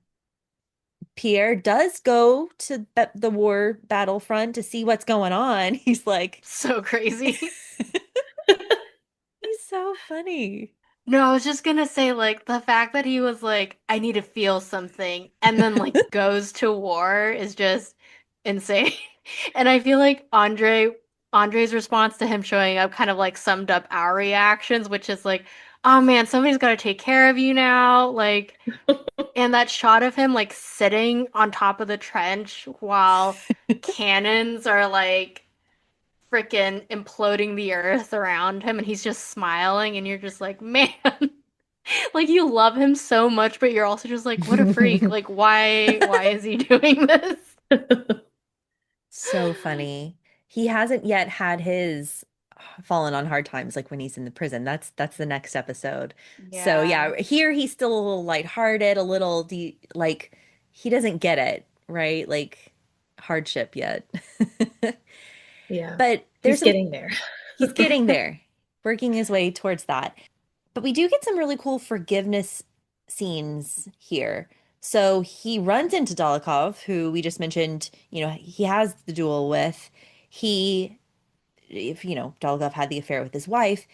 A: Pierre does go to the war battlefront to see what's going on. He's like,
C: So crazy.
A: he's so funny.
C: No, I was just gonna say, like, the fact that he was like, I need to feel something, and then, like, goes to war is just insane. And I feel like Andre's response to him showing up kind of like summed up our reactions, which is like, oh man, somebody's got to take care of you now. Like, and that shot of him, like, sitting on top of the trench while cannons are, like, freaking imploding the earth around him, and he's just smiling, and you're just like, man. Like you love him so much, but you're also just like, what a freak. Like why is he doing this?
A: So funny. He hasn't yet had his fallen on hard times like when he's in the prison. That's the next episode. So
C: Yeah.
A: yeah, here he's still a little lighthearted, a little de like he doesn't get it, right? Like hardship yet.
B: Yeah,
A: But there's
B: he's
A: some
B: getting there.
A: he's getting there, working his way towards that. But we do get some really cool forgiveness scenes here. So he runs into Dolokhov, who we just mentioned, he has the duel with. He, if Dolokhov had the affair with his wife,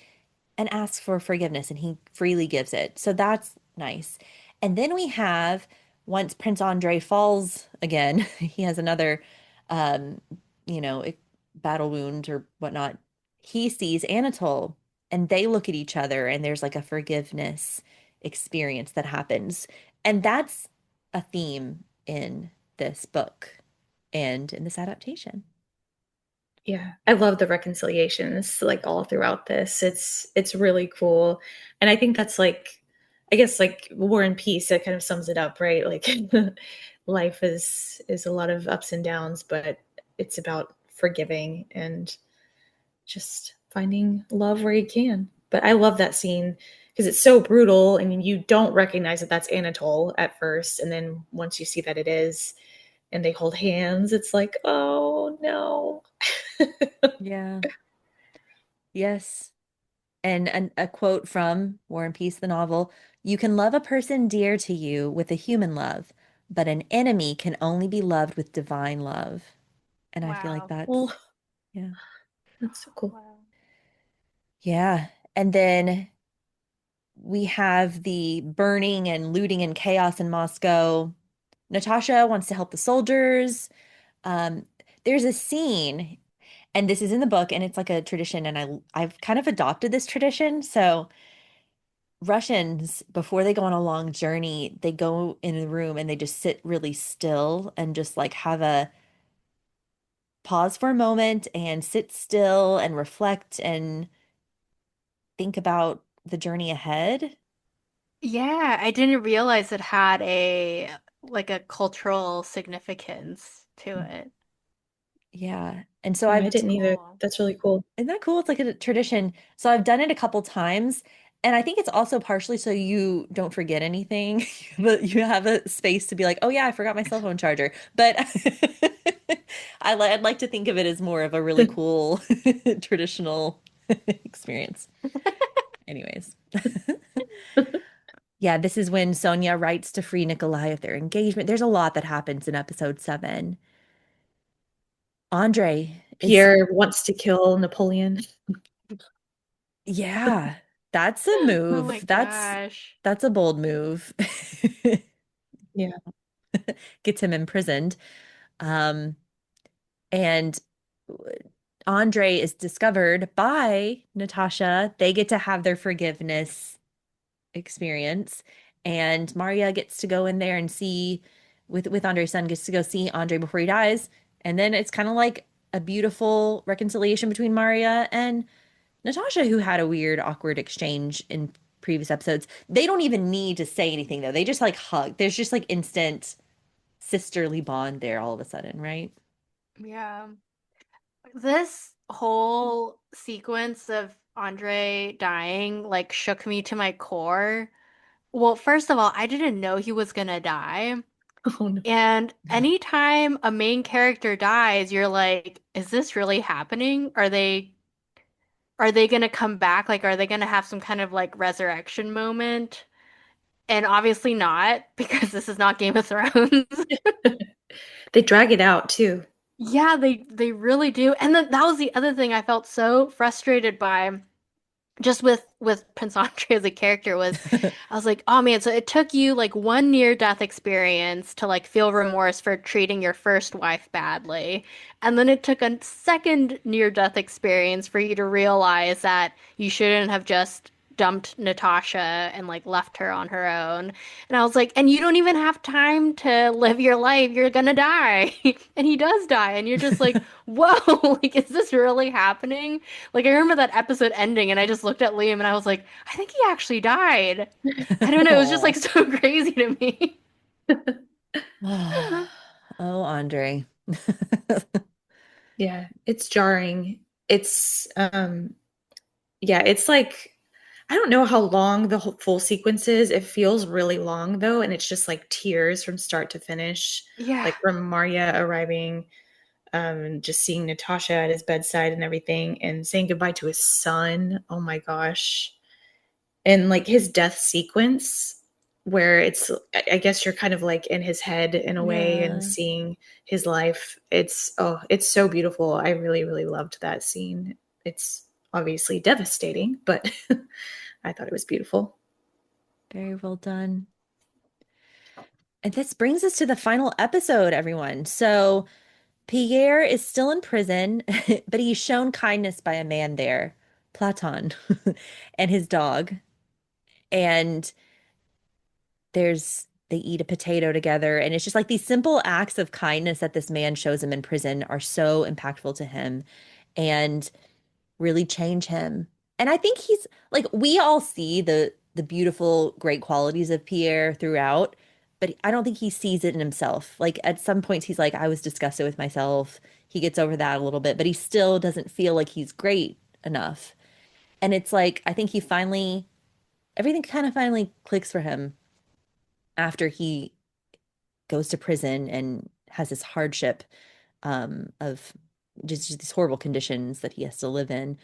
A: and asks for forgiveness, and he freely gives it. So that's nice. And then we have, once Prince Andrei falls again, he has another, um, you know, battle wound or whatnot. He sees Anatole, and they look at each other, and there's like a forgiveness experience that happens. And that's a theme in this book and in this adaptation.
B: Yeah, I love the reconciliations like all throughout this. It's really cool. And I think that's like I guess like War and Peace that kind of sums it up, right? Like life is a lot of ups and downs, but it's about forgiving and just finding love where you can. But I love that scene because it's so brutal. I mean, you don't recognize that that's Anatole at first, and then once you see that it is, and they hold hands, it's like, oh no.
A: Yeah. Yes. And a quote from War and Peace, the novel: "You can love a person dear to you with a human love, but an enemy can only be loved with divine love." And I feel like
C: Wow.
B: Oh,
A: yeah.
B: that's so cool.
C: Wow.
A: Yeah. And then we have the burning and looting and chaos in Moscow. Natasha wants to help the soldiers. Um, there's a scene, and this is in the book, and it's like a tradition, and I've kind of adopted this tradition. So Russians, before they go on a long journey, they go in a room and they just sit really still and just like have a pause for a moment and sit still and reflect and think about the journey ahead.
C: Yeah, I didn't realize it had a like a cultural significance to it.
A: Yeah. And so
B: Yeah, I
A: I've,
C: That's
B: didn't either.
C: cool.
B: That's really cool.
A: isn't that cool? It's like a tradition. So I've done it a couple times. And I think it's also partially so you don't forget anything, but you have a space to be like, oh yeah, I forgot my cell phone charger. But I'd like to think of it as more of a really cool traditional experience. Anyways. Yeah, this is when Sonia writes to free Nikolai of their engagement. There's a lot that happens in episode 7. Andre is,
B: Pierre wants to kill Napoleon.
A: yeah, that's a
C: Oh my
A: move.
C: gosh.
A: That's a bold move.
B: Yeah.
A: Gets him imprisoned. Um, and Andre is discovered by Natasha. They get to have their forgiveness experience, and Maria gets to go in there and see with Andre's son, gets to go see Andre before he dies, and then it's kind of like a beautiful reconciliation between Maria and Natasha, who had a weird, awkward exchange in previous episodes. They don't even need to say anything though. They just like hug. There's just like instant sisterly bond there all of a sudden, right?
C: Yeah. This whole sequence of Andre dying like shook me to my core. Well, first of all, I didn't know he was gonna die.
B: Oh no.
C: And anytime a main character dies, you're like, is this really happening? Are they gonna come back? Like, are they gonna have some kind of like resurrection moment? And obviously not, because this is not Game of Thrones.
B: They drag it out too.
C: Yeah, they really do. And then that was the other thing I felt so frustrated by just with Prince Andre as a character was I was like, oh man, so it took you like one near death experience to like feel remorse for treating your first wife badly. And then it took a second near death experience for you to realize that you shouldn't have just dumped Natasha and like left her on her own. And I was like, and you don't even have time to live your life. You're gonna die. And he does die. And you're just like, whoa, like, is this really happening? Like I remember that episode ending and I just looked at Liam and I was like, I think he actually died. I don't know, it was just like
A: Oh.
C: so crazy to me.
A: Oh, Andre.
B: Yeah, it's jarring. It's yeah, it's like I don't know how long the whole full sequence is. It feels really long though, and it's just like tears from start to finish.
C: Yeah.
B: Like from Marya arriving, just seeing Natasha at his bedside and everything, and saying goodbye to his son. Oh my gosh. And like his death sequence where it's I guess you're kind of like in his head in a way and
A: Yeah,
B: seeing his life. It's so beautiful. I really really loved that scene. It's obviously devastating, but I thought it was beautiful.
A: very well done. And this brings us to the final episode, everyone. So Pierre is still in prison, but he's shown kindness by a man there, Platon, and his dog. And they eat a potato together. And it's just like these simple acts of kindness that this man shows him in prison are so impactful to him and really change him. And I think he's like, we all see the beautiful, great qualities of Pierre throughout, but I don't think he sees it in himself. Like at some points, he's like, I was disgusted with myself. He gets over that a little bit, but he still doesn't feel like he's great enough. And it's like, I think everything kind of finally clicks for him after he goes to prison and has this hardship of just these horrible conditions that he has to live in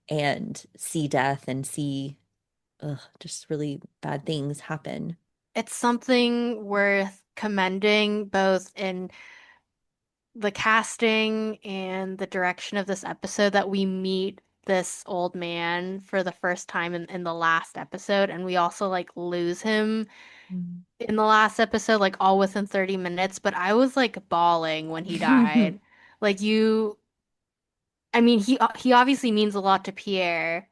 A: and see death and see just really bad things happen.
C: It's something worth commending both in the casting and the direction of this episode that we meet this old man for the first time in the last episode, and we also like lose him in the last episode, like all within 30 minutes. But I was like bawling when he died. Like I mean, he obviously means a lot to Pierre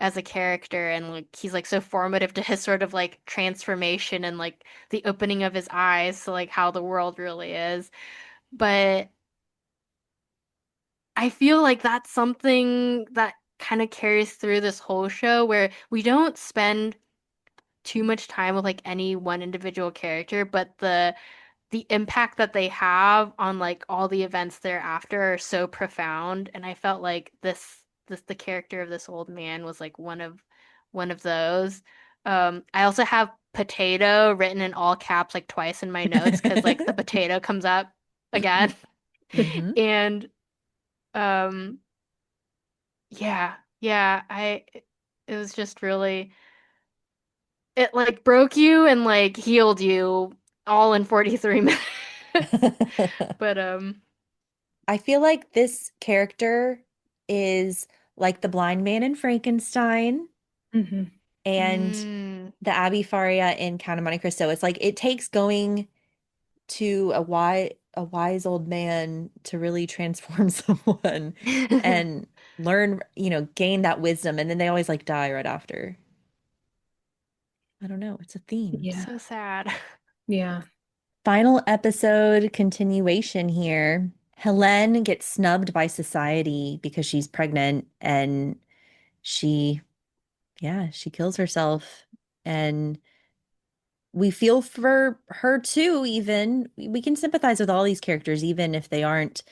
C: as a character, and like he's like so formative to his sort of like transformation and like the opening of his eyes to like how the world really is. But I feel like that's something that kind of carries through this whole show where we don't spend too much time with like any one individual character, but the impact that they have on like all the events thereafter are so profound. And I felt like this the character of this old man was like one of those. I also have potato written in all caps like twice in my notes because like the potato comes up again.
A: Hmm.
C: And um yeah, it was just really it like broke you and like healed you all in 43 minutes. But
A: I feel like this character is like the blind man in Frankenstein
B: Hmm.
A: and
C: mm.
A: the Abbey Faria in Count of Monte Cristo. It's like it takes going to a wise old man to really transform someone and learn, gain that wisdom. And then they always like die right after. I don't know. It's a theme.
B: Yeah.
C: So sad.
B: Yeah.
A: Final episode continuation here. Helene gets snubbed by society because she's pregnant and she Yeah, she kills herself. And we feel for her too, even. We can sympathize with all these characters, even if they aren't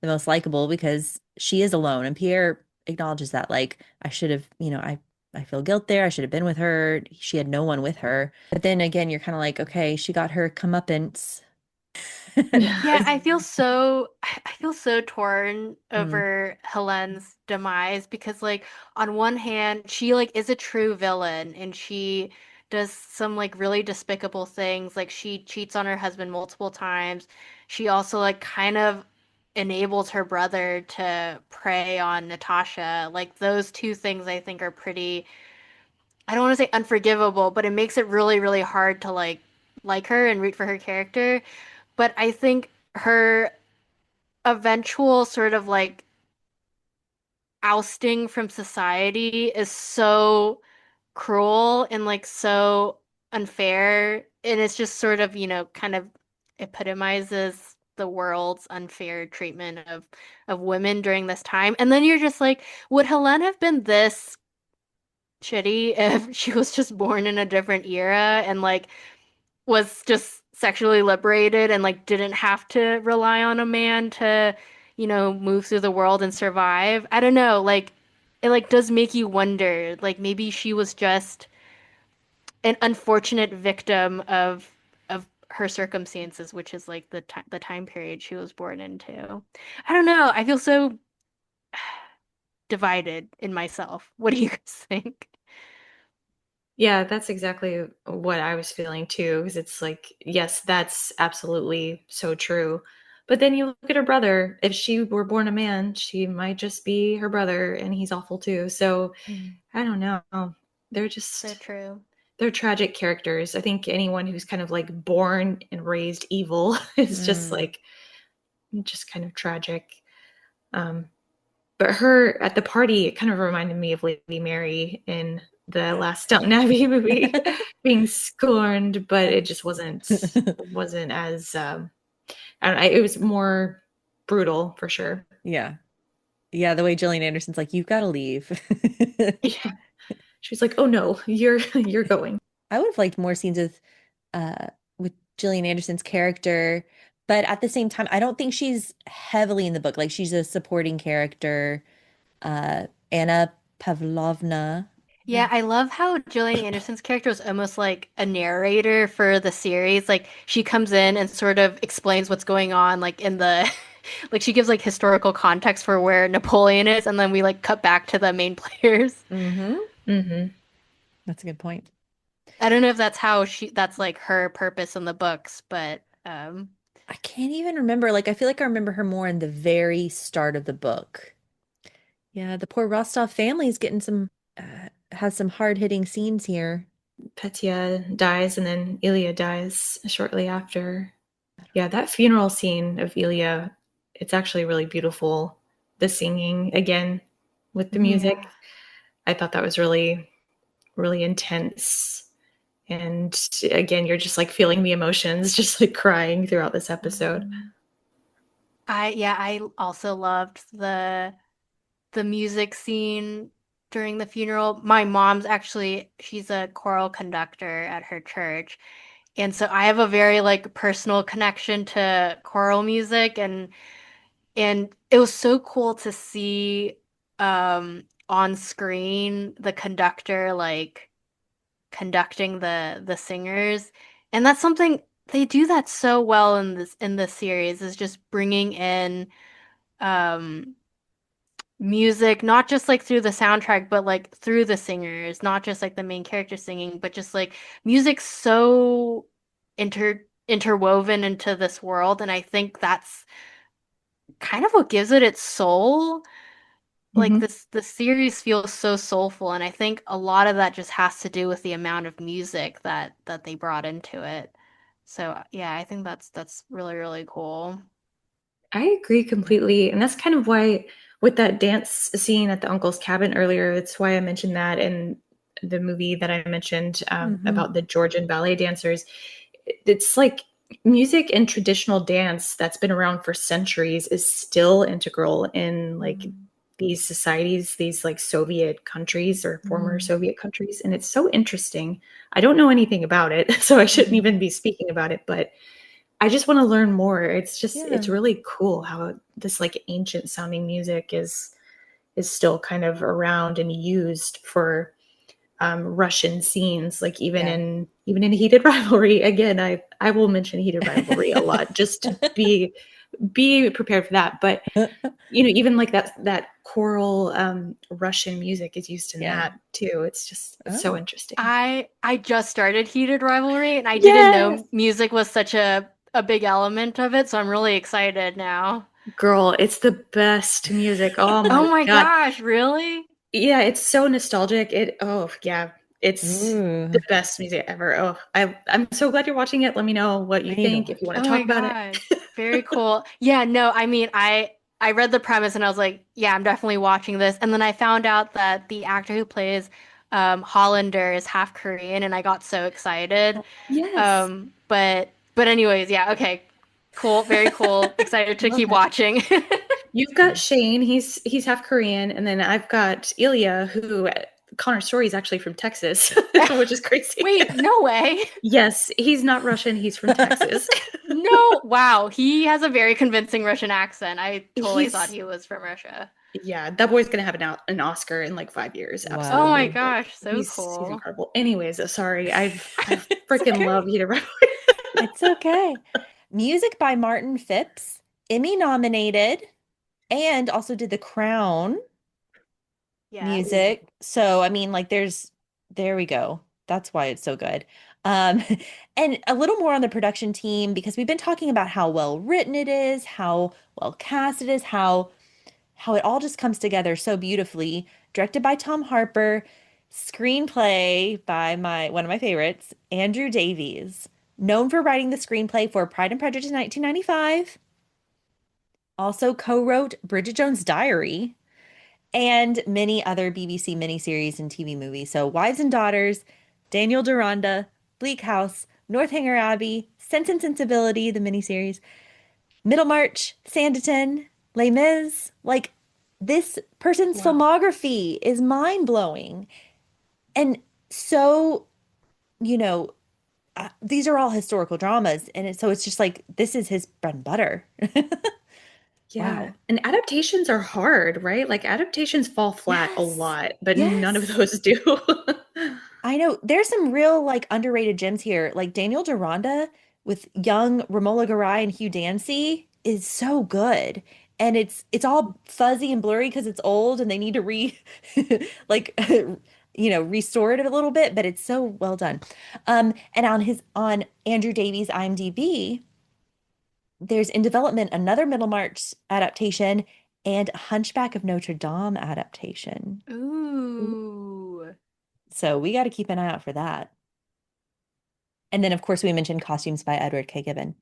A: the most likable, because she is alone. And Pierre acknowledges that, like, I should have, I feel guilt there. I should have been with her. She had no one with her. But then again, you're kind of like, okay, she got her comeuppance.
C: Yeah, I feel so torn
A: Mm,
C: over Helene's demise because like on one hand, she like is a true villain and she does some like really despicable things. Like she cheats on her husband multiple times. She also like kind of enables her brother to prey on Natasha. Like those two things I think are pretty, I don't want to say unforgivable, but it makes it really, really hard to like her and root for her character. But I think her eventual sort of like ousting from society is so cruel and like so unfair. And it's just sort of, kind of epitomizes the world's unfair treatment of women during this time. And then you're just like, would Helene have been this shitty if she was just born in a different era and like was just sexually liberated and like didn't have to rely on a man to, move through the world and survive. I don't know, like it like does make you wonder, like maybe she was just an unfortunate victim of her circumstances, which is like the time period she was born into. I don't know. I feel so divided in myself. What do you guys think?
B: Yeah, that's exactly what I was feeling too. Because it's like, yes, that's absolutely so true. But then you look at her brother. If she were born a man, she might just be her brother, and he's awful too. So
A: mm,
B: I don't know. They're
C: So
B: just
C: true.
B: they're tragic characters. I think anyone who's kind of like born and raised evil is just
A: mm.
B: like just kind of tragic. Um, but her at the party, it kind of reminded me of Lady Mary in the last Downton Abbey movie, being scorned, but it just wasn't as I don't know, it was more brutal for sure.
A: Yeah. Yeah, the way Gillian Anderson's like, you've got to leave.
B: Yeah, she was like, "Oh no, you're going."
A: I would have liked more scenes with Gillian Anderson's character, but at the same time, I don't think she's heavily in the book. Like she's a supporting character. Anna Pavlovna.
C: Yeah, I love how Gillian Anderson's character is almost like a narrator for the series. Like she comes in and sort of explains what's going on, like in the like she gives like historical context for where Napoleon is, and then we like cut back to the main players.
A: Mm-hmm.
B: Hmm.
A: That's a good point.
C: I don't know if that's like her purpose in the books, but
A: I can't even remember. Like, I feel like I remember her more in the very start of the book. Yeah, the poor Rostov family is getting has some hard-hitting scenes here.
B: Petya dies, and then Ilya dies shortly after. Yeah, that funeral scene of Ilya, it's actually really beautiful. The singing again with the
A: Mhm.
B: music.
C: yeah.
B: I thought that was really, really intense. And again, you're just like feeling the emotions, just like crying throughout this episode.
A: Mhm.
C: I also loved the music scene during the funeral. My mom's actually she's a choral conductor at her church. And so I have a very like personal connection to choral music and it was so cool to see on screen the conductor like conducting the singers. And that's something they do that so well in this series is just bringing in um music, not just like through the soundtrack, but like through the singers, not just like the main character singing, but just like music so interwoven into this world. And I think that's kind of what gives it its soul. Like
B: Mm-hmm.
C: this, the series feels so soulful, and I think a lot of that just has to do with the amount of music that they brought into it. So yeah, I think that's really, really cool.
B: I agree
A: Yeah.
B: completely. And that's kind of why, with that dance scene at the uncle's cabin earlier, that's why I mentioned that in the movie that I mentioned
A: Hmm.
B: about the Georgian ballet dancers. It's like music and traditional dance that's been around for centuries is still integral in like these societies, these like Soviet countries or former
A: Mm,
B: Soviet countries, and it's so interesting. I don't know anything about it, so I shouldn't
A: mhm.
B: even be speaking about it, but I just want to learn more. It's
A: Yeah.
B: really cool how this like ancient sounding music is still kind of around and used for Russian scenes, like
A: Yeah.
B: even in heated rivalry. Again, I will mention heated rivalry a lot just to be prepared for that. But even like that choral Russian music is used in
A: Yeah.
B: that too. It's so
A: Oh.
B: interesting.
C: I just started Heated Rivalry and I didn't
B: Yes,
C: know music was such a big element of it, so I'm really excited now.
B: girl, it's the best music. Oh my
C: Oh my
B: God.
C: gosh, really?
B: Yeah, it's so nostalgic. Oh yeah, it's the
A: Ooh,
B: best music ever. Oh, I'm so glad you're watching it. Let me know what
A: I
B: you
A: need to
B: think if you
A: watch
B: want
C: Oh
B: to
C: my
B: talk about it.
C: God. Very cool. Yeah, no, I mean, I read the premise and I was like, yeah, I'm definitely watching this. And then I found out that the actor who plays Hollander is half Korean and I got so excited.
B: Yes.
C: But anyways, yeah, okay. Cool, very cool. Excited to
A: Love
C: keep
A: it.
C: watching.
B: You've got Shane, he's half Korean, and then I've got Ilya, who Connor Story is actually from Texas, which is crazy.
C: Wait, no way.
B: Yes, he's not Russian, he's from Texas.
C: No, wow. He has a very convincing Russian accent. I totally thought
B: He's
C: he was from Russia.
B: Yeah, that boy's gonna have an Oscar in like 5 years,
C: Oh my
B: absolutely.
A: Wow.
B: Like
C: gosh, so
B: he's
C: cool.
B: incredible. Anyways, sorry, I've
C: It's
B: freaking
C: okay.
B: love Heated Revelry.
A: It's okay. Music by Martin Phipps, Emmy nominated, and also did The Crown
C: Yes.
A: music. So, I mean, like, there we go. That's why it's so good. Um, and a little more on the production team because we've been talking about how well written it is, how well cast it is, how it all just comes together so beautifully. Directed by Tom Harper, screenplay by my one of my favorites, Andrew Davies, known for writing the screenplay for Pride and Prejudice in 1995, also co-wrote Bridget Jones' Diary and many other BBC miniseries and TV movies. So Wives and Daughters, Daniel Deronda, Bleak House, Northanger Abbey, Sense and Sensibility, the miniseries, Middlemarch, Sanditon, Les Mis. Like this person's
B: Wow.
A: filmography is mind-blowing. And so, you know, these are all historical dramas. And so it's just like, this is his bread and butter.
B: Yeah.
A: Wow.
B: And adaptations are hard, right? Like adaptations fall flat a
A: Yes.
B: lot, but none of
A: Yes.
B: those do.
A: I know there's some real like underrated gems here. Like Daniel Deronda with young Romola Garai and Hugh Dancy is so good. And it's all fuzzy and blurry because it's old and they need to like restore it a little bit, but it's so well done. And on Andrew Davies IMDb, there's in development another Middlemarch adaptation and a Hunchback of Notre Dame adaptation.
C: Ooh.
A: So we got to keep an eye out for that. And then, of course, we mentioned costumes by Edward K. Gibbon.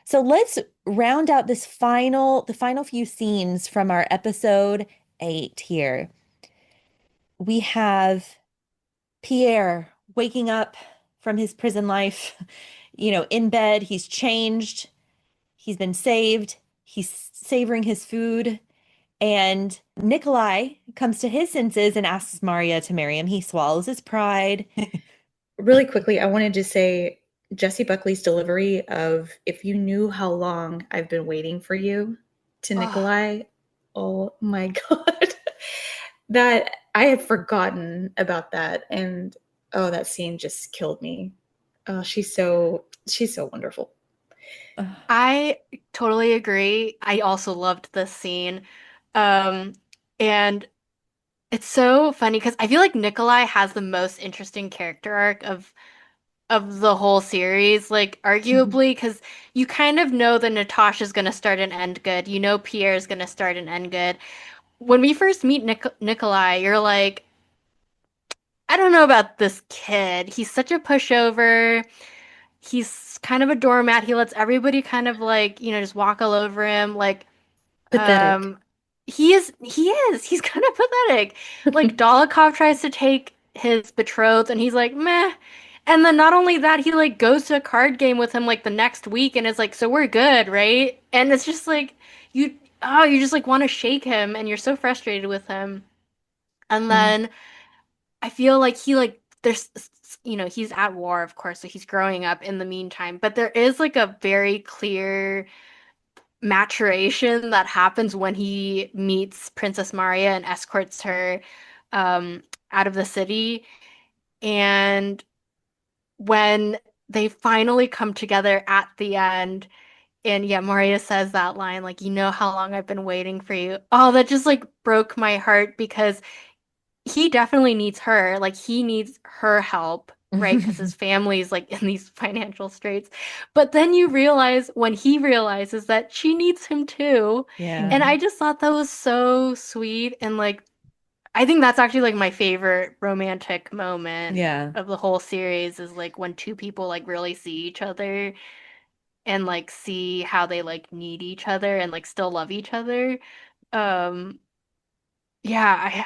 A: So let's round out the final few scenes from our episode 8 here. We have Pierre waking up from his prison life, in bed. He's changed. He's been saved. He's savoring his food. And Nikolai comes to his senses and asks Maria to marry him. He swallows his pride.
B: Really quickly, I wanted to say Jessie Buckley's delivery of "If you knew how long I've been waiting for you" to
C: Oh,
B: Nikolai. Oh my God. That I had forgotten about that, and oh, that scene just killed me. Oh, she's so wonderful.
C: I totally agree. I also loved this scene. Um, and it's so funny because I feel like Nikolai has the most interesting character arc of the whole series, like
B: Mhm.
C: arguably because you kind of know that Natasha's gonna start and end good. You know Pierre's gonna start and end good. When we first meet Nikolai, you're like, I don't know about this kid. He's such a pushover. He's kind of a doormat. He lets everybody kind of like, just walk all over him. Like,
B: Pathetic.
C: um, he's kind of pathetic. Like Dolokhov tries to take his betrothed and he's like, meh. And then not only that, he like goes to a card game with him like the next week and is like, so we're good, right? And it's just like you oh, you just like want to shake him and you're so frustrated with him. And
B: Mhm.
C: then I feel like he like there's he's at war, of course, so he's growing up in the meantime, but there is like a very clear maturation that happens when he meets Princess Maria and escorts her um out of the city. And when they finally come together at the end, and yeah, Maria says that line, like, you know how long I've been waiting for you. Oh, that just like broke my heart because he definitely needs her. Like, he needs her help, right? Because his family's like in these financial straits. But then you realize when he realizes that she needs him too.
A: Yeah.
C: And I
B: Mhm.
C: just thought that was so sweet. And like, I think that's actually like my favorite romantic moment
A: Yeah.
C: of the whole series is like when two people like really see each other and like see how they like need each other and like still love each other. Um, yeah,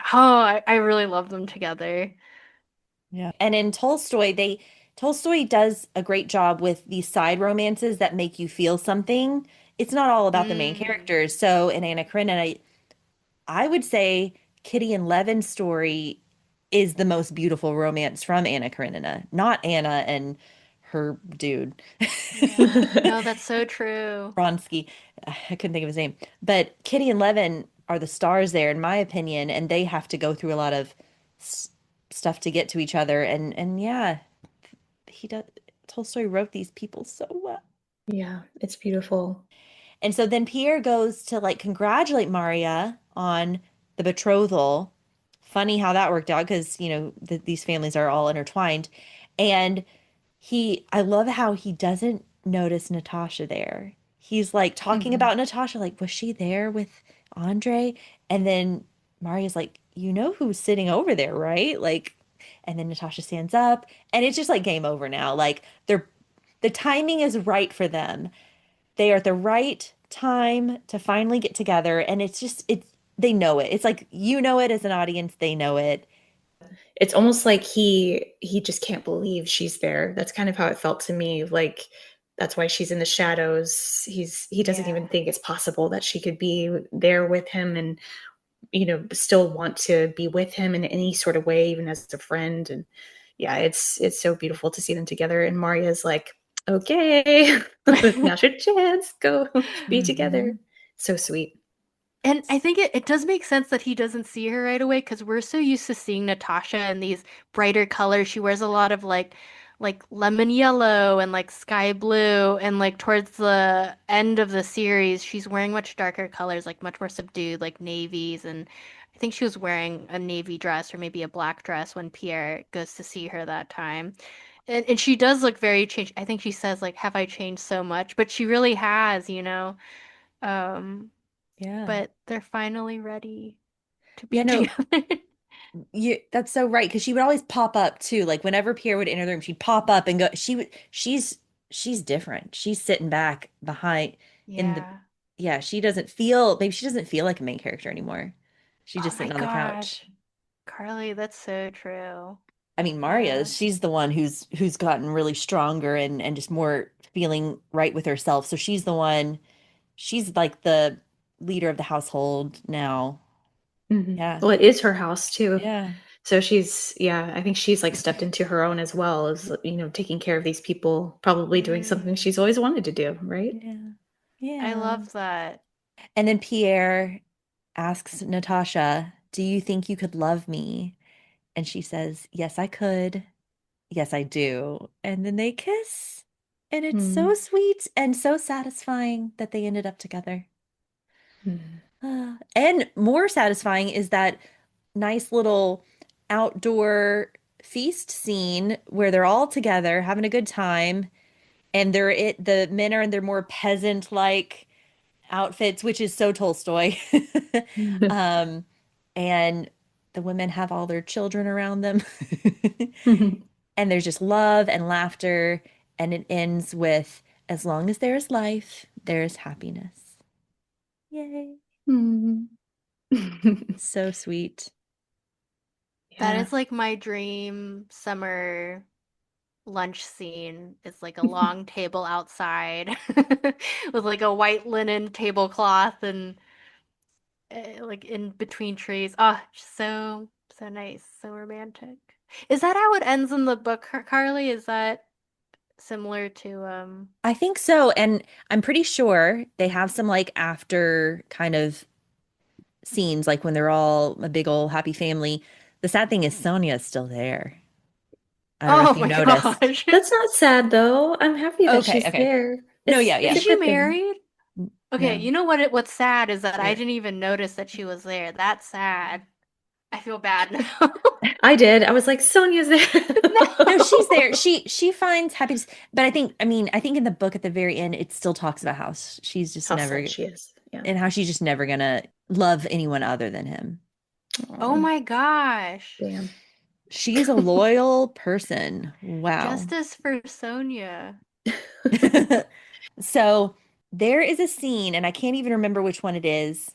C: I really love them together.
A: Yeah. And in Tolstoy does a great job with these side romances that make you feel something. It's not all about the main
C: Mm,
A: characters. So in Anna Karenina, I would say Kitty and Levin's story is the most beautiful romance from Anna Karenina, not Anna and her dude.
C: yeah. No, that's so true.
A: Bronsky. I couldn't think of his name. But Kitty and Levin are the stars there, in my opinion, and they have to go through a lot of s stuff to get to each other. And yeah, he does. Tolstoy wrote these people so well.
B: Yeah, it's beautiful.
A: And so then Pierre goes to like congratulate Maria on the betrothal. Funny how that worked out because, these families are all intertwined. And I love how he doesn't notice Natasha there. He's like talking
B: Mhm.
A: about Natasha, like, was she there with Andre? And then Maria's like, you know who's sitting over there, right? Like, and then Natasha stands up and it's just like game over now. Like the timing is right for them. They are at the right time to finally get together. And they know it. It's like, you know it as an audience, they know it.
B: It's almost like he just can't believe she's there. That's kind of how it felt to me. Like that's why she's in the shadows. He doesn't
A: Yeah.
B: even think it's possible that she could be there with him and still want to be with him in any sort of way, even as a friend. And yeah, it's so beautiful to see them together. And Maria's like, okay, now's your chance. Go be together.
A: Mhm.
B: So sweet.
C: And I think it does make sense that he doesn't see her right away because we're so used to seeing Natasha in these brighter colors. She wears a lot of like lemon yellow and like sky blue and like towards the end of the series she's wearing much darker colors, like much more subdued, like navies, and I think she was wearing a navy dress or maybe a black dress when Pierre goes to see her that time. And she does look very changed. I think she says like, "Have I changed so much?" But she really has, you know. Um
A: Yeah.
C: but they're finally ready to
A: Yeah,
C: be
A: no,
C: together.
A: that's so right because she would always pop up too. Like whenever Pierre would enter the room, she'd pop up and go. She's different. She's sitting back behind in the
C: Yeah.
A: yeah. Maybe she doesn't feel like a main character anymore. She's
C: Oh
A: just
C: my
A: sitting on the couch.
C: gosh. Carly, that's so true.
A: I mean,
C: Yeah.
A: She's the one who's gotten really stronger and just more feeling right with herself. So she's the one. She's like the leader of the household now. Yeah,
B: Well, it is her house too.
A: yeah,
B: So yeah, I think she's like stepped into her own as well as, taking care of these people, probably doing something
C: Mm,
B: she's always wanted to do, right?
A: yeah,
C: I
A: yeah.
C: love that.
A: And then Pierre asks Natasha, "Do you think you could love me?" And she says, "Yes, I could. Yes, I do." And then they kiss. And it's so
B: Mm.
A: sweet and so satisfying that they ended up together.
B: Mm.
A: And more satisfying is that nice little outdoor feast scene where they're all together having a good time and the men are in their more peasant-like outfits, which is so Tolstoy. Um, and the women have all their children around them. And there's just love and laughter, and it ends with, as long as there is life, there is happiness. Yay.
B: Mm.
A: So sweet.
C: That
B: Yeah.
C: is like my dream summer lunch scene. It's like a long table outside with like a white linen tablecloth and like in between trees. Oh, so nice, so romantic. Is that how it ends in the book, Carly? Is that similar to
A: I think so. And I'm pretty sure they have some like after kind of scenes, like when they're all a big old happy family. The sad thing is Sonia's still there. I don't know
C: Oh
A: if you
C: my
A: noticed.
C: gosh.
B: That's not sad though. I'm happy that
A: Okay,
B: she's
A: okay.
B: there.
A: No, yeah,
C: Is
B: It's a
A: yeah.
C: she
B: good thing.
C: married? Okay,
A: No.
C: you know what's sad is that I
B: Yeah.
C: didn't even notice that she was there. That's sad. I feel bad now.
B: I did. I was like, Sonia's there.
A: No, she's there.
C: No.
A: She finds happiness, but I think in the book at the very end, it still talks about how she's just
B: How
A: never
B: sad she is. Yeah.
A: and how she's just never gonna love anyone other than him.
C: Oh
B: Aw,
C: my gosh.
B: damn.
A: She is a loyal person. Wow.
C: Justice for Sonia.
A: So there is a scene, and I can't even remember which one it is,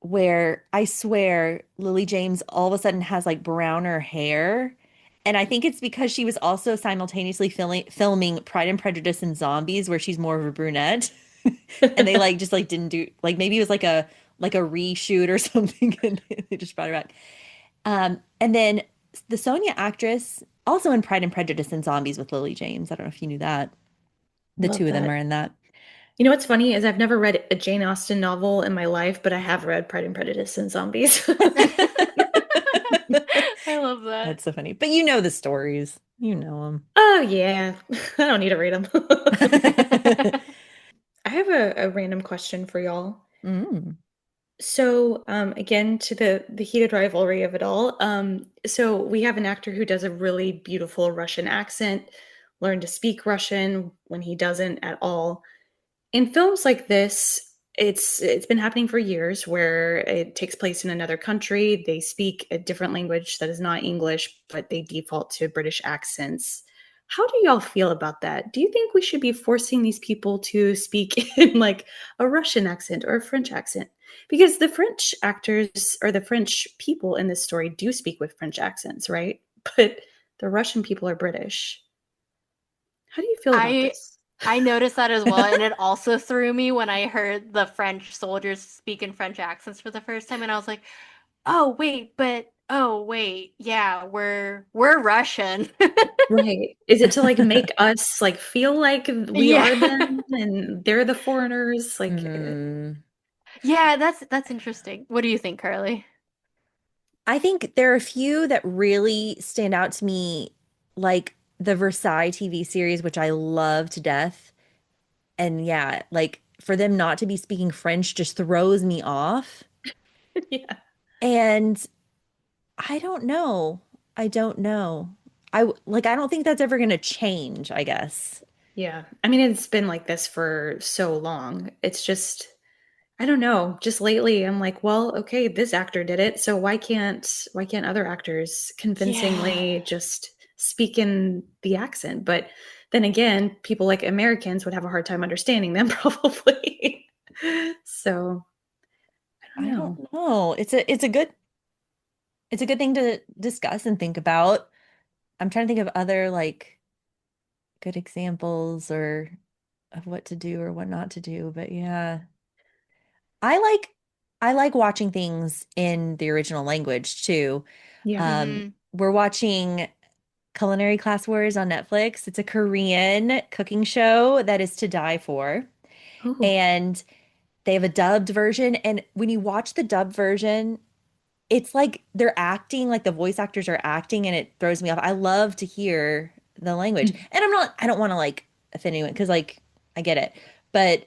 A: where I swear Lily James all of a sudden has like browner hair. And I think it's because she was also simultaneously filming Pride and Prejudice and Zombies, where she's more of a brunette. And they like just like didn't do like maybe it was like a reshoot or something, and they just brought her back. And then the Sonia actress also in Pride and Prejudice and Zombies with Lily James. I don't know if you knew that. The
B: Love
A: two of them
B: that.
A: are in that.
B: You know what's funny is I've never read a Jane Austen novel in my life, but I have read Pride and Prejudice and Zombies.
C: I love that.
A: That's so funny. But you know the stories. You know
B: Oh yeah, I don't need to read them.
A: them.
B: I have a random question for y'all.
A: Mm.
B: So, again, to the heated rivalry of it all. So we have an actor who does a really beautiful Russian accent, learned to speak Russian when he doesn't at all. In films like this, it's been happening for years where it takes place in another country. They speak a different language that is not English, but they default to British accents. How do y'all feel about that? Do you think we should be forcing these people to speak in like a Russian accent or a French accent? Because the French actors or the French people in this story do speak with French accents, right? But the Russian people are British. How do you feel about
C: I
B: this?
C: I noticed that as well, and it also threw me when I heard the French soldiers speak in French accents for the first time, and I was like, oh wait, yeah, we're Russian.
B: Right. Is it to, like, make us, like, feel like we
C: Yeah.
B: are them and they're the foreigners? Like,
A: Mm.
C: Yeah, that's interesting. What do you think, Carly?
A: I think there are a few that really stand out to me, like the Versailles TV series, which I love to death. And yeah, like for them not to be speaking French just throws me off.
B: yeah.
A: And I don't know. I don't know. I don't think that's ever going to change, I guess.
B: Yeah. I mean, it's been like this for so long. It's just I don't know. Just lately, I'm like, well, okay, this actor did it, so why can't other actors
C: Yeah.
B: convincingly just speak in the accent? But then again, people like Americans would have a hard time understanding them probably. So, I don't
A: I
B: know.
A: don't know. It's a good thing to discuss and think about. I'm trying to think of other like good examples or of what to do or what not to do, but yeah. I like I like watching things in the original language too.
B: Yeah.
C: Hmm.
A: We're watching Culinary Class Wars on Netflix. It's a Korean cooking show that is to die for.
B: Oh.
A: And they have a dubbed version. And when you watch the dubbed version, it's like they're acting, like the voice actors are acting, and it throws me off. I love to hear the language. And I don't want to like offend anyone because like I get it. But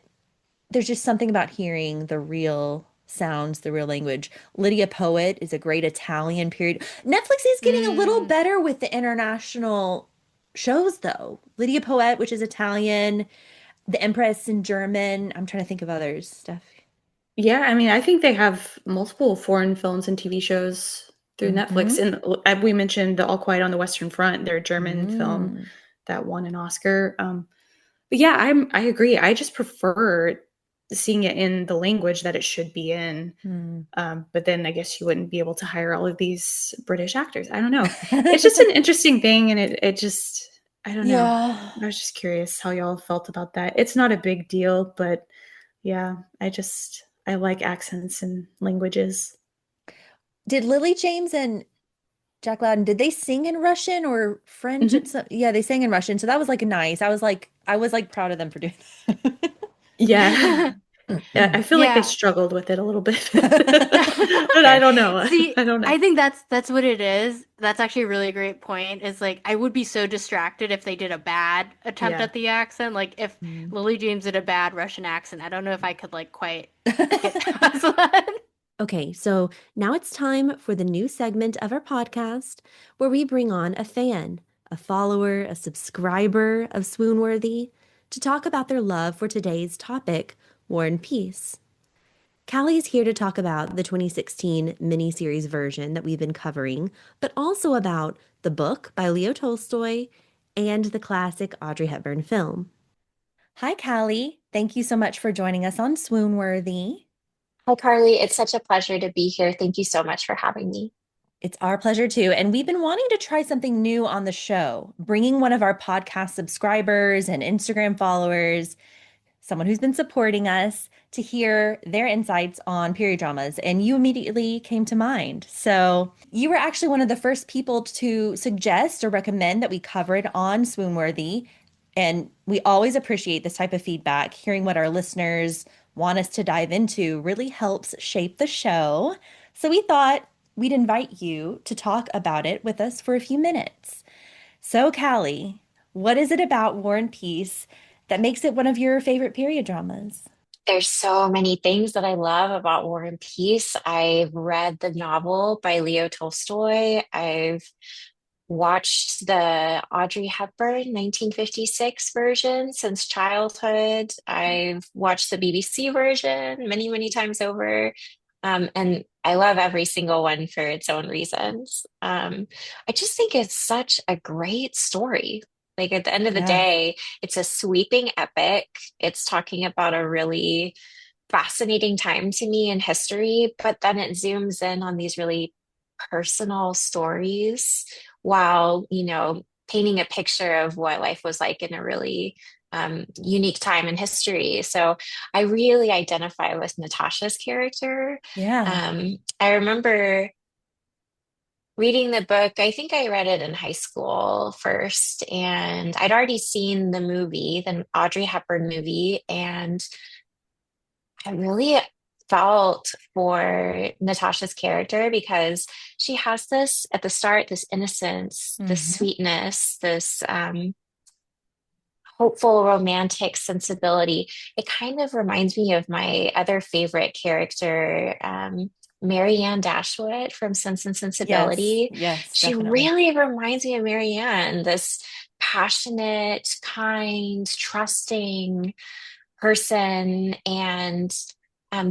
A: there's just something about hearing the real sounds, the real language. Lydia Poet is a great Italian period. Netflix is getting a little
C: Mm.
A: better with the international shows, though. Lydia Poet, which is Italian, The Empress in German. I'm trying to think of others. Stuff.
B: Yeah, I mean, I think they have multiple foreign films and TV shows through Netflix.
A: Mm-hmm.
B: And we mentioned the All Quiet on the Western Front, their German film
A: Mm.
B: that won an Oscar. But yeah, I agree. I just prefer seeing it in the language that it should be in.
A: Mm.
B: But then I guess you wouldn't be able to hire all of these British actors. I don't know. It's just an interesting thing, and it just I don't know.
A: Yeah.
B: I was just curious how y'all felt about that. It's not a big deal, but yeah, I just I like accents and languages.
A: Did Lily James and Jack Lowden, did they sing in Russian or French?
B: Mhm.
A: Yeah, they sang in Russian. So that was like nice. I was like proud of them for doing
B: Yeah. Yeah, I feel like they
C: Yeah.
B: struggled with it a little bit. But I
A: Fair.
B: don't know.
C: See,
B: I don't know.
C: I think that's what it is. That's actually a really great point. Is like I would be so distracted if they did a bad attempt
B: Yeah.
C: at the accent. Like if
A: Mm.
C: Lily James did a bad Russian accent, I don't know if I could like quite get past that.
A: Okay, so now it's time for the new segment of our podcast where we bring on a fan, a follower, a subscriber of Swoon Worthy to talk about their love for today's topic, War and Peace. Callie is here to talk about the 2016 miniseries version that we've been covering, but also about the book by Leo Tolstoy and the classic Audrey Hepburn film. Hi, Callie. Thank you so much for joining us on Swoon Worthy.
D: Hi, Carly. It's such a pleasure to be here. Thank you so much for having me.
A: It's our pleasure too. And we've been wanting to try something new on the show, bringing one of our podcast subscribers and Instagram followers, someone who's been supporting us, to hear their insights on period dramas. And you immediately came to mind. So you were actually one of the first people to suggest or recommend that we cover it on Swoonworthy. And we always appreciate this type of feedback. Hearing what our listeners want us to dive into really helps shape the show. So we thought we'd invite you to talk about it with us for a few minutes. So, Callie, what is it about War and Peace that makes it one of your favorite period dramas?
D: There's so many things that I love about War and Peace. I've read the novel by Leo Tolstoy. I've watched the Audrey Hepburn 1956 version since childhood. I've watched the BBC version many, many times over. And I love every single one for its own reasons. I just think it's such a great story. Like at the end of the
A: Yeah.
D: day, it's a sweeping epic. It's talking about a really fascinating time to me in history, but then it zooms in on these really personal stories while, painting a picture of what life was like in a really unique time in history. So I really identify with Natasha's character.
A: Yeah.
D: I remember reading the book. I think I read it in high school first, and I'd already seen the movie, the Audrey Hepburn movie, and I really felt for Natasha's character because she has this at the start, this innocence, this
A: Hmm.
D: sweetness, this hopeful, romantic sensibility. It kind of reminds me of my other favorite character, Marianne Dashwood from Sense and
A: Yes.
D: Sensibility.
A: Yes,
D: She
A: definitely.
D: really reminds me of Marianne, this passionate, kind, trusting person, and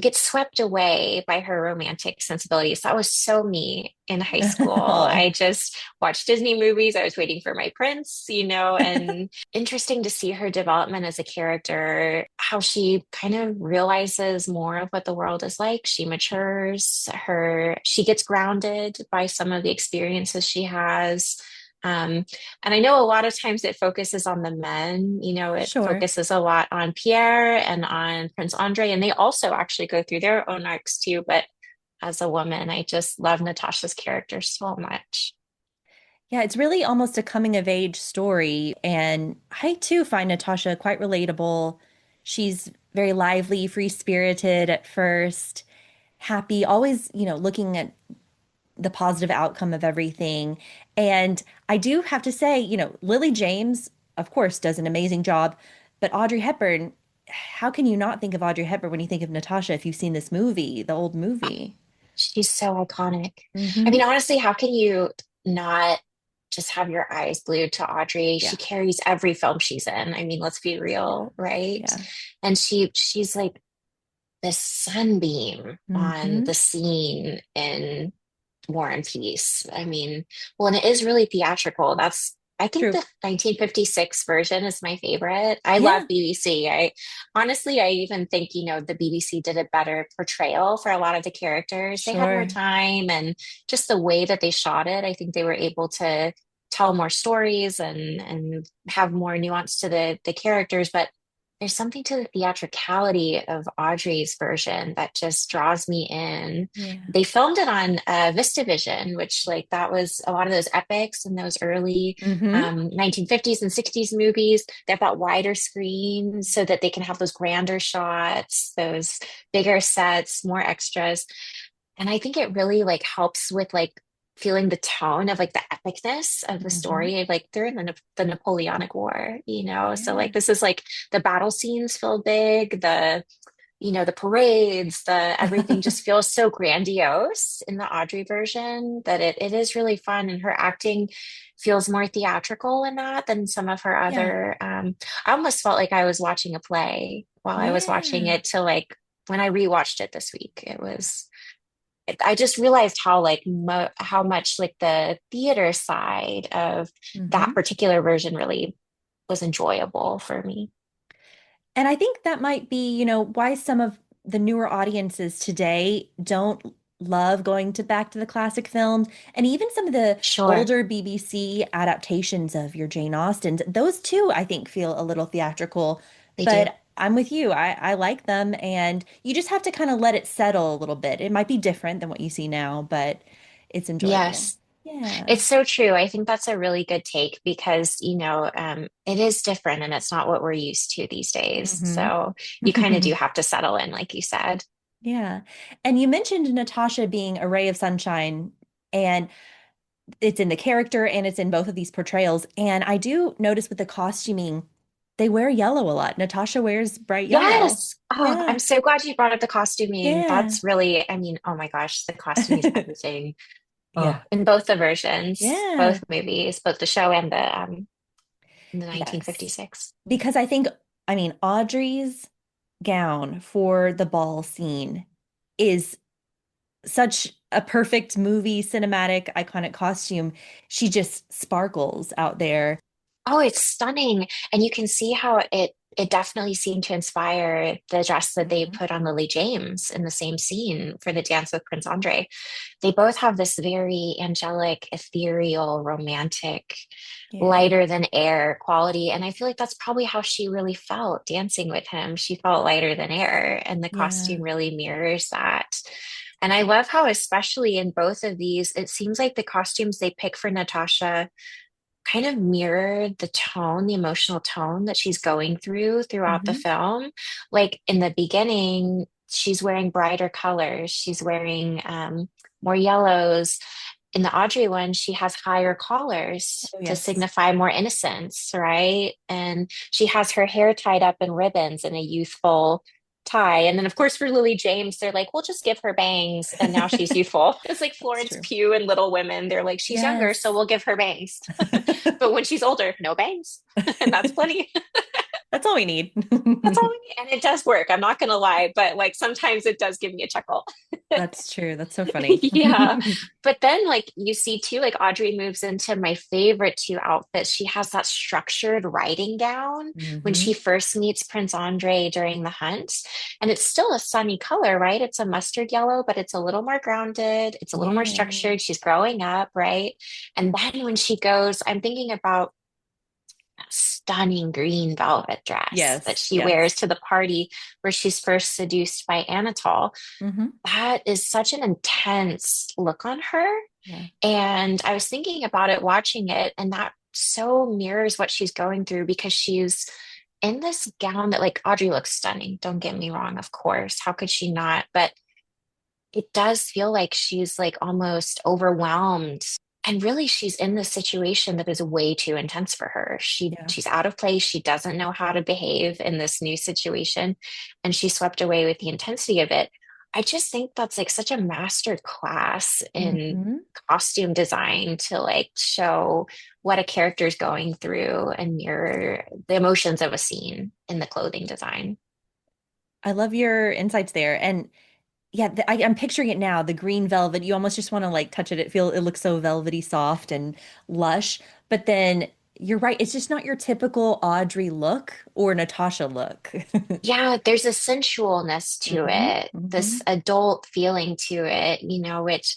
D: gets swept away by her romantic sensibilities. That was so me in high school.
A: Oh.
D: I just watched Disney movies. I was waiting for my prince, and interesting to see her development as a character, how she kind of realizes more of what the world is like. She matures, she gets grounded by some of the experiences she has. Um, and I know a lot of times it focuses on the men, it
A: Sure.
D: focuses a lot on Pierre and on Prince Andre, and they also actually go through their own arcs too. But as a woman, I just love Natasha's character so much.
A: Yeah, it's really almost a coming of age story. And I too find Natasha quite relatable. She's very lively, free-spirited at first, happy, always, looking at the positive outcome of everything. And I do have to say, Lily James, of course, does an amazing job, but Audrey Hepburn, how can you not think of Audrey Hepburn when you think of Natasha if you've seen this movie, the old movie?
D: She's so iconic. I mean,
A: Hmm.
D: honestly, how can you not just have your eyes glued to Audrey?
A: Yeah.
D: She carries every film she's in. I mean, let's be
A: Yeah.
D: real, right?
A: Yeah.
D: And she's like this sunbeam on
A: Hmm.
D: the scene in War and Peace. I mean, well, and it is really theatrical. I think
A: True.
D: the 1956 version is my favorite. I love
A: Yeah.
D: BBC. I even think, the BBC did a better portrayal for a lot of the characters. They had more
A: Sure.
D: time, and just the way that they shot it, I think they were able to tell more stories and have more nuance to the characters. But there's something to the theatricality of Audrey's version that just draws me in.
A: Yeah.
D: They filmed it on VistaVision, which like that was a lot of those epics in those early
A: Hmm.
D: 1950s and 60s movies. They have that wider screen so that they can have those grander shots, those bigger sets, more extras. And I think it really like helps with like feeling the tone of like the epicness of the
A: Hmm.
D: story. Like they're in the Napoleonic War, you know? So
A: Yeah.
D: like this is like the battle scenes feel big, the parades, the everything just feels so grandiose in the Audrey version that it is really fun. And her acting feels more theatrical in that than some of her
A: Yeah.
D: other I almost felt like I was watching a play while I was watching
A: Yeah.
D: it to like when I rewatched it this week. I just realized how like how much like the theater side of that
A: Hmm.
D: particular version really was enjoyable for me.
A: And I think that might be, why some of the newer audiences today don't love going to back to the classic films. And even some of the
D: Sure,
A: older BBC adaptations of your Jane Austens, those too, I think, feel a little theatrical.
D: they do.
A: But I'm with you. I like them. And you just have to kind of let it settle a little bit. It might be different than what you see now, but it's enjoyable.
D: Yes,
A: Yeah.
D: it's so true. I think that's a really good take because, it is different and it's not what we're used to these days.
A: Hmm.
D: So you kind of do have to settle in, like you said.
A: Yeah. And you mentioned Natasha being a ray of sunshine. And it's in the character and it's in both of these portrayals. And I do notice with the costuming, they wear yellow a lot. Natasha wears bright yellow.
D: Yes. Oh,
A: Yeah.
D: I'm so glad you brought up the costuming.
A: Yeah.
D: That's really, I mean, oh my gosh, the costuming is everything. Oh,
A: Yeah.
D: in both the versions,
A: Yeah.
D: both movies, both the show and the
A: Yes.
D: 1956.
A: Because I mean, Audrey's gown for the ball scene is such a perfect movie, cinematic, iconic costume. She just sparkles out there.
D: Oh, it's stunning. And you can see how it definitely seemed to inspire the dress that they
A: Mhm.
D: put on Lily James in the same scene for the dance with Prince Andre. They both have this very angelic, ethereal, romantic,
A: Yeah.
D: lighter than air quality. And I feel like that's probably how she really felt dancing with him. She felt lighter than air, and the
A: Yeah.
D: costume really mirrors that. And I love how, especially in both of these, it seems like the costumes they pick for Natasha kind of mirror the tone, the emotional tone that she's going throughout the
A: Hmm.
D: film. Like in the beginning, she's wearing brighter colors, she's wearing more yellows. In the Audrey one, she has higher collars
A: Oh,
D: to
A: yes.
D: signify more innocence, right? And she has her hair tied up in ribbons in a youthful tie. And then, of course, for Lily James, they're like, we'll just give her bangs. And now she's youthful. It's like
A: That's
D: Florence
A: true.
D: Pugh and Little Women. They're like, she's younger, so
A: Yes.
D: we'll give her bangs. But when she's older, no bangs. And that's plenty.
A: That's all we need.
D: That's all we need. And it does work. I'm not going to lie, but like sometimes it does give me a chuckle.
A: That's true. That's so funny.
D: Yeah. But then, like, you see too, like, Audrey moves into my favorite two outfits. She has that structured riding gown when she
A: Hmm.
D: first meets Prince Andre during the hunt. And it's still a sunny color, right? It's a mustard yellow, but it's a little more grounded. It's a little more
A: Yeah.
D: structured. She's growing up, right? And then when she goes, I'm thinking about that stunning green velvet dress that
A: Yes.
D: she
A: Yes.
D: wears to the party where she's first seduced by Anatole.
A: Hmm.
D: That is such an intense look on her.
A: Yeah.
D: And I was thinking about it, watching it, and that so mirrors what she's going through because she's in this gown that, like, Audrey looks stunning. Don't get me wrong, of course. How could she not? But it does feel like she's like almost overwhelmed. And really, she's in this situation that is way too intense for her.
A: Yeah.
D: She's out of place. She doesn't know how to behave in this new situation, and she's swept away with the intensity of it. I just think that's like such a master class in
A: Hmm.
D: costume design to like show what a character's going through and mirror the emotions of a scene in the clothing design.
A: I love your insights there. And yeah, I'm picturing it now, the green velvet. You almost just want to like touch it. It looks so velvety soft and lush. But then you're right, it's just not your typical Audrey look or Natasha look.
D: Yeah, there's a sensualness to
A: Hmm.
D: it,
A: Hmm.
D: this adult feeling to it, which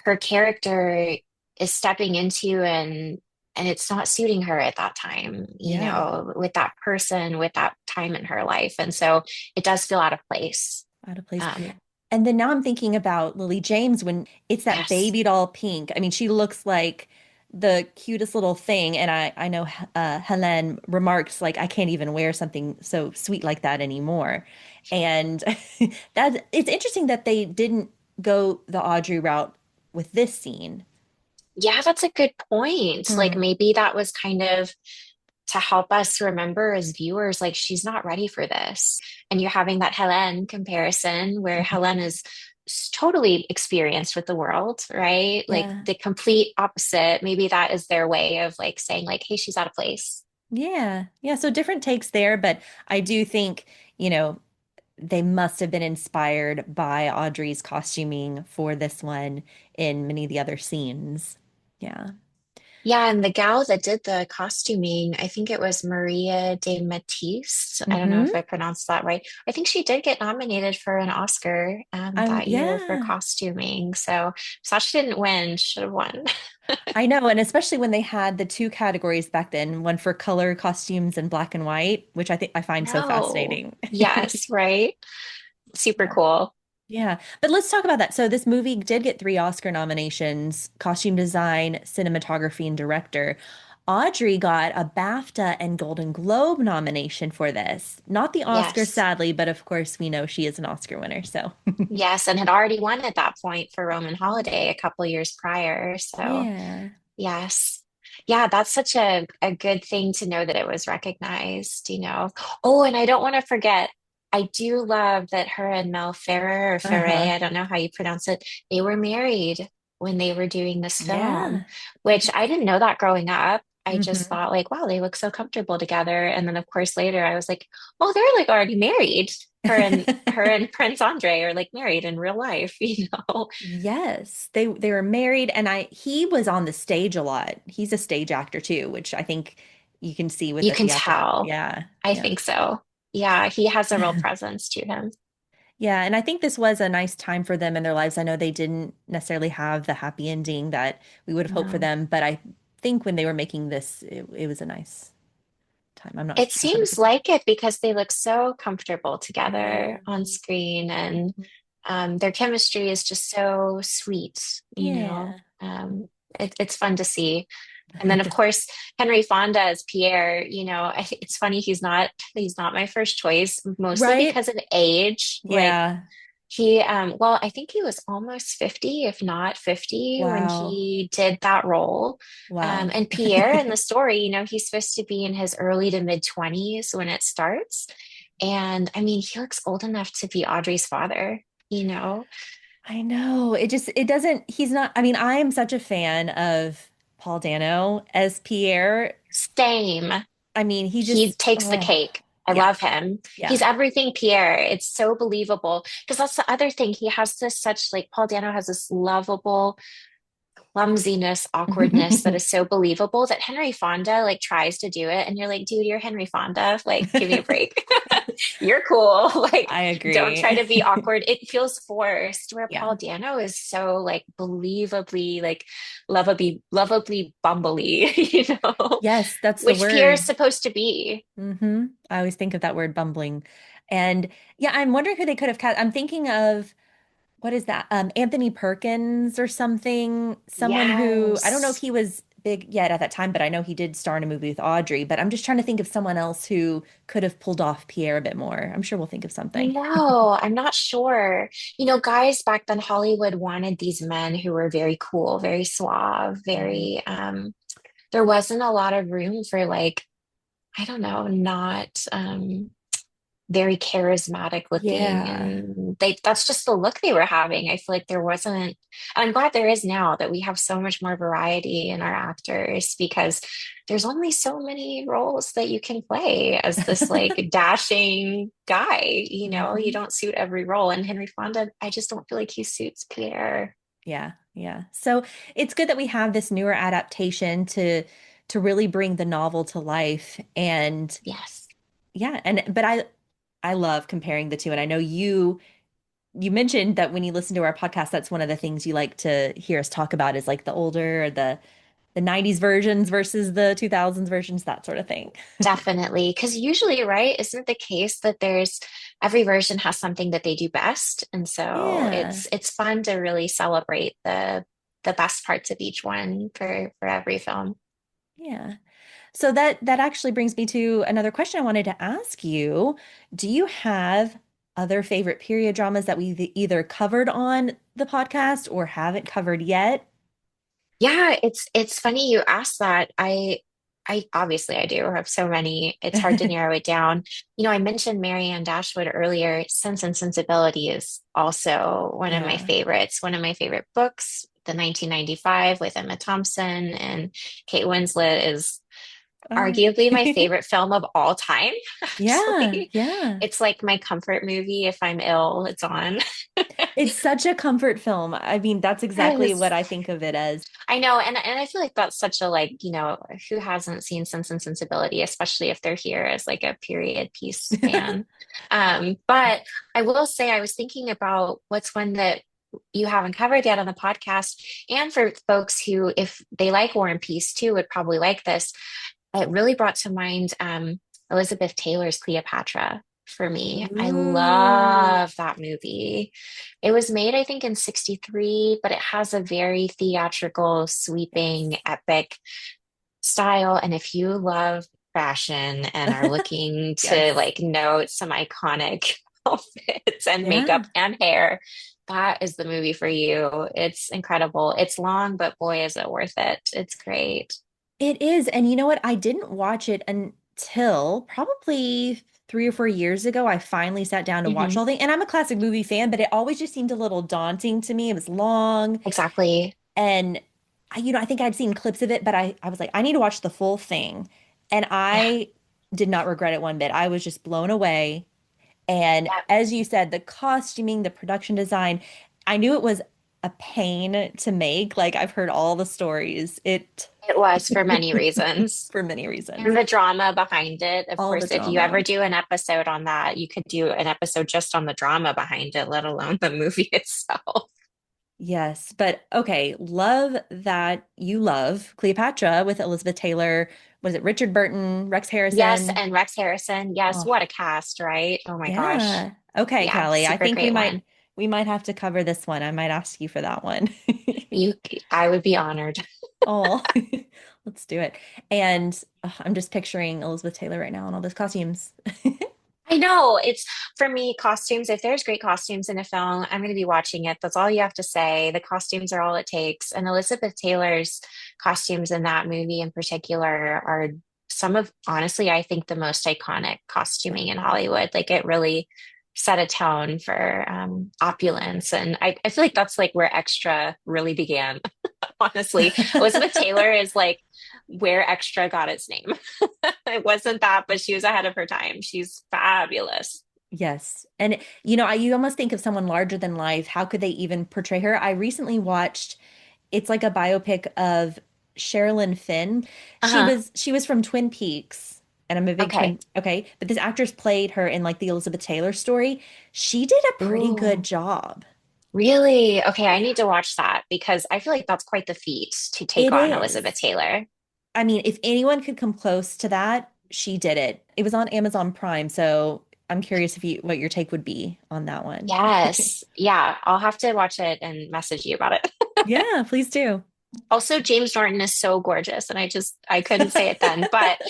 D: her character is stepping into and and it's not suiting her at that time,
A: Yeah.
D: with that person, with that time in her life. And so it does feel out of place.
A: Out of place.
D: Um,
A: And then now I'm thinking about Lily James when it's that
D: yes.
A: baby doll pink. I mean, she looks like the cutest little thing. And I know Helen remarks like, I can't even wear something so sweet like that anymore. And that it's interesting that they didn't go the Audrey route with this scene.
D: Yeah, that's a good point. Like
A: Hmm.
D: maybe that was kind of to help us remember as viewers, like she's not ready for this. And you're having that Helen comparison where Helen is totally experienced with the world, right? Like
A: Yeah.
D: the complete opposite. Maybe that is their way of like saying, like, hey, she's out of place.
A: Yeah. Yeah. So different takes there, but I do think, you know, they must have been inspired by Audrey's costuming for this one in many of the other scenes. Yeah.
D: Yeah, and the gal that did the costuming, I think it was Maria de Matisse. I don't know
A: Hmm.
D: if I pronounced that right. I think she did get nominated for an Oscar that year for
A: Yeah,
D: costuming. So, so she didn't win, should have won.
A: I know. And especially when they had the two categories back then, one for color costumes and black and white, which I think I find so
D: No.
A: fascinating.
D: Yes, right. Super
A: Yeah.
D: cool.
A: Yeah. But let's talk about that. So this movie did get three Oscar nominations, costume design, cinematography, and director. Audrey got a BAFTA and Golden Globe nomination for this. Not the Oscar,
D: Yes.
A: sadly, but of course we know she is an Oscar winner. So
D: Yes, and had already won at that point for Roman Holiday a couple years prior. So,
A: yeah.
D: yes. Yeah, that's such a good thing to know that it was recognized. Oh, and I don't want to forget, I do love that her and Mel Ferrer or Ferret,
A: Uh-huh.
D: I don't know how you pronounce it, they were married when they were doing this film,
A: Yeah.
D: which I didn't know that growing up. I just
A: Hmm.
D: thought like, wow, they look so comfortable together. And then of course later I was like, oh, they're like already married. Her and Prince Andre are like married in real life, you know.
A: Yes, they were married, and I he was on the stage a lot. He's a stage actor too, which I think you can see with
D: You
A: the
D: can
A: theatrical.
D: tell.
A: Yeah,
D: I
A: yeah,
D: think so. Yeah, he has a real presence to him.
A: yeah. And I think this was a nice time for them in their lives. I know they didn't necessarily have the happy ending that we would have hoped for
D: No.
A: them, but I think when they were making this, it was a nice time. I'm not
D: It
A: sure,
D: seems
A: 100%.
D: like it because they look so comfortable
A: Yeah,
D: together on screen and their chemistry is just so sweet.
A: yeah.
D: It's fun to see. And then of course Henry Fonda as Pierre, it's funny he's not my first choice, mostly
A: Right?
D: because of age. Like
A: Yeah.
D: well, I think he was almost 50, if not 50, when
A: Wow.
D: he did that role.
A: Wow.
D: And Pierre in the story, he's supposed to be in his early to mid 20s when it starts. And I mean, he looks old enough to be Audrey's father.
A: I know. It doesn't, he's not, I mean, I am such a fan of Paul Dano as Pierre.
D: Same.
A: I mean, he
D: He
A: just,
D: takes the
A: oh,
D: cake. I
A: yeah,
D: love him. He's
A: yeah.
D: everything Pierre. It's so believable. Because that's the other thing. He has this such like Paul Dano has this lovable clumsiness, awkwardness that is so believable that Henry Fonda like tries to do it. And you're like, dude, you're Henry Fonda. Like, give me a break. You're cool. Like,
A: I
D: don't try
A: agree.
D: to be awkward. It feels forced, where
A: Yeah.
D: Paul Dano is so like believably, like lovably bumbly,
A: Yes, that's the
D: which Pierre is
A: word.
D: supposed to be.
A: I always think of that word bumbling. And yeah, I'm wondering who they could have cast. I'm thinking of what is that? Anthony Perkins or something. Someone who I don't know if
D: Yes.
A: he was big yet at that time, but I know he did star in a movie with Audrey. But I'm just trying to think of someone else who could have pulled off Pierre a bit more. I'm sure we'll think of
D: I
A: something.
D: know. I'm not sure. Guys back then, Hollywood wanted these men who were very cool, very suave,
A: Yeah.
D: very, there wasn't a lot of room for like, I don't know, not very charismatic looking.
A: Yeah.
D: And that's just the look they were having. I feel like there wasn't, and I'm glad there is now that we have so much more variety in our actors because there's only so many roles that you can play as this like dashing guy. You
A: Mhm.
D: don't suit every role. And Henry Fonda, I just don't feel like he suits Pierre.
A: Yeah, yeah. So it's good that we have this newer adaptation to really bring the novel to life. And
D: Yes.
A: yeah, and but I love comparing the two. And I know you mentioned that when you listen to our podcast, that's one of the things you like to hear us talk about is like the older, the the 90s versions versus the 2000s versions, that sort of thing.
D: Definitely. Because usually, right, isn't it the case that there's every version has something that they do best? And so
A: Yeah.
D: it's fun to really celebrate the best parts of each one for every film.
A: Yeah. So that actually brings me to another question I wanted to ask you. Do you have other favorite period dramas that we've either covered on the podcast or haven't covered yet?
D: Yeah, it's funny you asked that. I obviously I do have so many. It's hard to narrow it down. I mentioned Marianne Dashwood earlier. Sense and Sensibility is also one of my
A: Yeah.
D: favorites. One of my favorite books, the 1995 with Emma Thompson and Kate Winslet is
A: Oh.
D: arguably my favorite film of all time,
A: Yeah,
D: actually.
A: yeah.
D: It's like my comfort movie if I'm ill, it's on.
A: It's such a comfort film. I mean, that's exactly what
D: Yes.
A: I think of it as.
D: I know, and I feel like that's such a like, who hasn't seen Sense and Sensibility, especially if they're here as like a period piece fan. But I will say I was thinking about what's one that you haven't covered yet on the podcast, and for folks who, if they like War and Peace too, would probably like this. It really brought to mind Elizabeth Taylor's Cleopatra for me. I
A: Ooh,
D: love that movie. It was made, I think, in 63, but it has a very theatrical, sweeping,
A: yes.
D: epic style. And if you love fashion and are looking to
A: Yes.
D: like note some iconic outfits and
A: Yeah,
D: makeup and hair, that is the movie for you. It's incredible. It's long, but boy, is it worth it. It's great.
A: it is. And you know what? I didn't watch it until probably 3 or 4 years ago. I finally sat down to watch the
D: Mhm.
A: whole thing. And I'm a classic movie fan, but it always just seemed a little daunting to me. It was long.
D: Exactly.
A: And I think I'd seen clips of it, but I was like, I need to watch the full thing. And
D: Yeah.
A: I did not regret it one bit. I was just blown away. And
D: Yeah.
A: as you said, the costuming, the production design, I knew it was a pain to make. Like I've heard all the stories. It
D: It was for many reasons.
A: for many
D: And
A: reasons.
D: the drama behind it. Of
A: All the
D: course, if you ever
A: drama.
D: do an episode on that, you could do an episode just on the drama behind it, let alone the movie itself.
A: Yes, but okay, love that you love Cleopatra with Elizabeth Taylor. Was it Richard Burton, Rex
D: Yes,
A: Harrison?
D: and Rex Harrison. Yes,
A: Oh,
D: what a cast, right? Oh my gosh.
A: yeah. Okay,
D: Yeah,
A: Callie. I
D: super
A: think
D: great one.
A: we might have to cover this one. I might ask you for that one.
D: You, I would be honored.
A: Oh, let's do it. And I'm just picturing Elizabeth Taylor right now in all those costumes.
D: I know it's for me, costumes. If there's great costumes in a film, I'm going to be watching it. That's all you have to say. The costumes are all it takes. And Elizabeth Taylor's costumes in that movie in particular are some of, honestly, I think the most iconic costuming in Hollywood. Like it really set a tone for opulence. And I feel like that's like where extra really began, honestly. Elizabeth Taylor is like where extra got its name. It wasn't that, but she was ahead of her time. She's fabulous.
A: Yes. And you almost think of someone larger than life. How could they even portray her? I recently watched, it's like a biopic of Sherilyn Fenn.
D: Uh-huh.
A: She was from Twin Peaks, and I'm a big
D: Okay.
A: okay, but this actress played her in like the Elizabeth Taylor story. She did a pretty good
D: Ooh,
A: job.
D: really? Okay, I need to watch that because I feel like that's quite the feat to take
A: It
D: on Elizabeth
A: is.
D: Taylor.
A: I mean, if anyone could come close to that, she did it. It was on Amazon Prime, so I'm curious if you what your take would be on that one.
D: Yes. Yeah, I'll have to watch it and message you about it.
A: Yeah, please do.
D: Also, James Norton is so gorgeous, and I couldn't say it then, but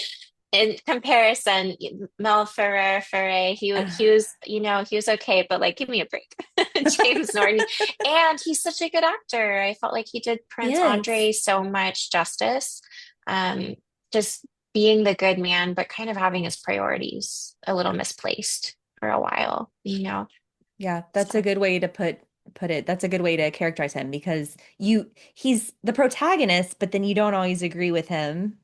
D: in comparison, Mel Ferrer, he was, he was okay, but like, give me a break. James Norton, and he's such a good actor. I felt like he did Prince
A: Yes.
D: Andre so much justice. Um, just being the good man, but kind of having his priorities a little misplaced for a while.
A: Yeah, that's a
D: So
A: good way to put it. That's a good way to characterize him because he's the protagonist, but then you don't always agree with him.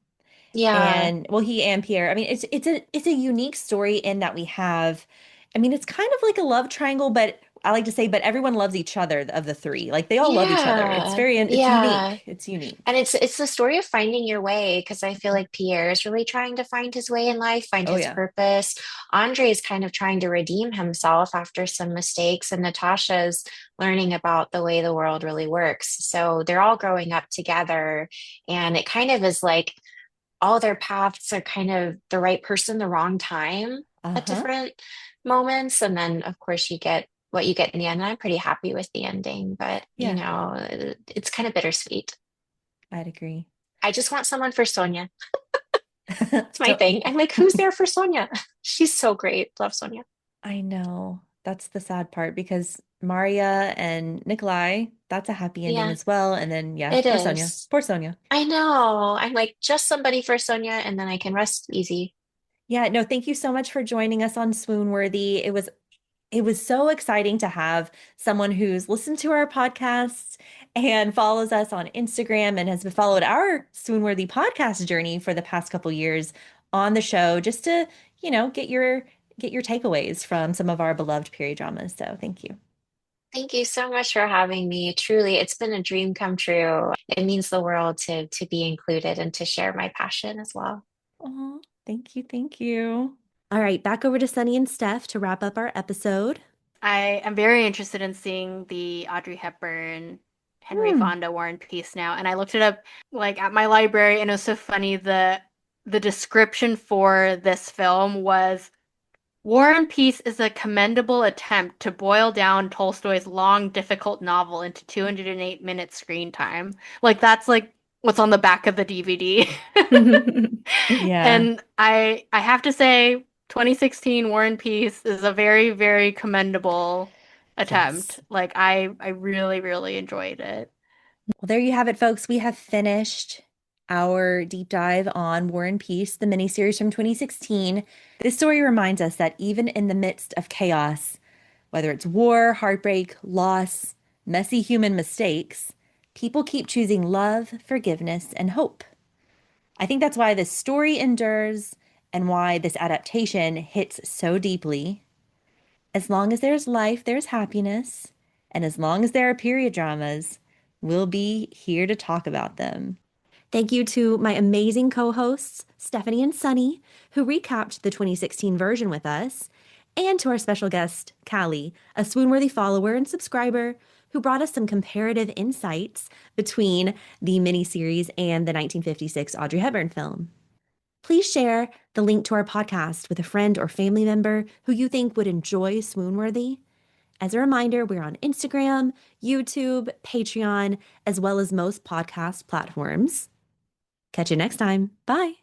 D: yeah,
A: And well, he and Pierre. I mean, it's a unique story in that we have, I mean, it's kind of like a love triangle, but I like to say, but everyone loves each other of the three. Like they all love each other.
D: Yeah,
A: It's
D: yeah.
A: unique. It's unique.
D: And it's the story of finding your way because I feel like Pierre is really trying to find his way in life, find
A: Oh
D: his
A: yeah.
D: purpose. Andre is kind of trying to redeem himself after some mistakes, and Natasha's learning about the way the world really works. So they're all growing up together, and it kind of is like all their paths are kind of the right person, the wrong time at
A: Uh-huh.
D: different moments. And then, of course, you get what you get in the end. And I'm pretty happy with the ending, but
A: Yeah,
D: it's kind of bittersweet.
A: I'd agree.
D: I just want someone for Sonia. It's my
A: Don't,
D: thing. I'm like, who's there for Sonia? She's so great. Love Sonia.
A: I know. That's the sad part because Maria and Nikolai, that's a happy ending
D: Yeah,
A: as well. And then yeah,
D: it
A: poor Sonia.
D: is.
A: Poor Sonia.
D: I know. I'm like, just somebody for Sonia, and then I can rest easy.
A: Yeah, no, thank you so much for joining us on Swoon Worthy. It was so exciting to have someone who's listened to our podcasts and follows us on Instagram and has followed our Swoonworthy podcast journey for the past couple years on the show just to, get your takeaways from some of our beloved period dramas. So thank you.
D: Thank you so much for having me. Truly, it's been a dream come true. It means the world to be included and to share my passion as well.
A: Oh, thank you, thank you. All right, back over to Sunny and Steph to wrap up our episode.
C: I am very interested in seeing the Audrey Hepburn, Henry
A: Hmm.
C: Fonda War and Peace now, and I looked it up like at my library, and it was so funny. The description for this film was War and Peace is a commendable attempt to boil down Tolstoy's long, difficult novel into 208 minutes screen time. Like that's like what's on the back of the DVD.
A: Yeah,
C: And I have to say 2016 War and Peace is a very, very commendable
A: yes.
C: attempt. Like I really, really enjoyed it.
A: Well, there you have it, folks. We have finished our deep dive on War and Peace, the miniseries from 2016. This story reminds us that even in the midst of chaos, whether it's war, heartbreak, loss, messy human mistakes, people keep choosing love, forgiveness, and hope. I think that's why this story endures and why this adaptation hits so deeply. As long as there's life, there's happiness. And as long as there are period dramas, we'll be here to talk about them. Thank you to my amazing co hosts, Stephanie and Sunny, who recapped the 2016 version with us, and to our special guest, Callie, a Swoonworthy follower and subscriber who brought us some comparative insights between the miniseries and the 1956 Audrey Hepburn film. Please share the link to our podcast with a friend or family member who you think would enjoy Swoonworthy. As a reminder, we're on Instagram, YouTube, Patreon, as well as most podcast platforms. Catch you next time. Bye.